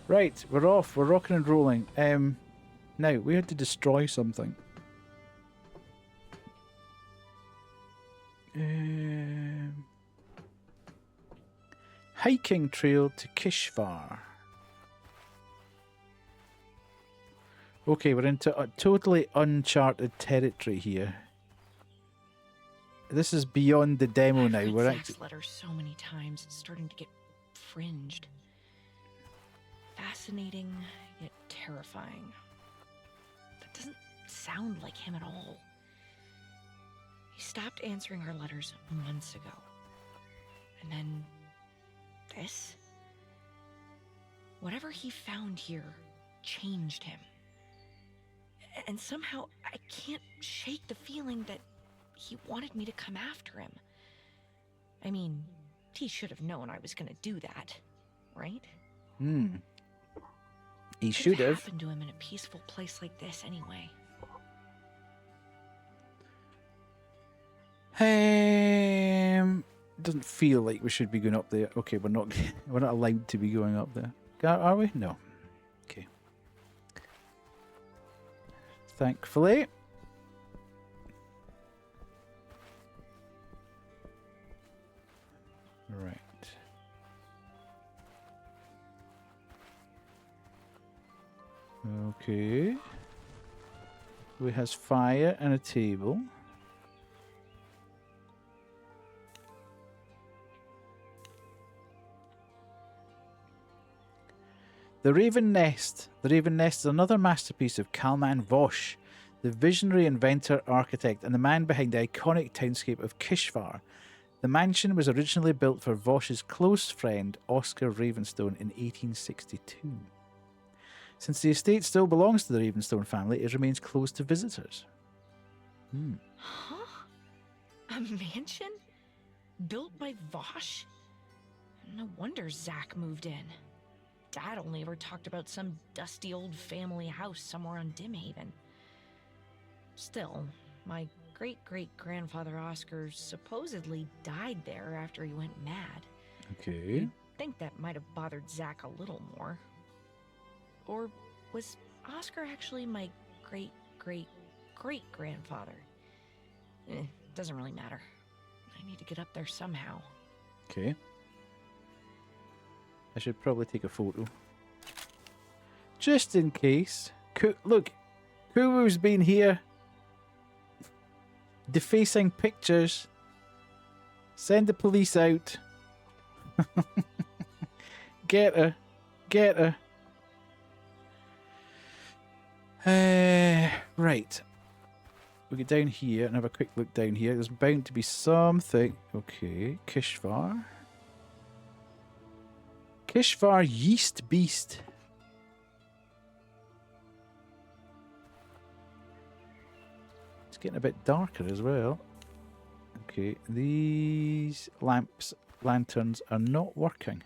Right, we're off. We're rocking and rolling. Now we had to destroy something. Hiking trail to Kishvar. Okay, we're into a totally uncharted territory here. This is beyond the demo I've now. read We're Zach's actually letter so many times, it's starting to get fringed. Fascinating, yet terrifying. That doesn't sound like him at all. He stopped answering our letters months ago. And then this? Whatever he found here changed him. And somehow I can't shake the feeling that he wanted me to come after him. I mean, he should have known I was going to do that, right? He should What have. happened to him in a peaceful place like this anyway? Doesn't feel like we should be going up there. Okay, we're not allowed to be going up there. Are we? No. Okay. Thankfully. Right. Okay. We has fire and a table. The Raven Nest. The Raven Nest is another masterpiece of Kalman Vosh, the visionary inventor, architect, and the man behind the iconic townscape of Kishvar. The mansion was originally built for Vosh's close friend, Oscar Ravenstone, in 1862. Since the estate still belongs to the Ravenstone family, it remains closed to visitors. Huh? A mansion? Built by Vosh? No wonder Zach moved in. Dad only ever talked about some dusty old family house somewhere on Dimhaven. Still, my great-great-grandfather Oscar supposedly died there after he went mad. Okay. You'd think that might have bothered Zach a little more. Or was Oscar actually my great-great-great-grandfather? Doesn't really matter. I need to get up there somehow. Okay. I should probably take a photo. Just in case. Look, Kuru's been here. Defacing pictures. Send the police out. Get her. Get her. Right. We get down here and have a quick look down here. There's bound to be something. Okay. Kishvar. Kishvar Yeast Beast. It's getting a bit darker as well. Okay, these lanterns are not working.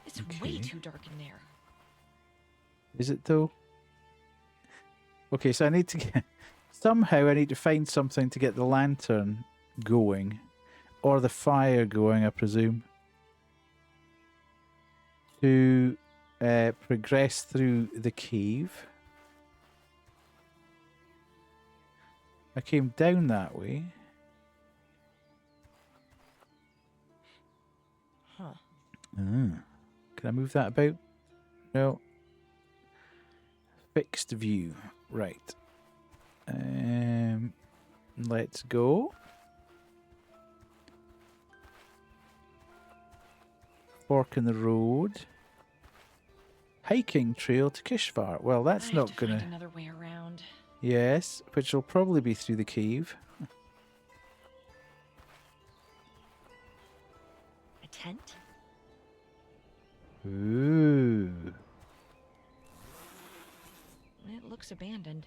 It's way too dark in there. Is it though? Okay, so I need to get... Somehow I need to find something to get the lantern going. Or the fire going, I presume. To progress through the cave. I came down that way. Huh. Can I move that about? No. Fixed view. Right. Let's go. Fork in the road. Hiking trail to Kishvar. Well, that's not gonna... Find another way around. Yes, which will probably be through the cave. A tent? Ooh. It looks abandoned.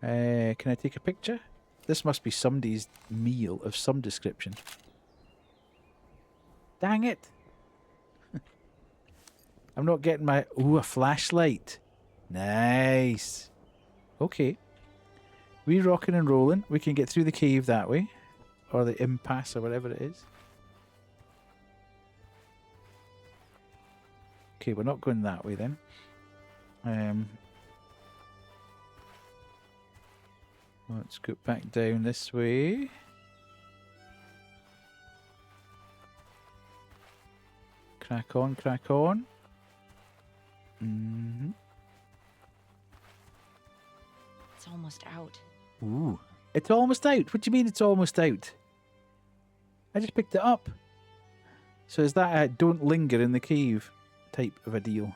Can I take a picture? This must be somebody's meal of some description. Dang it! I'm not getting my... Ooh, a flashlight. Nice. Okay. We rocking and rolling. We can get through the cave that way. Or the impasse or whatever it is. Okay, we're not going that way then. Let's go back down this way. Crack on, crack on. It's almost out. Ooh. It's almost out? What do you mean it's almost out? I just picked it up. So is that a don't linger in the cave type of a deal?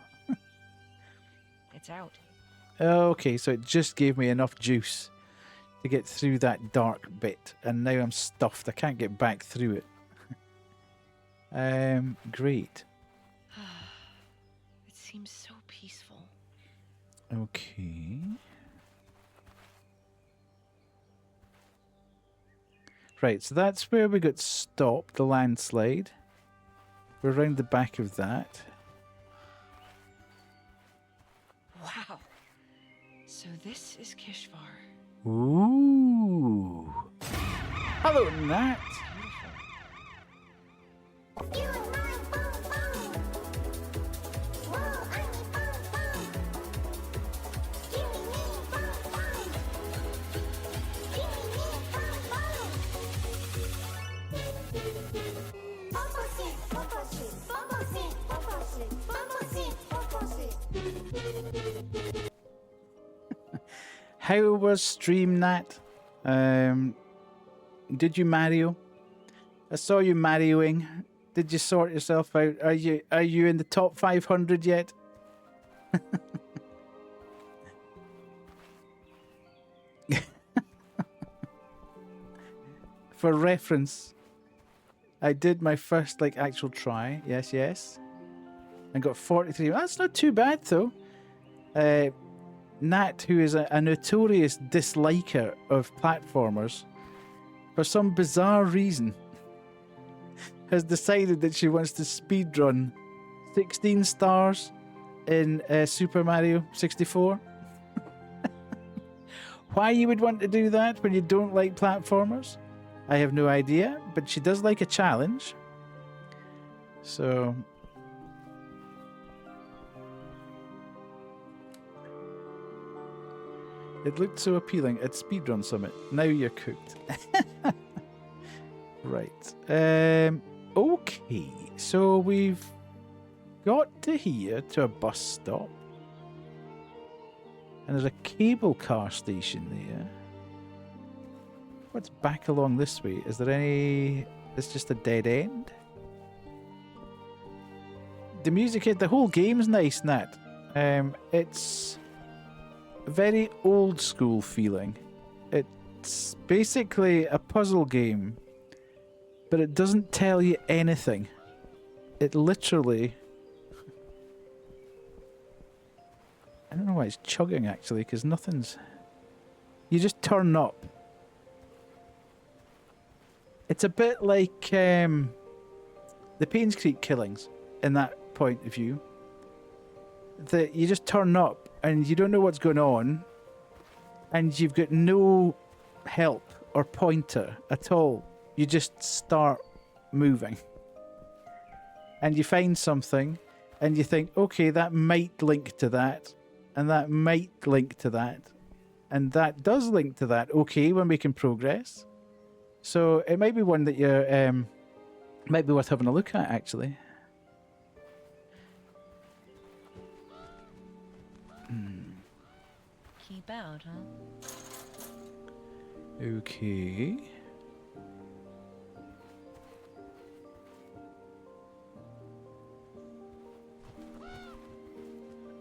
It's out. Okay, so it just gave me enough juice to get through that dark bit. And now I'm stuffed. I can't get back through it. Great. It seems so peaceful. Okay. Right, so that's where we got stopped, the landslide. We're around the back of that. Wow. So this is Kishvar. Ooh. Hello, Nat. How was stream, Nat? Did you Mario? I saw you Marioing. Did you sort yourself out? Are you in the top 500 yet? For reference, I did my first actual try. Yes. And got 43. That's not too bad though. Nat, who is a notorious disliker of platformers, for some bizarre reason, has decided that she wants to speedrun 16 stars in Super Mario 64. Why you would want to do that when you don't like platformers, I have no idea, but she does like a challenge. So it looked so appealing at Speedrun Summit. Now you're cooked. Right. Okay. So we've got to here to a bus stop. And there's a cable car station there. What's back along this way? Is there any... It's just a dead end? The music, the whole game's nice, Nat. It's very old school feeling. It's basically a puzzle game, but it doesn't tell you anything. It literally... I don't know why it's chugging, actually, because nothing's... You just turn up. It's a bit like the Paynes Creek killings, in that point of view. That you just turn up, and you don't know what's going on, and you've got no help or pointer at all. You just start moving. And you find something, and you think, okay, that might link to that, and that might link to that, and that does link to that, okay, when we can progress. So it might be one that you're, might be worth having a look at, actually. Keep out, huh? Okay.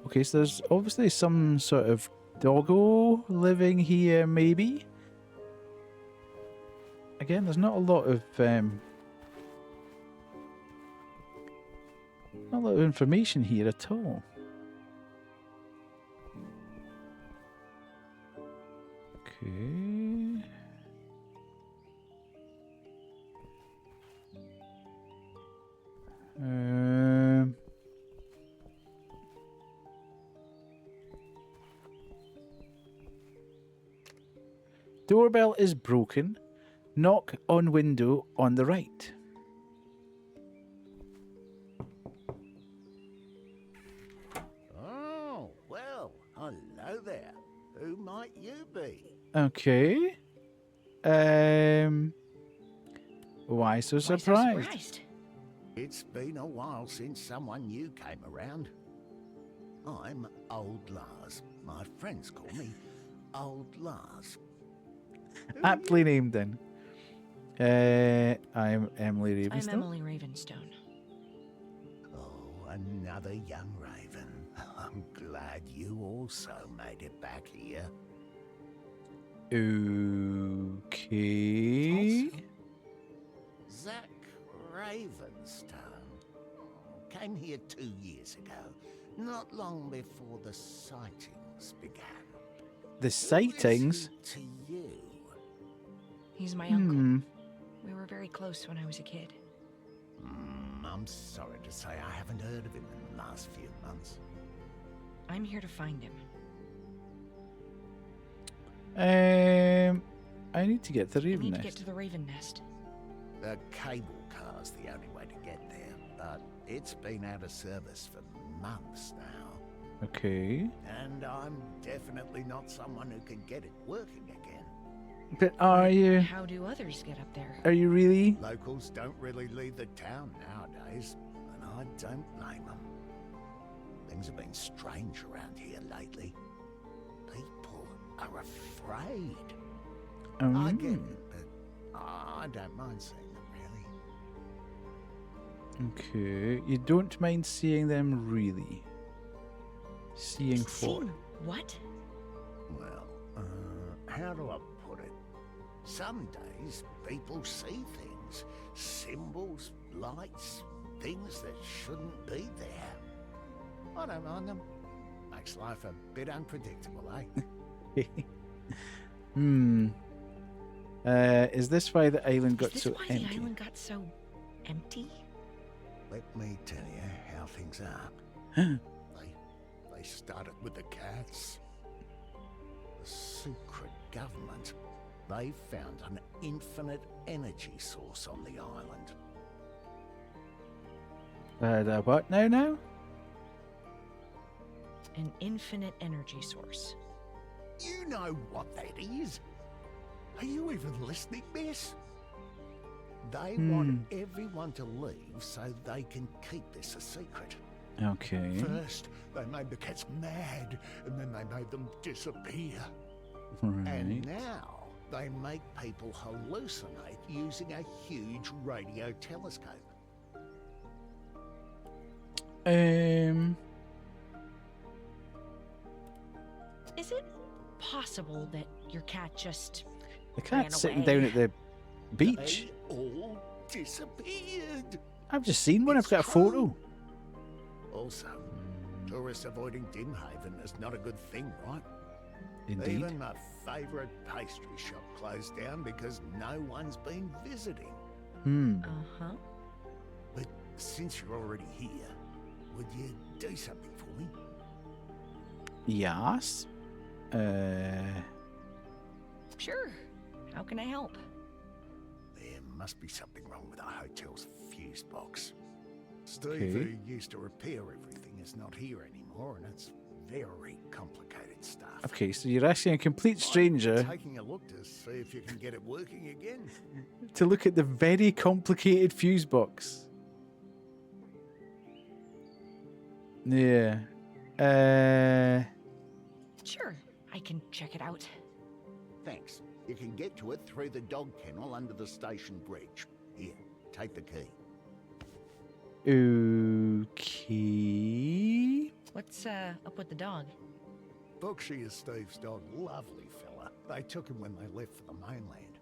Okay, so there's obviously some sort of doggo living here, maybe. Again, there's not a lot of information here at all. Okay. Doorbell is broken. Knock on window on the right. Oh, well, hello there. Who might you be? Okay. Why so surprised? It's been a while since someone new came around. I'm Old Lars. My friends call me Old Lars. Aptly named then. I'm Emily Ravenstone. I'm Emily Ravenstone. Oh, another young raven. I'm glad you also made it back here. Okay. Zach Ravenstone came here 2 years ago, not long before the sightings began. The sightings? To you. He's my uncle. We were very close when I was a kid. I'm sorry to say I haven't heard of him in the last few months. I'm here to find him. I need to get to the Raven I need Nest. to get to the Raven Nest. The cable car's the only way to get there, but it's been out of service for months now. Okay. And I'm definitely not someone who can get it working again. But are you? How do others get up there? Are you really? Locals don't really leave the town nowadays, and I don't blame them. Things have been strange around here lately. People are afraid. I get it, but I don't mind seeing them, really. Okay. You don't mind seeing them, really? Seeing what? Seeing what? Well, how do I put it? Some days people see things. Symbols, lights, things that shouldn't be there. I don't mind them. Makes life a bit unpredictable, eh? Is this why the island got Is this so why empty? the island got so empty? Let me tell you how things are. They they started with the cats. The secret government. They found an infinite energy source on the island. What now? An infinite energy source. You know what that is? Are you even listening, miss? They want everyone to leave so they can keep this a secret. Okay. First, they made the cats mad, and then they made them disappear. Right. And now they make people hallucinate using a huge radio telescope. Is it possible that your cat just The cat's ran sitting away? down at the beach. They all disappeared. I've just seen one. I've It's got a photo. true. Also, tourists avoiding Dimhaven is not a good thing, right? Indeed. Even my favourite pastry shop closed down because no one's been visiting. Uh-huh. But since you're already here, would you do something for me? Yes. Sure. How can I help? There must be something wrong with our hotel's fuse box. Steve, Okay. who used to repair everything, is not here anymore, and it's very complicated stuff. Okay, so you're asking a complete I'm stranger taking a look to see if you can get it working again. to look at the very complicated fuse box. Yeah. Sure. I can check it out. Thanks. You can get to it through the dog kennel under the station bridge. Here, take the key. Okay. What's up with the dog? Booksy is Steve's dog. Lovely fella. They took him when they left for the mainland.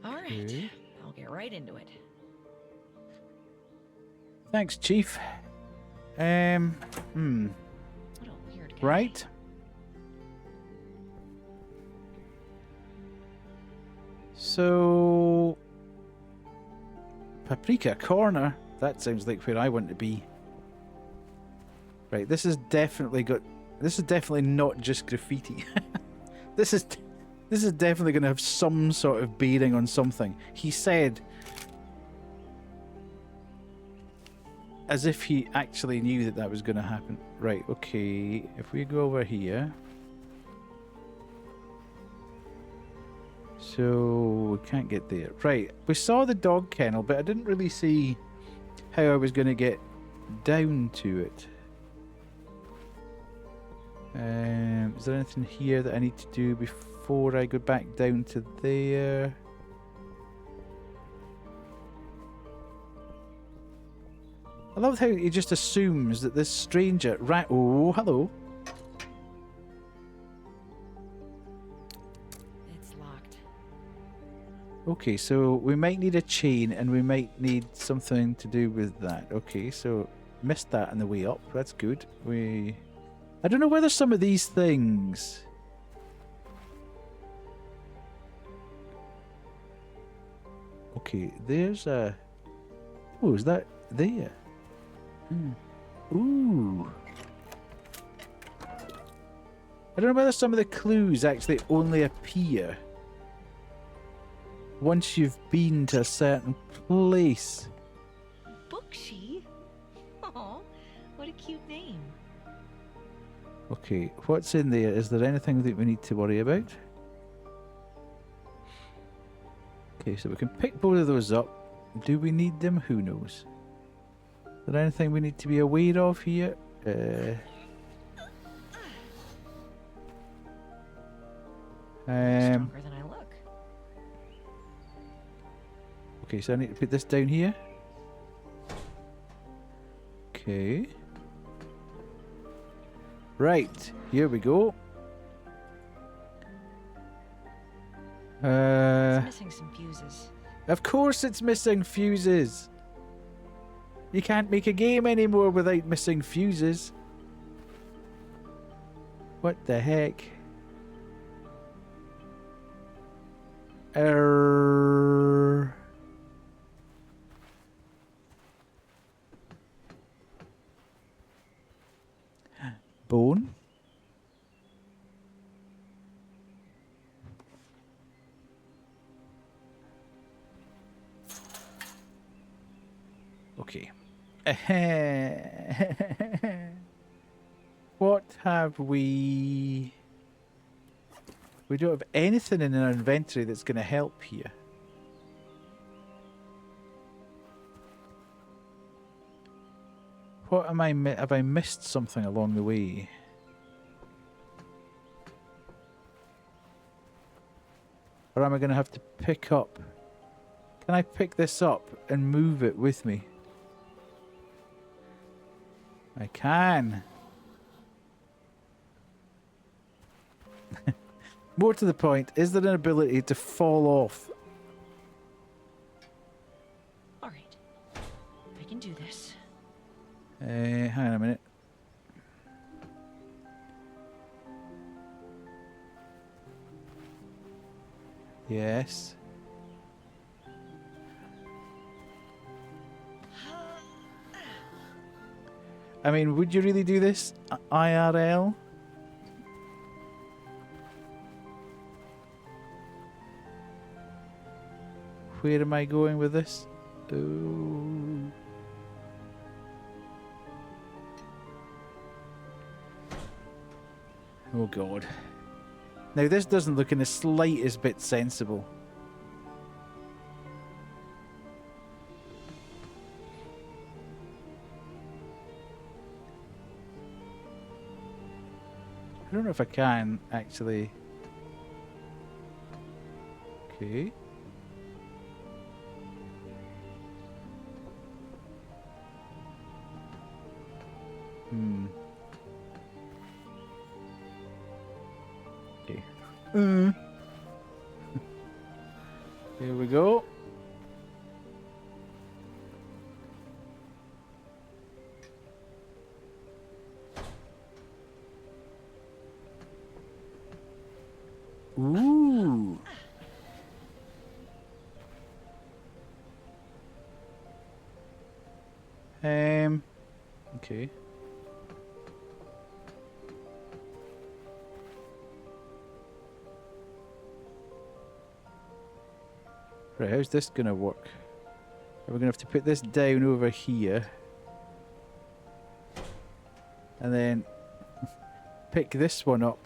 All right. Okay. I'll get right into it. Thanks, Chief. What a weird guy. Right. So, Paprika Corner. That sounds like where I want to be. Right, this is definitely not just graffiti. This is definitely going to have some sort of bearing on something. He said, as if he actually knew that was going to happen. Right, okay. If we go over here. So, we can't get there. Right, we saw the dog kennel, but I didn't really see how I was going to get down to it. Is there anything here that I need to do before I go back down to there? I love how he just assumes that this stranger... Oh, hello. It's locked. Okay, so we might need a chain and we might need something to do with that. Okay, so missed that on the way up. That's good. I don't know whether some of these things... Okay, there's a... Oh, is that there? Ooh. I don't know whether some of the clues actually only appear once you've been to a certain place. Booksy? Oh, what a cute name. Okay, what's in there? Is there anything that we need to worry about? Okay, so we can pick both of those up. Do we need them? Who knows? Is there anything we need to be aware of here? Stronger than I look. Okay, so I need to put this down here. Okay. Right, here we go. It's missing some fuses. Of course it's missing fuses. You can't make a game anymore without missing fuses. What the heck? Okay. What have we... We don't have anything in our inventory that's going to help here. What am I... Have I missed something along the way? Or am I going to have to pick up... Can I pick this up and move it with me? I can. More to the point, is there an ability to fall off? Alright. I can do this. Hang on a minute. Yes. I mean, would you really do this? IRL? Where am I going with this? Oh. Oh god. Now this doesn't look in the slightest bit sensible. I don't know if I can actually. Okay. Okay. Here we go. Ooh. Okay. Right, how's this gonna work? Are we gonna have to put this down over here? And then pick this one up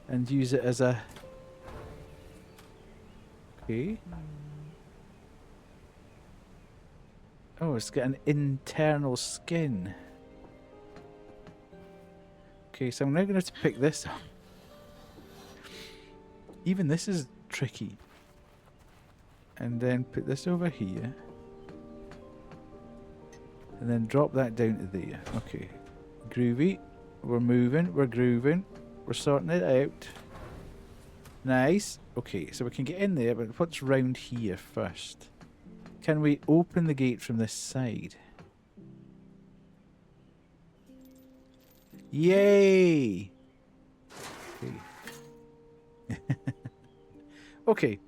and use it as a... Okay. Oh, it's got an internal skin. Okay, so I'm now gonna have to pick this up. Even this is tricky. And then put this over here. And then drop that down to there. Okay. Groovy. We're moving. We're grooving. We're sorting it out. Nice. Okay, so we can get in there, but what's round here first? Can we open the gate from this side? Yay! Okay. Okay.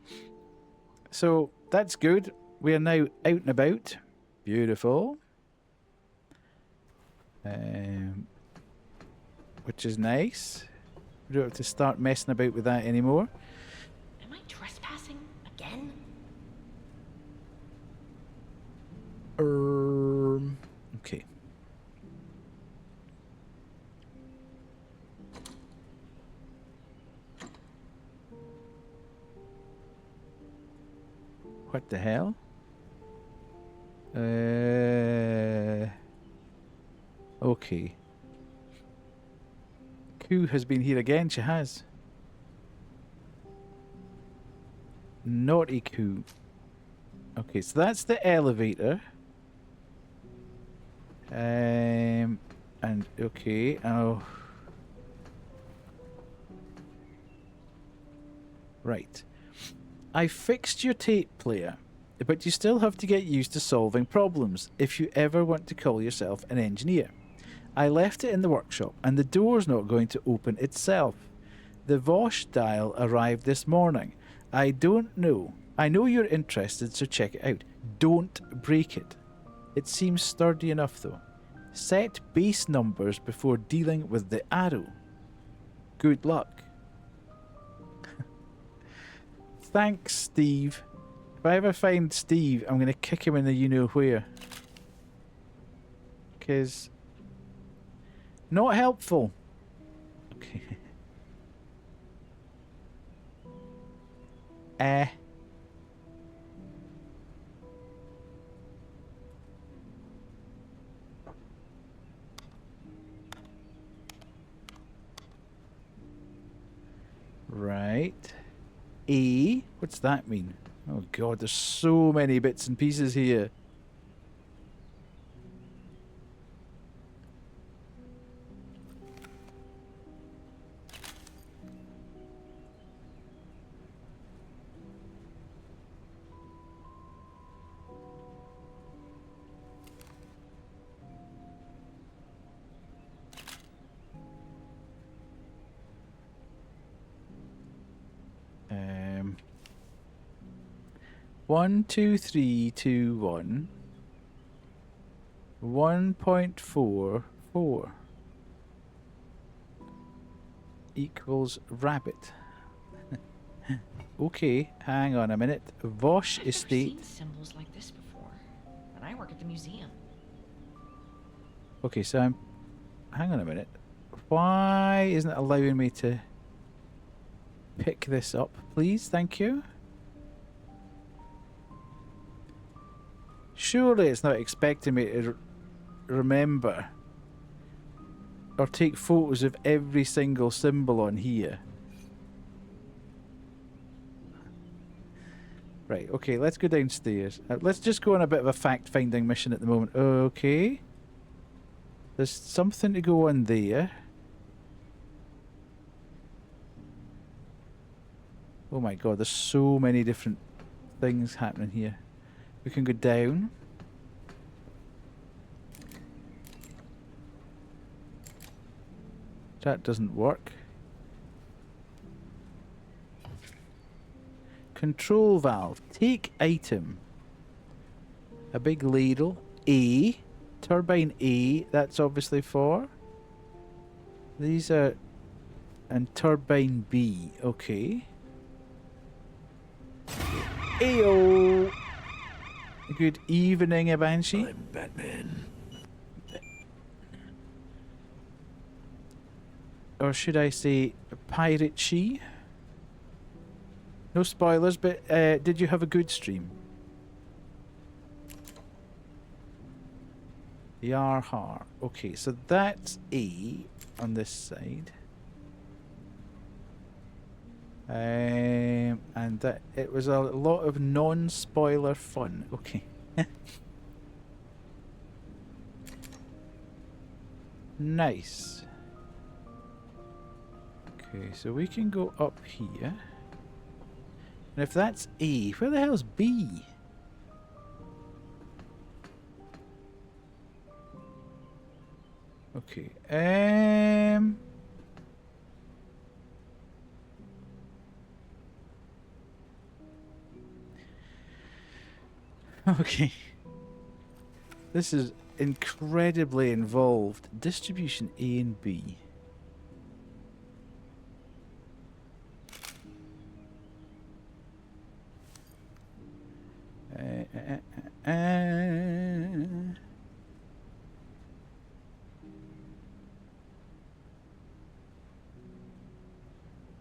So that's good. We are now out and about. Beautiful. Which is nice. We don't have to start messing about with that anymore. Am I trespassing again? Okay. What the hell? Okay. Koo has been here again, she has. Naughty Koo. Okay, so that's the elevator. And okay, oh. Right. I fixed your tape player, but you still have to get used to solving problems if you ever want to call yourself an engineer. I left it in the workshop and the door's not going to open itself. The Vosh dial arrived this morning. I don't know. I know you're interested, so check it out. Don't break it. It seems sturdy enough though. Set base numbers before dealing with the arrow. Good luck. Thanks, Steve. If I ever find Steve, I'm going to kick him in the you-know-where. back is not helpful. Okay. Right. E. What's that mean? Oh god, there's so many bits and pieces here. Um, 1, 2, 3, 2, 1. 1.44 equals rabbit. Okay, hang on a minute. Vosh I've Estate. never seen symbols like this before, and I work at the museum. Okay, so I'm. Hang on a minute. Why isn't it allowing me to pick this up, please? Thank you. Surely it's not expecting me to remember or take photos of every single symbol on here. Right, okay, let's go downstairs. Let's just go on a bit of a fact-finding mission at the moment. Okay. There's something to go on there. Oh my god, there's so many different things happening here. We can go down. That doesn't work. Control valve. Take item. A big ladle. A. Turbine A. That's obviously for. These are. And turbine B. Okay. Ayo! Good evening, Banshee. I'm Batman. Or should I say Pirate She? No spoilers, but did you have a good stream? Yarhar. Okay, so that's A on this side. And that it was a lot of non-spoiler fun. Okay. Nice. Okay, so we can go up here. And if that's A, where the hell's B? Okay, okay. This is incredibly involved. Distribution A and B.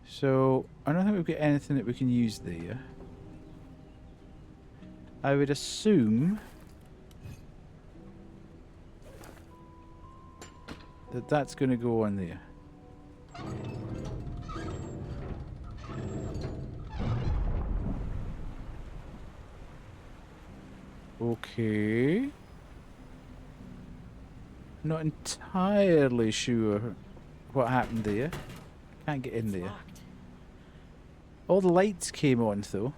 So, I don't think we've got anything that we can use there. I would assume that that's going to go on there. Okay. Not entirely sure what happened there. Can't get in there. Locked. All the lights came on though.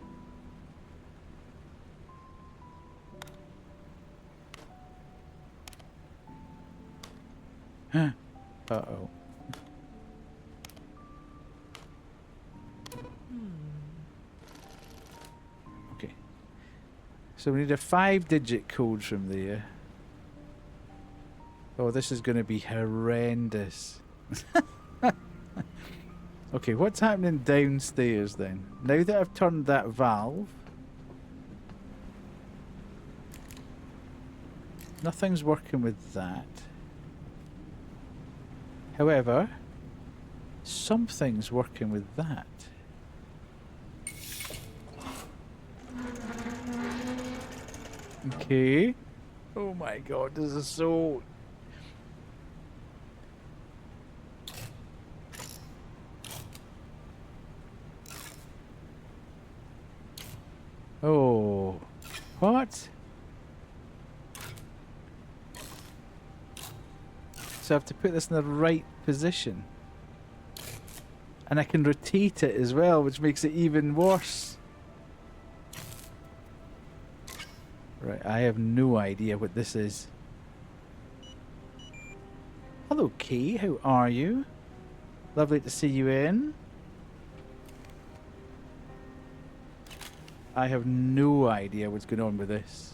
Huh. Uh-oh. Okay. So we need a 5-digit code from there. Oh, this is going to be horrendous. Okay, what's happening downstairs then? Now that I've turned that valve. Nothing's working with that. However, something's working with that. Okay. Oh my god, this is so... Oh. What? So I have to put this in the right position. And I can rotate it as well, which makes it even worse. Right, I have no idea what this is. Hello, Kay. How are you? Lovely to see you in. I have no idea what's going on with this.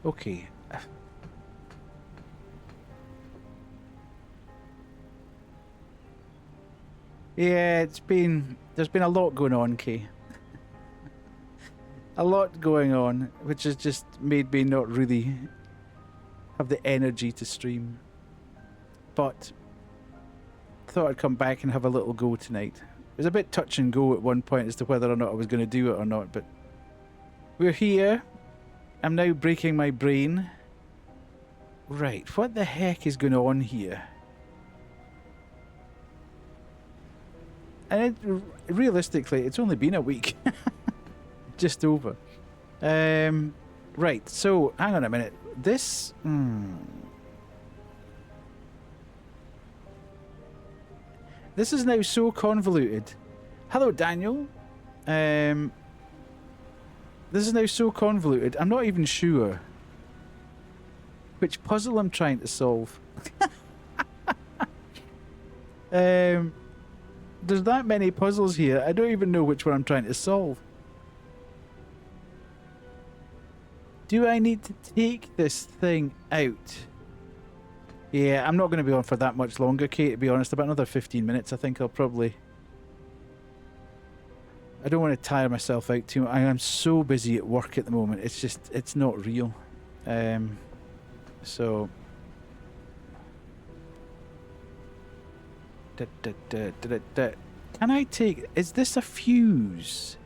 Okay. Yeah, there's been a lot going on, Kay. A lot going on, which has just made me not really have the energy to stream. But thought I'd come back and have a little go tonight. It was a bit touch and go at one point as to whether or not I was going to do it or not, but we're here. I'm now breaking my brain. Right, what the heck is going on here? And realistically, it's only been a week. Just over. Right, so hang on a minute. This... This is now so convoluted. Hello, Daniel. This is now so convoluted. I'm not even sure which puzzle I'm trying to solve. There's that many puzzles here. I don't even know which one I'm trying to solve. Do I need to take this thing out? Yeah, I'm not going to be on for that much longer, Kate, to be honest. About another 15 minutes, I think I'll probably... I don't want to tire myself out too much. I am so busy at work at the moment. It's just, it's not real. So... Can I take... Is this a fuse?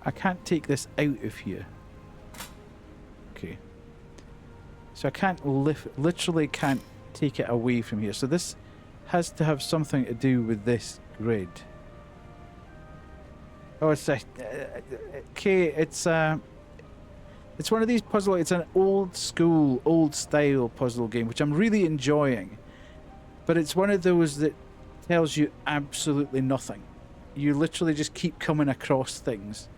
I can't take this out of here. Okay. So I can't literally can't take it away from here. So this has to have something to do with this grid. Oh, it's a... okay, it's one of these puzzle... It's an old school, old style puzzle game, which I'm really enjoying. But it's one of those that tells you absolutely nothing. You literally just keep coming across things.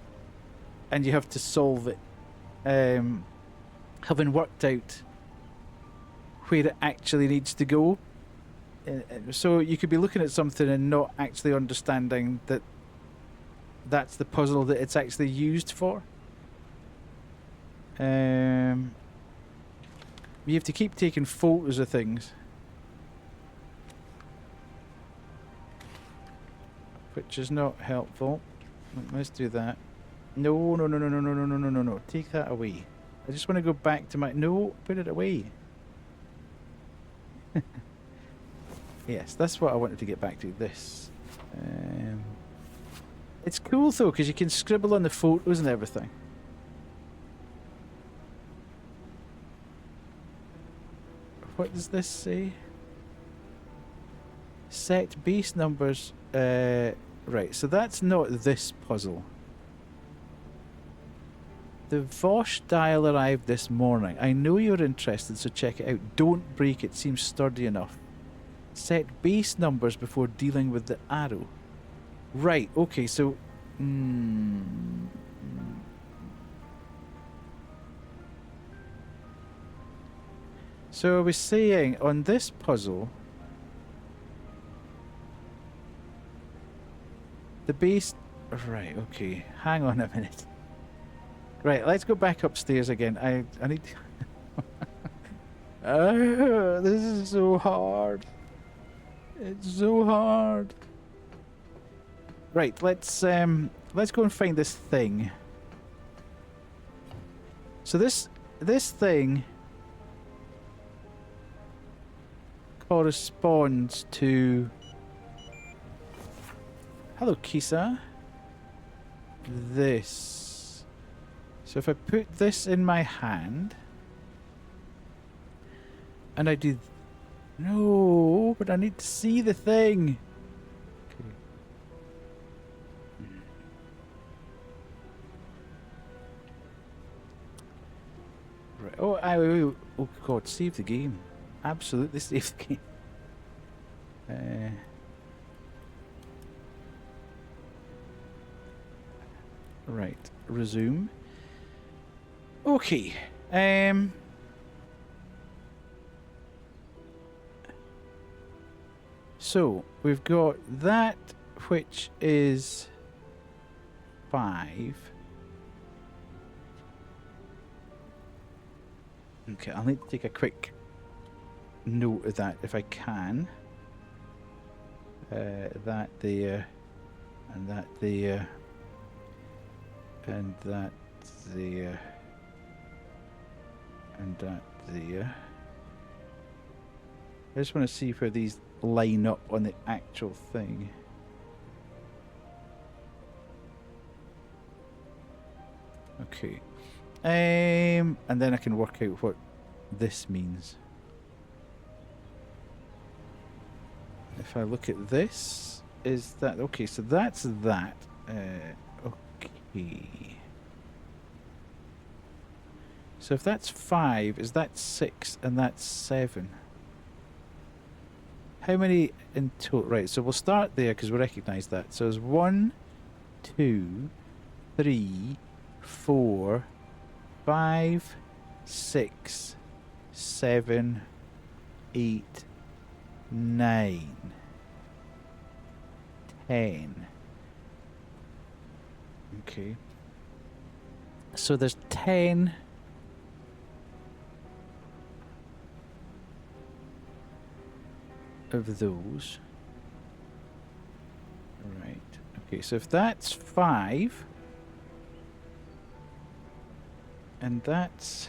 And you have to solve it. Having worked out where it actually needs to go. So you could be looking at something and not actually understanding that that's the puzzle that it's actually used for. You have to keep taking photos of things. Which is not helpful. Let's do that. No. Take that away. I just want to go back to my... No, put it away. Yes, that's what I wanted to get back to. This. It's cool, though, because you can scribble on the photos and everything. What does this say? Set base numbers. Right, so that's not this puzzle. The Vosh dial arrived this morning. I know you're interested, so check it out. Don't break it. Seems sturdy enough. Set base numbers before dealing with the arrow. Right, okay, so... So I was saying, on this puzzle... The base... Right, okay. Hang on a minute. Right, let's go back upstairs again. I need this is so hard. It's so hard. Right, let's go and find this thing. So this thing corresponds to... Hello, Kisa. This. So if I put this in my hand and I do... No, but I need to see the thing. Okay. Right. Oh God, save the game. Absolutely save the game. Right, resume. Okay. So we've got that, which is 5. Okay, I'll need to take a quick note of that if I can. That there, and that there, and that there, and that there. I just want to see where these line up on the actual thing. Okay. And then I can work out what this means. If I look at this, is that okay? So that's that. Okay. So if that's 5, is that 6 and that's 7? How many in total? Right, so we'll start there because we recognise that. So there's 1, 2, 3, 4, 5, 6, 7, 8, 9, 10. Okay. So there's 10 of those. Right. Okay, so if that's 5 and that's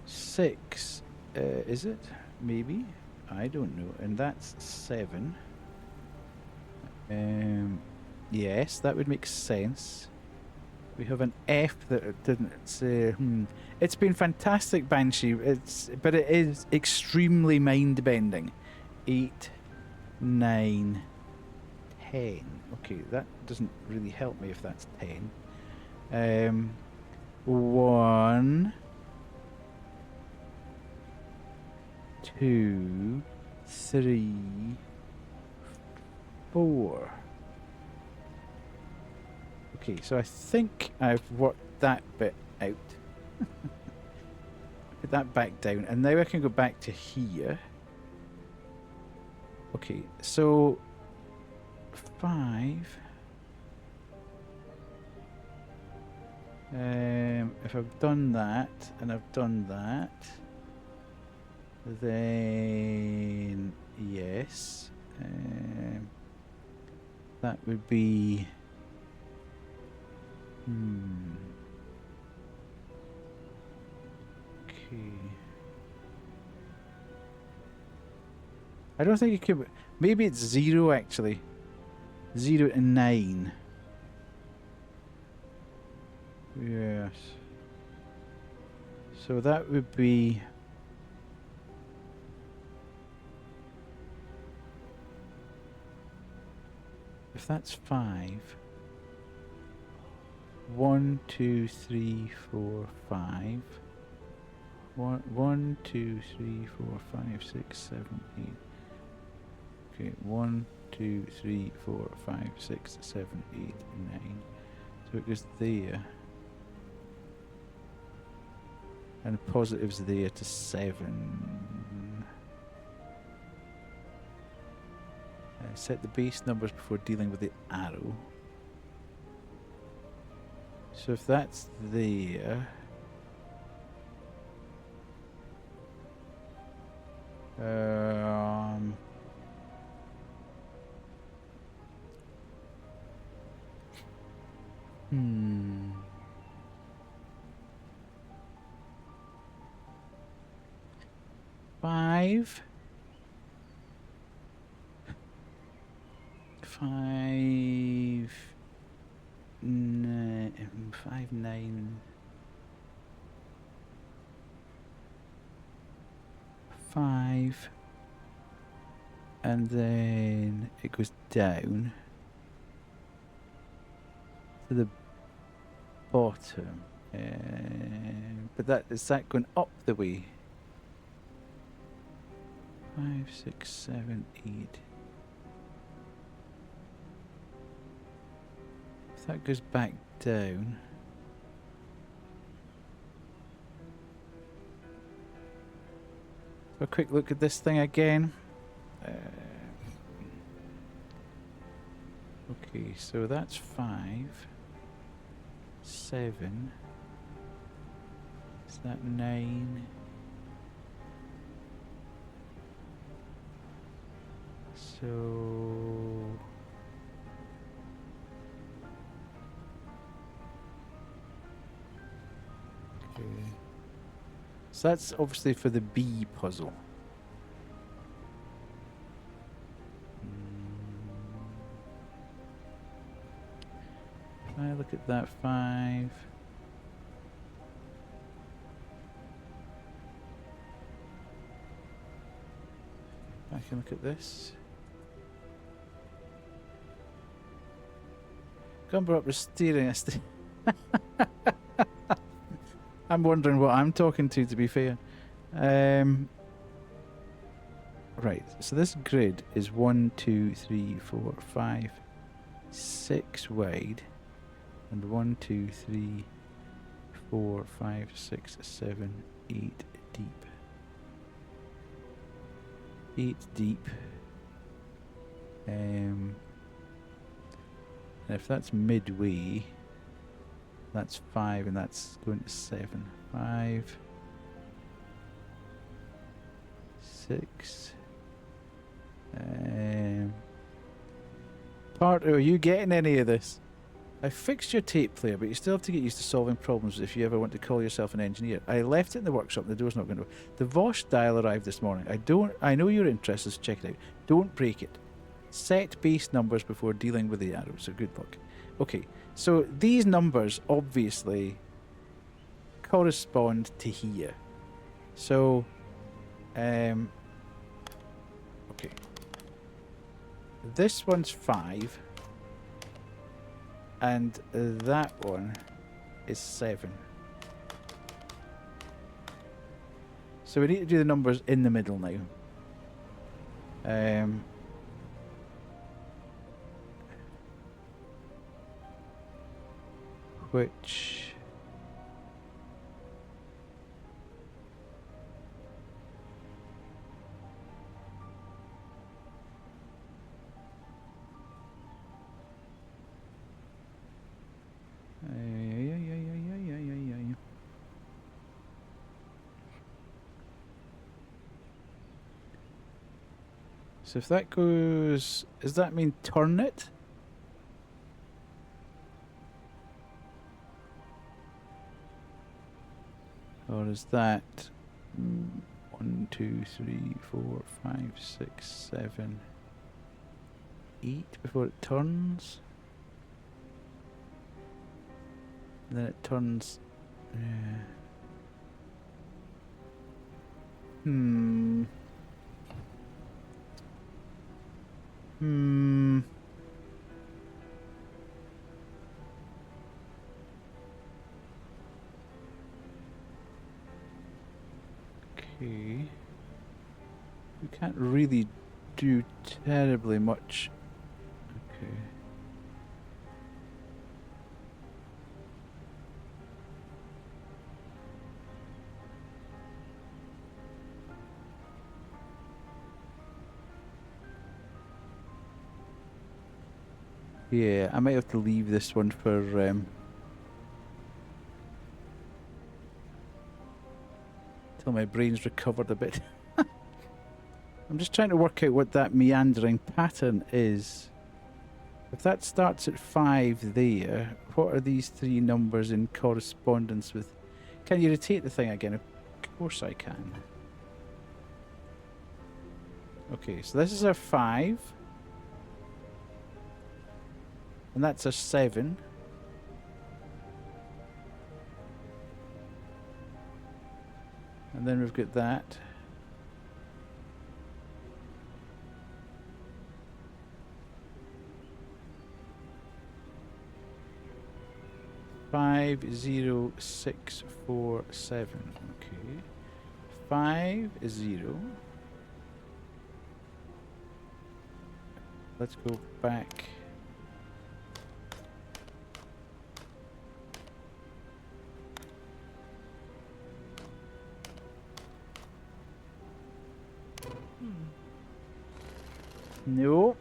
6, is it? Maybe. I don't know. And that's 7. Yes, that would make sense. We have an F that it didn't say. It's been fantastic, Banshee. But it is extremely mind-bending. 8, 9, 10. Okay, that doesn't really help me if that's 10. 1, 2, 3, 4. Okay, so I think I've worked that bit out. Put that back down, and now I can go back to here. Okay, so 5. If I've done that, and I've done that, then yes, that would be. Okay. I don't think it could. Maybe it's 0 actually. 0 and 9. Yes. So that would be. If that's 5. 1, 2, 3, 4, 5. 1, 2, 3, 4, 5, 6, 7, 8. Okay, 1, 2, 3, 4, 5, 6, 7, 8, 9. So it goes there. And positives there to 7. Set the base numbers before dealing with the arrow. So if that's there... Hmm. Five. 5, 9. 5. And then it goes down to the bottom. But is that going up the way? 5, 6, 7, 8. If that goes back down. A quick look at this thing again. Okay, so that's 5, 7. Is that 9? So okay. So that's obviously for the B puzzle. I look at that 5. I can look at this. Gumber up the steering. I'm wondering what I'm talking to be fair. Right, so this grid is 1, 2, 3, 4, 5, 6 wide. And 1, 2, 3, 4, 5, 6, 7, 8 deep. 8 deep. And if that's midway, that's 5 and that's going to 7. 5, 6. Parto, are you getting any of this? I fixed your tape player, but you still have to get used to solving problems if you ever want to call yourself an engineer. I left it in the workshop and the door's not going to open. The Vosh dial arrived this morning. I know you're interested, so check it out. Don't break it. Set base numbers before dealing with the arrow, so good luck. Okay, so these numbers obviously correspond to here. So, okay. This one's 5. And that one is 7. So we need to do the numbers in the middle now. Which... So if that goes... Does that mean turn it? Or is that 1, 2, 3, 4, 5, 6, 7, 8 before it turns? And then it turns... Okay. We can't really do terribly much. Okay. Yeah, I might have to leave this one for till my brain's recovered a bit. I'm just trying to work out what that meandering pattern is. If that starts at 5 there, what are these three numbers in correspondence with? Can you rotate the thing again? Of course I can. Okay, so this is our 5. And that's a 7. And then we've got that. Five 0 6 4 7. Okay. 5 0. Let's go back. No.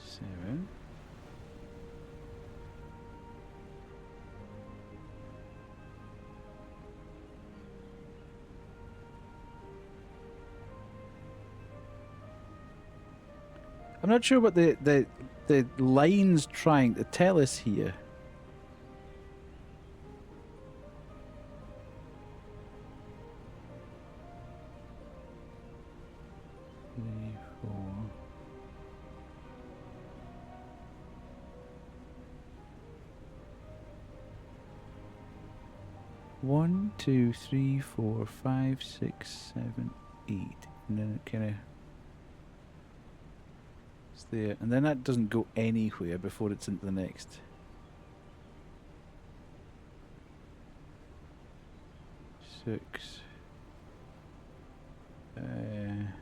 Seven. I'm not sure what the line's trying to tell us here. Three, 4. One, 2, 3, 4, 5, 6, 7, 8, and then it kind of. There, and then that doesn't go anywhere before it's into the next. Six. Then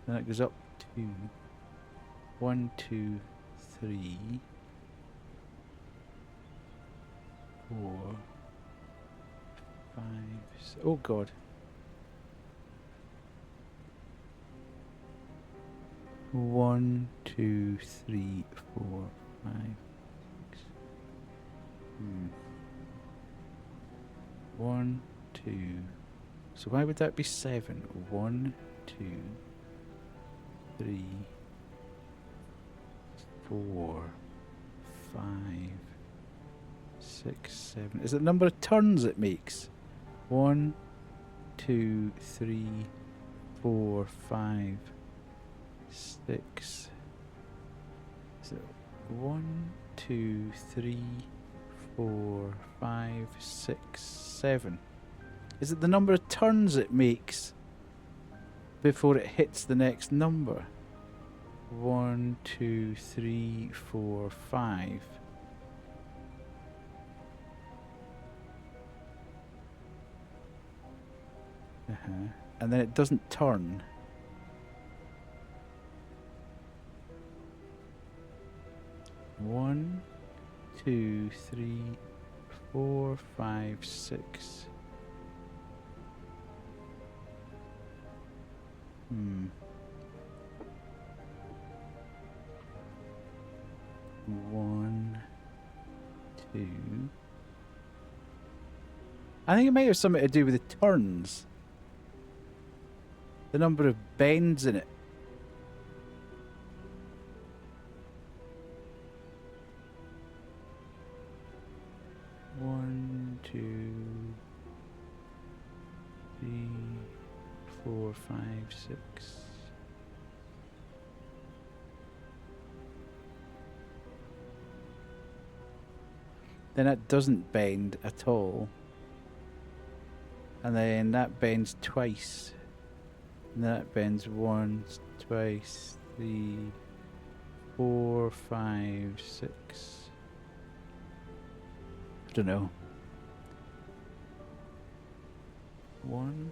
it goes up 2. 1, 2, 3, 4, 5. Oh God. 1, 2, 3, 4, 5, 6. 1, 2. So why would that be 7? 1, 2, 3, 4, 5, 6, 7. Is it the number of turns it makes? 1, 2, 3, 4, 5, 6. So 1, 2, 3, 4, 5, 6, 7. Is it the number of turns it makes before it hits the next number? 1, 2, 3, 4, 5. And then it doesn't turn. One, 2, 3, 4, 5, 6. 1, 2. I think it might have something to do with the turns. The number of bends in it. One, 2, 3, 4, 5, 6. Then that doesn't bend at all. And then that bends twice. And that bends once, twice, 3, 4, 5, 6. I don't know. 1,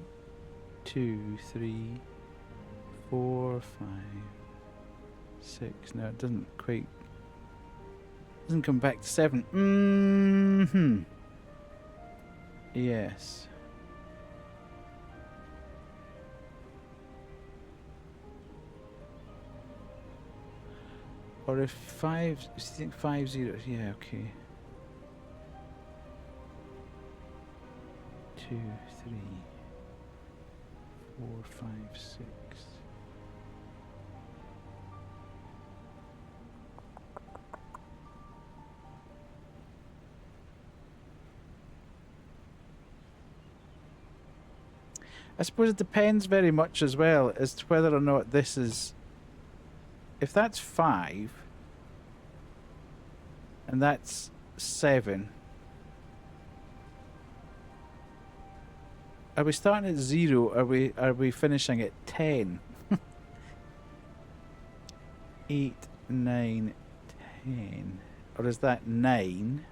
2, 3, 4, 5, 6. No, it doesn't quite. Doesn't come back to 7. Mm-hmm. Yes. Or if 5, you think 5 0, yeah, okay. 2, 3, 4, 5, 6. I suppose it depends very much as well as to whether or not this is... If that's 5 and that's 7, are we starting at 0? Are we finishing at 10? 8, 9, 10. Or is that 9?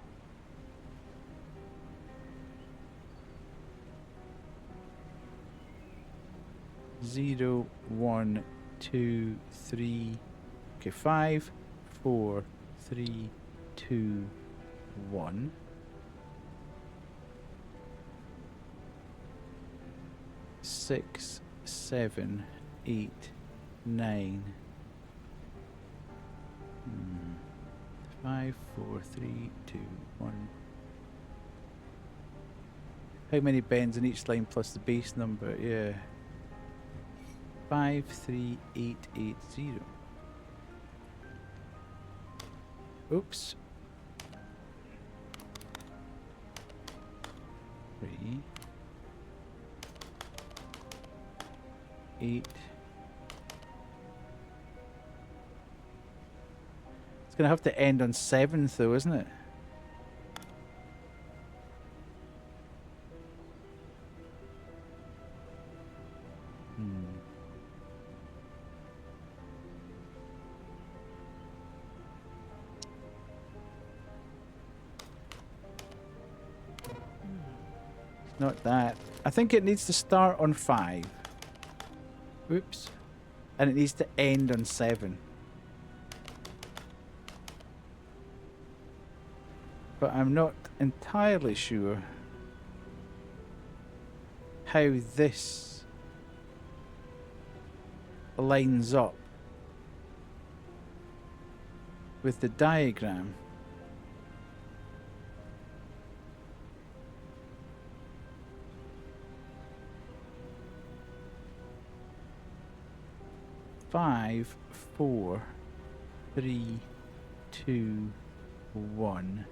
Zero, 1, 2, 3. Okay, 5, 4, 3, 2, 1. Six, 7, 8, 9. 5, 4, 3, 2, 1. How many bends in each line plus the base number? Yeah. 5, 3, 8, 8, 0. Oops. 3, 8. It's gonna have to end on 7th though, isn't it? Not that. I think it needs to start on 5. Oops. And it needs to end on 7. But I'm not entirely sure how this lines up with the diagram. Five, 4, 3, 2, 1.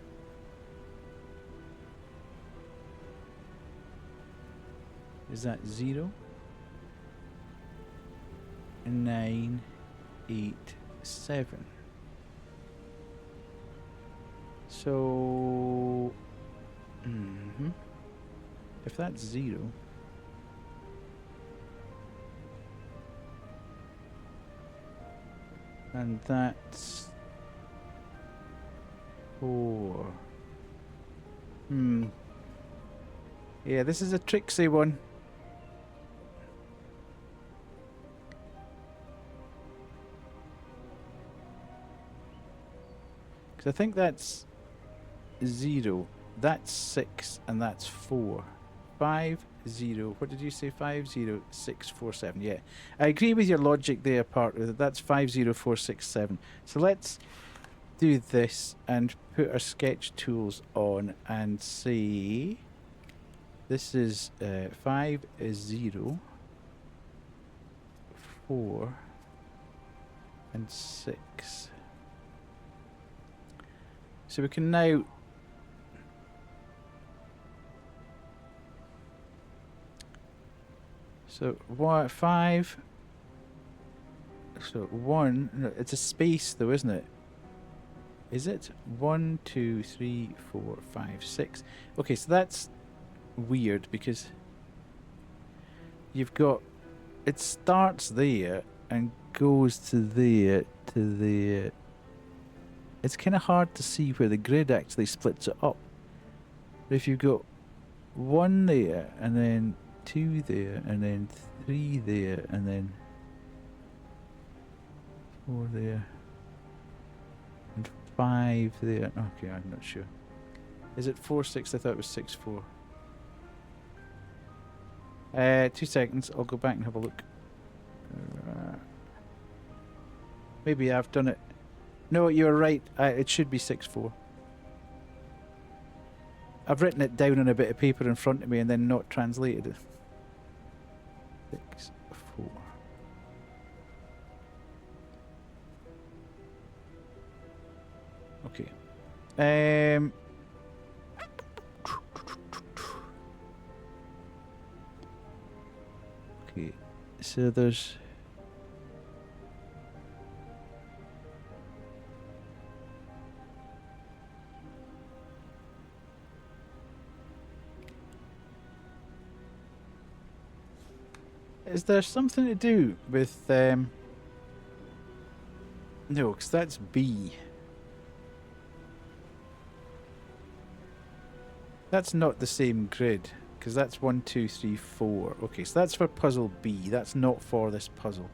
Is that 0? 9, 8, 7. So, if that's 0, and that's 4. Yeah, this is a tricksy one. Because I think that's 0, that's 6, and that's 4. 5, 0. What did you say? 5, 0, 6, 4, 7. Yeah, I agree with your logic there, part with it. That's 5, 0, 4, 6, 7. So let's do this and put our sketch tools on and say this is 5 is 0, 4, and 6. So we can now so 5. So 1. No, it's a space though, isn't it? Is it 1, 2, 3, 4, 5, 6? Okay, so that's weird because you've got it starts there and goes to there to there. It's kind of hard to see where the grid actually splits it up. But if you've got 1 there and then 2 there and then 3 there and then 4 there and 5 there. Okay, I'm not sure. Is it 4 6? I thought it was 6 4. 2 seconds. I'll go back and have a look. Maybe I've done it. No, you're right. It should be 6 4. I've written it down on a bit of paper in front of me and then not translated it. 6 4. Okay. Okay. So there's. Is there something to do with no, because that's B. That's not the same grid, because that's 1 2 3 4. Okay, so that's for puzzle B. That's not for this puzzle.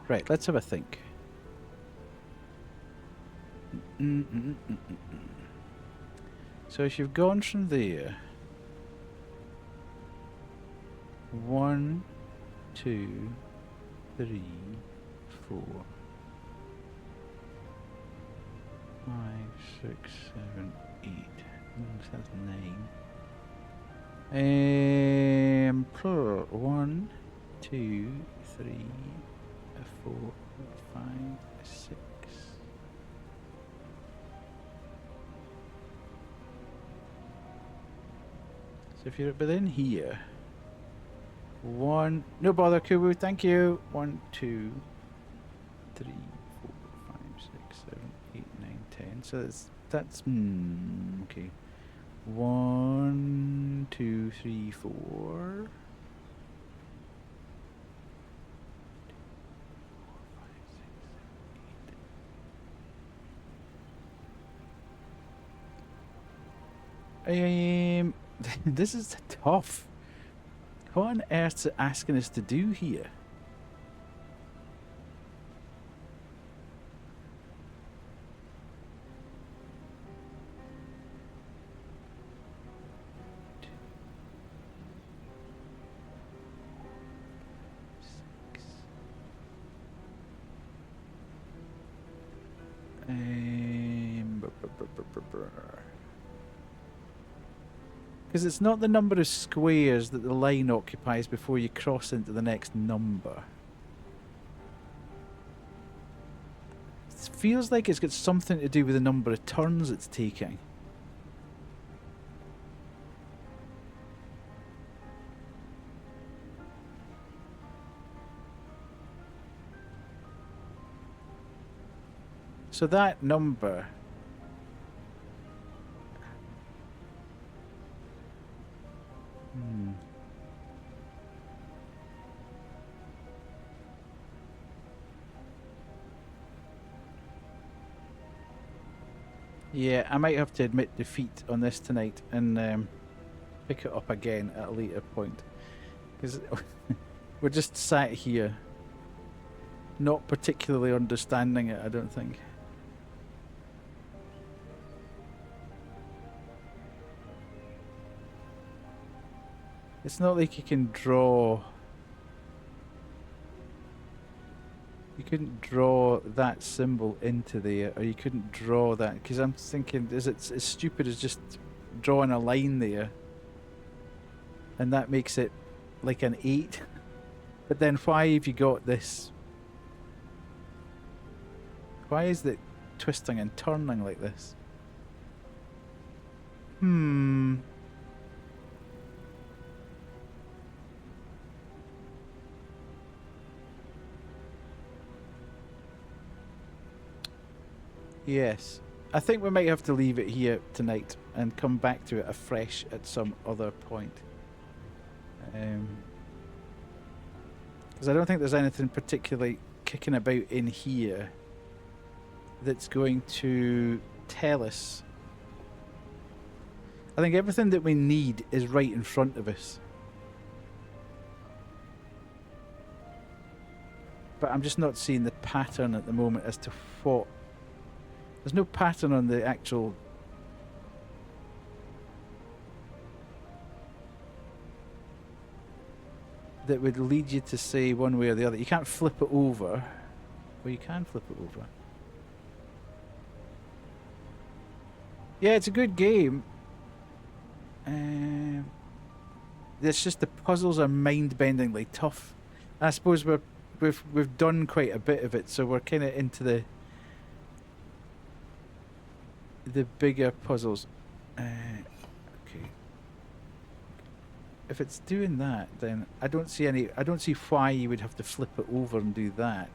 Right, let's have a think. So if you've gone from there, 1 2 3 4 5 6 7 8. That's 9. 1 2 3 4 5 6. So if you're within here, no bother, Kubu, thank you. 1 2 3 4 5 6 7 8 9 10. So that's okay. 1 2 3 4. This is tough. What on earth's it asking us to do here? Because it's not the number of squares that the line occupies before you cross into the next number. It feels like it's got something to do with the number of turns it's taking. So that number... Yeah, I might have to admit defeat on this tonight and pick it up again at a later point. Because we're just sat here, not particularly understanding it, I don't think. It's not like you can draw... You couldn't draw that symbol into there, or you couldn't draw that, because I'm thinking, is it as stupid as just drawing a line there? And that makes it like an 8. But then why have you got this? Why is it twisting and turning like this? Yes. I think we might have to leave it here tonight and come back to it afresh at some other point. Because I don't think there's anything particularly kicking about in here that's going to tell us. I think everything that we need is right in front of us. But I'm just not seeing the pattern at the moment as to what. There's no pattern on the actual. That would lead you to say one way or the other. You can't flip it over. Well, you can flip it over. Yeah, it's a good game. It's just the puzzles are mind-bendingly tough. I suppose we've done quite a bit of it, so we're kind of into the bigger puzzles. Okay. If it's doing that, then I don't see why you would have to flip it over and do that.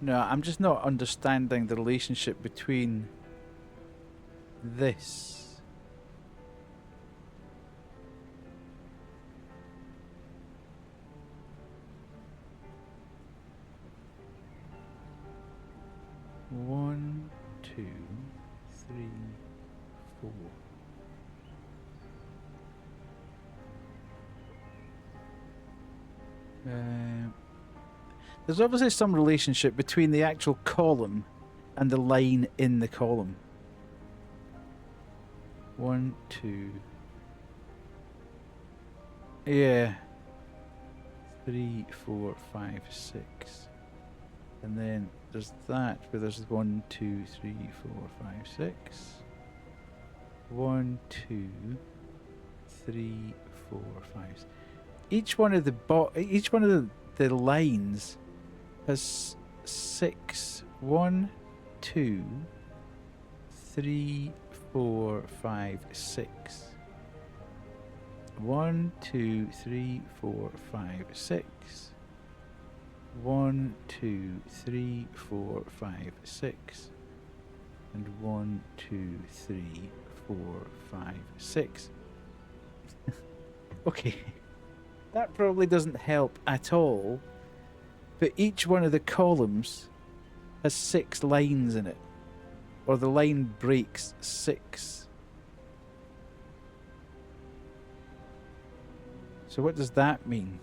No, I'm just not understanding the relationship between this. One, two, three, four. There's obviously some relationship between the actual column and the line in the column. 1, 2. Yeah. 3, 4, 5, 6. And then there's that, where there's 1, 2, 3, 4, 5, 6. 1, 2, 3, 4, 5. Each one of the lines has 6. 1, 2, 3, 4, 5, 6. 1, 2, 3, 4, 5, 6. 1, 2, 3, 4, 5, 6. And 1, 2, 3, 4, 5, 6. Okay. That probably doesn't help at all. But each one of the columns has 6 lines in it. Or the line breaks 6. So what does that mean?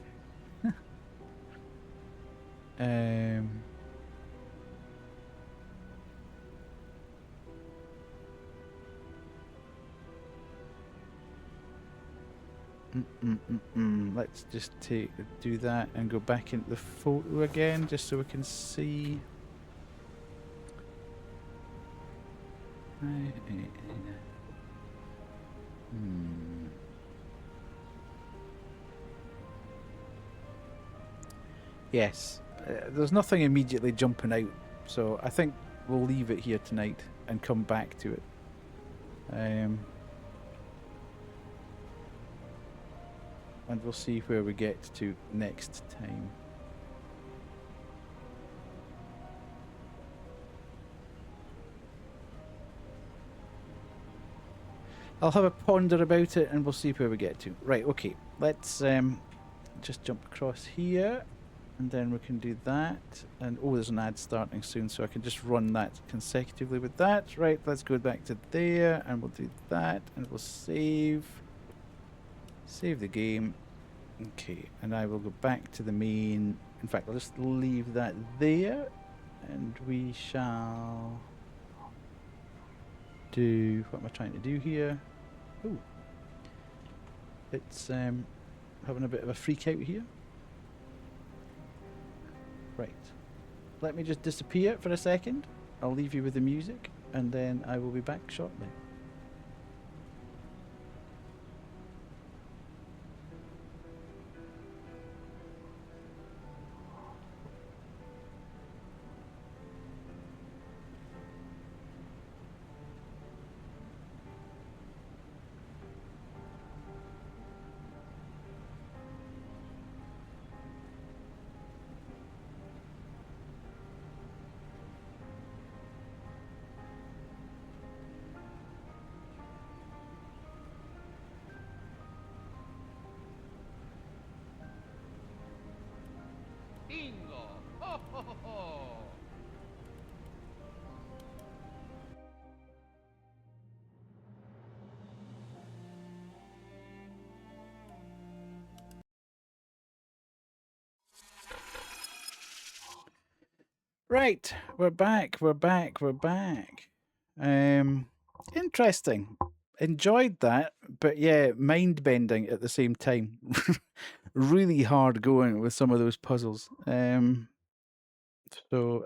Let's just do that and go back into the photo again, just so we can see. Yes, there's nothing immediately jumping out, so I think we'll leave it here tonight and come back to it. And we'll see where we get to next time. I'll have a ponder about it and we'll see where we get to. Right, okay, let's just jump across here and then we can do that. And oh, there's an ad starting soon, so I can just run that consecutively with that. Right, let's go back to there and we'll do that and we'll save the game. Okay, and I will go back to the main. In fact, I'll just leave that there and we shall do, what am I trying to do here? Oh, it's having a bit of a freak out here. Right, let me just disappear for a second. I'll leave you with the music and then I will be back shortly. Right, we're back. We're back. We're back. Interesting. Enjoyed that, but yeah, mind bending at the same time. Really hard going with some of those puzzles. So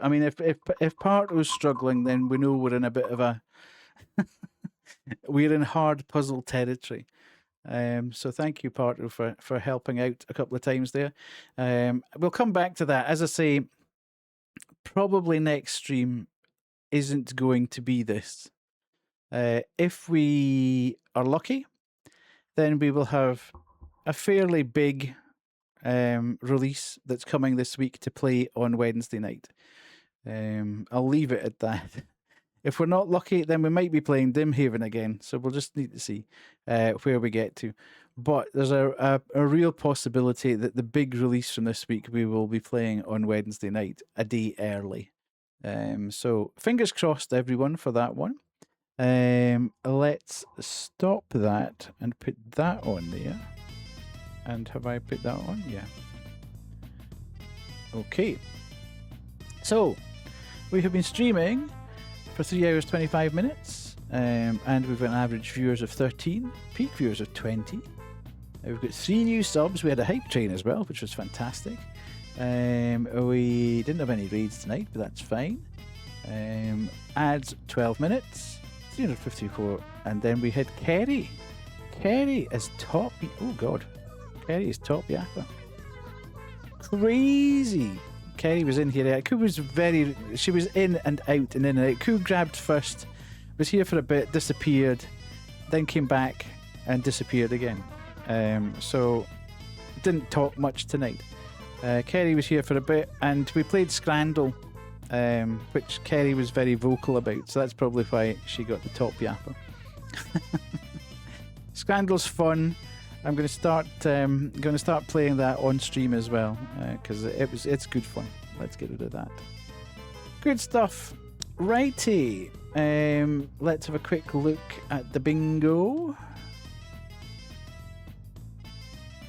I mean, if part was struggling, then we know we're in a bit of a we're in hard puzzle territory. So thank you, Parto, for helping out a couple of times there. We'll come back to that. As I say, probably next stream isn't going to be this. If we are lucky, then we will have a fairly big release that's coming this week to play on Wednesday night. I'll leave it at that. If we're not lucky, then we might be playing Dimhaven again. So we'll just need to see where we get to. But there's a real possibility that the big release from this week we will be playing on Wednesday night, a day early. So fingers crossed, everyone, for that one. Let's stop that and put that on there. And have I put that on? Yeah. Okay. So we have been streaming for 3 hours 25 minutes, and we've got an average viewers of 13, peak viewers of 20. We've got 3 new subs. We had a hype train as well, which was fantastic. We didn't have any raids tonight, but that's fine. Ads 12 minutes, 354, and then we had Kerry. Kerry is top. Oh god, Kerry is top yapper. Crazy. Kerry was in here. Koo was she was in and out and in and out. Koo grabbed first, was here for a bit, disappeared, then came back and disappeared again. So didn't talk much tonight. Kerry was here for a bit, and we played Scrandle, which Kerry was very vocal about. So that's probably why she got the top yapper. Scrandle's fun. I'm going to start playing that on stream as well, because it's good fun. Let's get rid of that. Good stuff. Righty. Let's have a quick look at the bingo.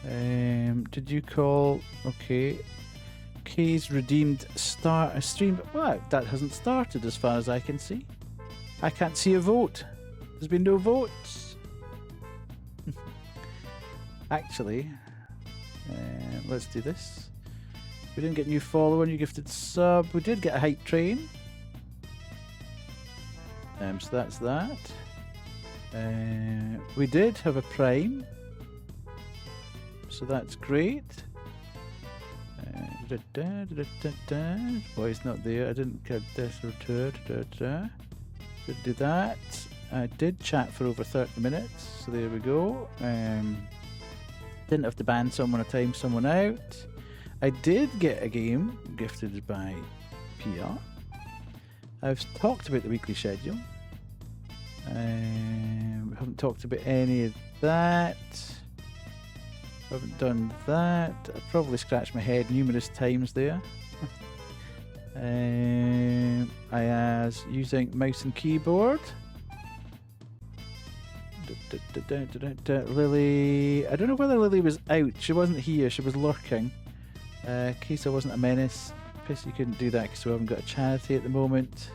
Did you call? Okay. K's redeemed start a stream. Well, that hasn't started as far as I can see. I can't see a vote. There's been no votes. Actually, let's do this. We didn't get new follower, new gifted sub. We did get a hype train. So that's that. We did have a prime. So that's great. Boy's not there. I didn't get this return. Didn't do that. I did chat for over 30 minutes. So there we go. Didn't have to ban someone or time someone out. I did get a game gifted by PR. I've talked about the weekly schedule. We haven't talked about any of that. Haven't done that. I've probably scratched my head numerous times there. I was using mouse and keyboard. Lily, I don't know whether Lily was out. She wasn't here. She was lurking. Case I wasn't a menace. Pissy couldn't do that because we haven't got a charity at the moment.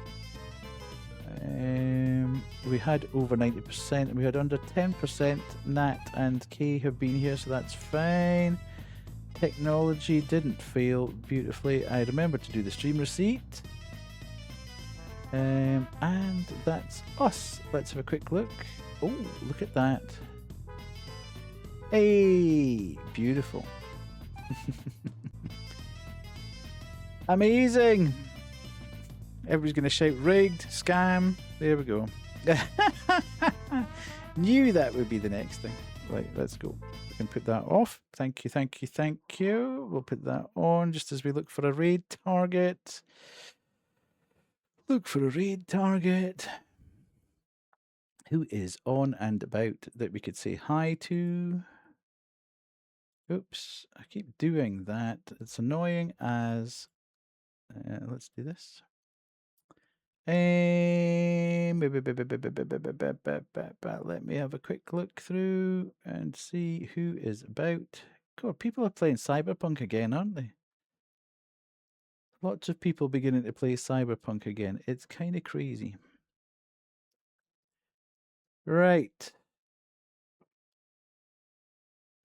We had over 90% and we had under 10%. Nat and Kay have been here, so that's fine. Technology didn't fail beautifully. I remembered to do the stream receipt. And that's us. Let's have a quick look. Oh, look at that. Hey, beautiful. Amazing. Everybody's going to shout rigged, scam. There we go. Knew that would be the next thing. Right, let's go. We can put that off. Thank you, thank you, thank you. We'll put that on just as we look for a raid target. Look for a raid target. Who is on and about that we could say hi to? Oops, I keep doing that. It's annoying as... let's do this. Let me have a quick look through and see who is about. God, people are playing Cyberpunk again, aren't they? Lots of people beginning to play Cyberpunk again. It's kind of crazy. Right.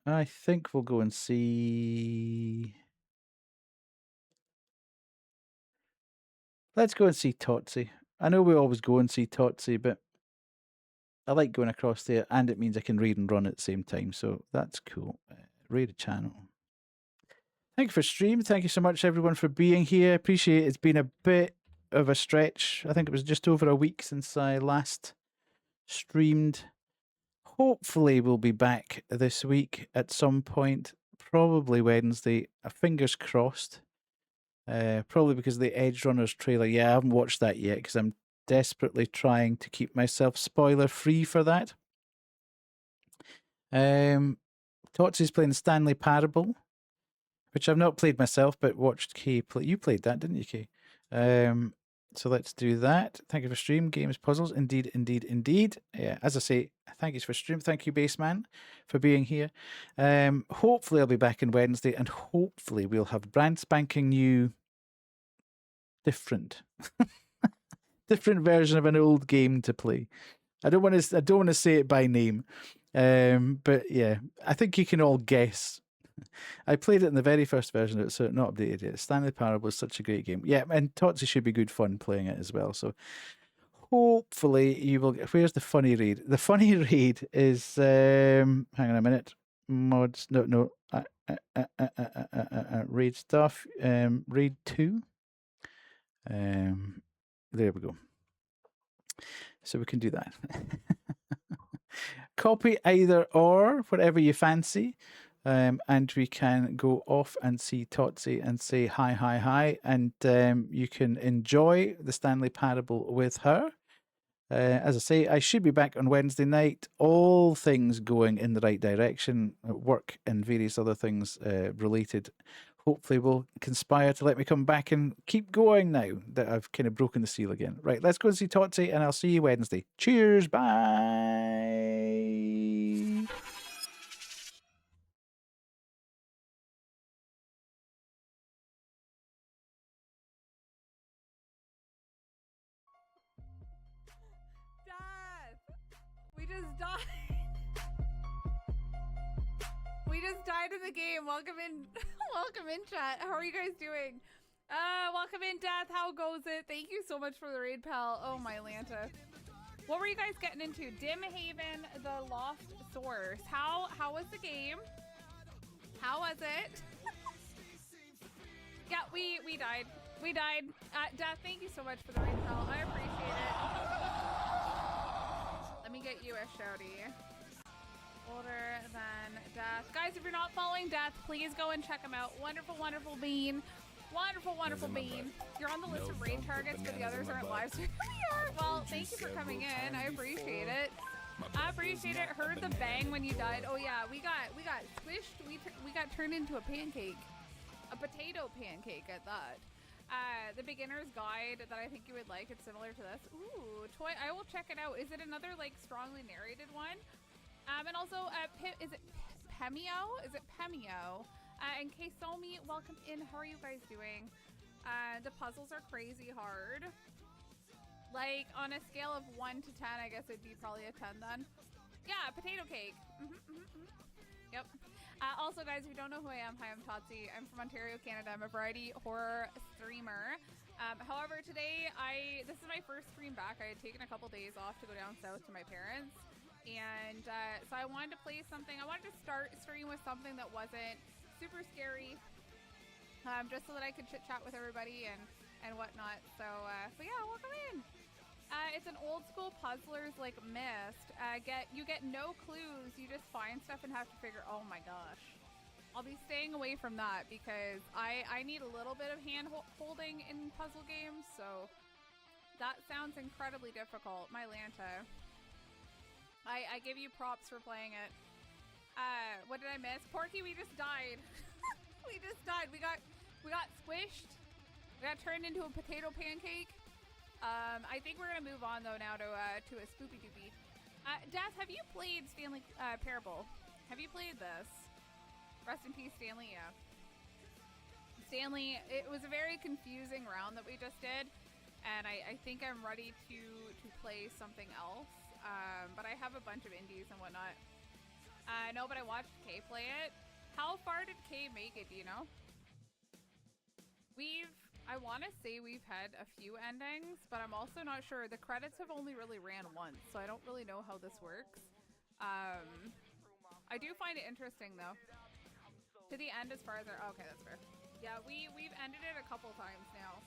I think we'll go and see... Let's go and see Totsi. I know we always go and see Totsi, but I like going across there, and it means I can read and run at the same time, so that's cool. Raid a channel. Thank you for stream. Thank you so much, everyone, for being here. Appreciate it. It's been a bit of a stretch. I think it was just over a week since I last streamed. Hopefully, we'll be back this week at some point. Probably Wednesday. Fingers crossed. Probably because of the Edge Runners trailer. Yeah, I haven't watched that yet because I'm desperately trying to keep myself spoiler free for that. Totsi's playing Stanley Parable, which I've not played myself, but watched Kay play. You played that, didn't you, Kay? So let's do that. Thank you for stream, games, puzzles. Indeed, indeed, indeed. Yeah, as I say, thank you for stream. Thank you, Baseman, for being here. Hopefully I'll be back on Wednesday, and hopefully we'll have brand spanking new, different version of an old game to play. I don't want to say it by name, but yeah, I think you can all guess. I played it in the very first version of it, so not updated yet. Stanley Parable is such a great game. Yeah, and Totsi should be good fun playing it as well. So hopefully you will get... Where's the funny raid? The funny raid is... hang on a minute. Mods... No. Raid stuff. Raid 2. There we go. So we can do that. Copy either or, whatever you fancy. And we can go off and see Totsi and say hi, and you can enjoy the Stanley Parable with her. As I say, I should be back on Wednesday night. All things going in the right direction, work and various other things related. Hopefully will conspire to let me come back and keep going now that I've kind of broken the seal again. Right, let's go and see Totsi, and I'll see you Wednesday. Cheers, bye! We just died. We just died in the game. Welcome in. Welcome in, chat. How are you guys doing? Welcome in, Death. How goes it? Thank you so much for the raid, pal. Oh, my Lanta. What were you guys getting into? Dimhaven, the Lost Source. How was the game? How was it? Yeah, we died. We died. Death, thank you so much for the raid, pal. I appreciate it. Let me get you a shouty. Older than Death. Guys, if you're not following Death, please go and check him out. Wonderful, wonderful bean. Wonderful, wonderful bean. You're on the list of raid targets, but the others aren't live streaming. Well, thank you for coming in. I appreciate it. I appreciate it. Heard the bang when you died. Oh yeah, we got squished. We got turned into a pancake. A potato pancake at that. The beginner's guide that I think you would like. It's similar to this. Ooh, toy. I will check it out. Is it another like strongly narrated one? And also, is it Pemio? Is it Pemio? And Keisomi, welcome in. How are you guys doing? The puzzles are crazy hard. Like on a scale of 1 to 10, I guess it'd be probably a 10 then. Yeah, potato cake. Yep. Also, guys, if you don't know who I am, hi, I'm Totsi. I'm from Ontario, Canada. I'm a variety horror streamer. However, today, this is my first stream back. I had taken a couple days off to go down south to my parents. And so I wanted to play something. I wanted to start stream with something that wasn't super scary. Just so that I could chit-chat with everybody and whatnot. So yeah, welcome in. It's an old school Puzzlers like Myst. You get no clues. You just find stuff and have to figure. Oh my gosh, I'll be staying away from that because I need a little bit of hand holding in puzzle games. So that sounds incredibly difficult. My Lanta. I give you props for playing it. What did I miss? Porky, we just died. We just died. We got squished. We got turned into a potato pancake. I think we're gonna move on though now to a spoopy doopy. Death, have you played Stanley Parable? Have you played this? Rest in peace, Stanley. Yeah. Stanley, it was a very confusing round that we just did, and I think I'm ready to play something else. But I have a bunch of indies and whatnot. No, but I watched Kay play it. How far did Kay make it, do you know? I want to say we've had a few endings, but I'm also not sure. The credits have only really ran once, so I don't really know how this works. I do find it interesting, though. To the end as far as our... Okay, that's fair. Yeah, we've ended it a couple times now.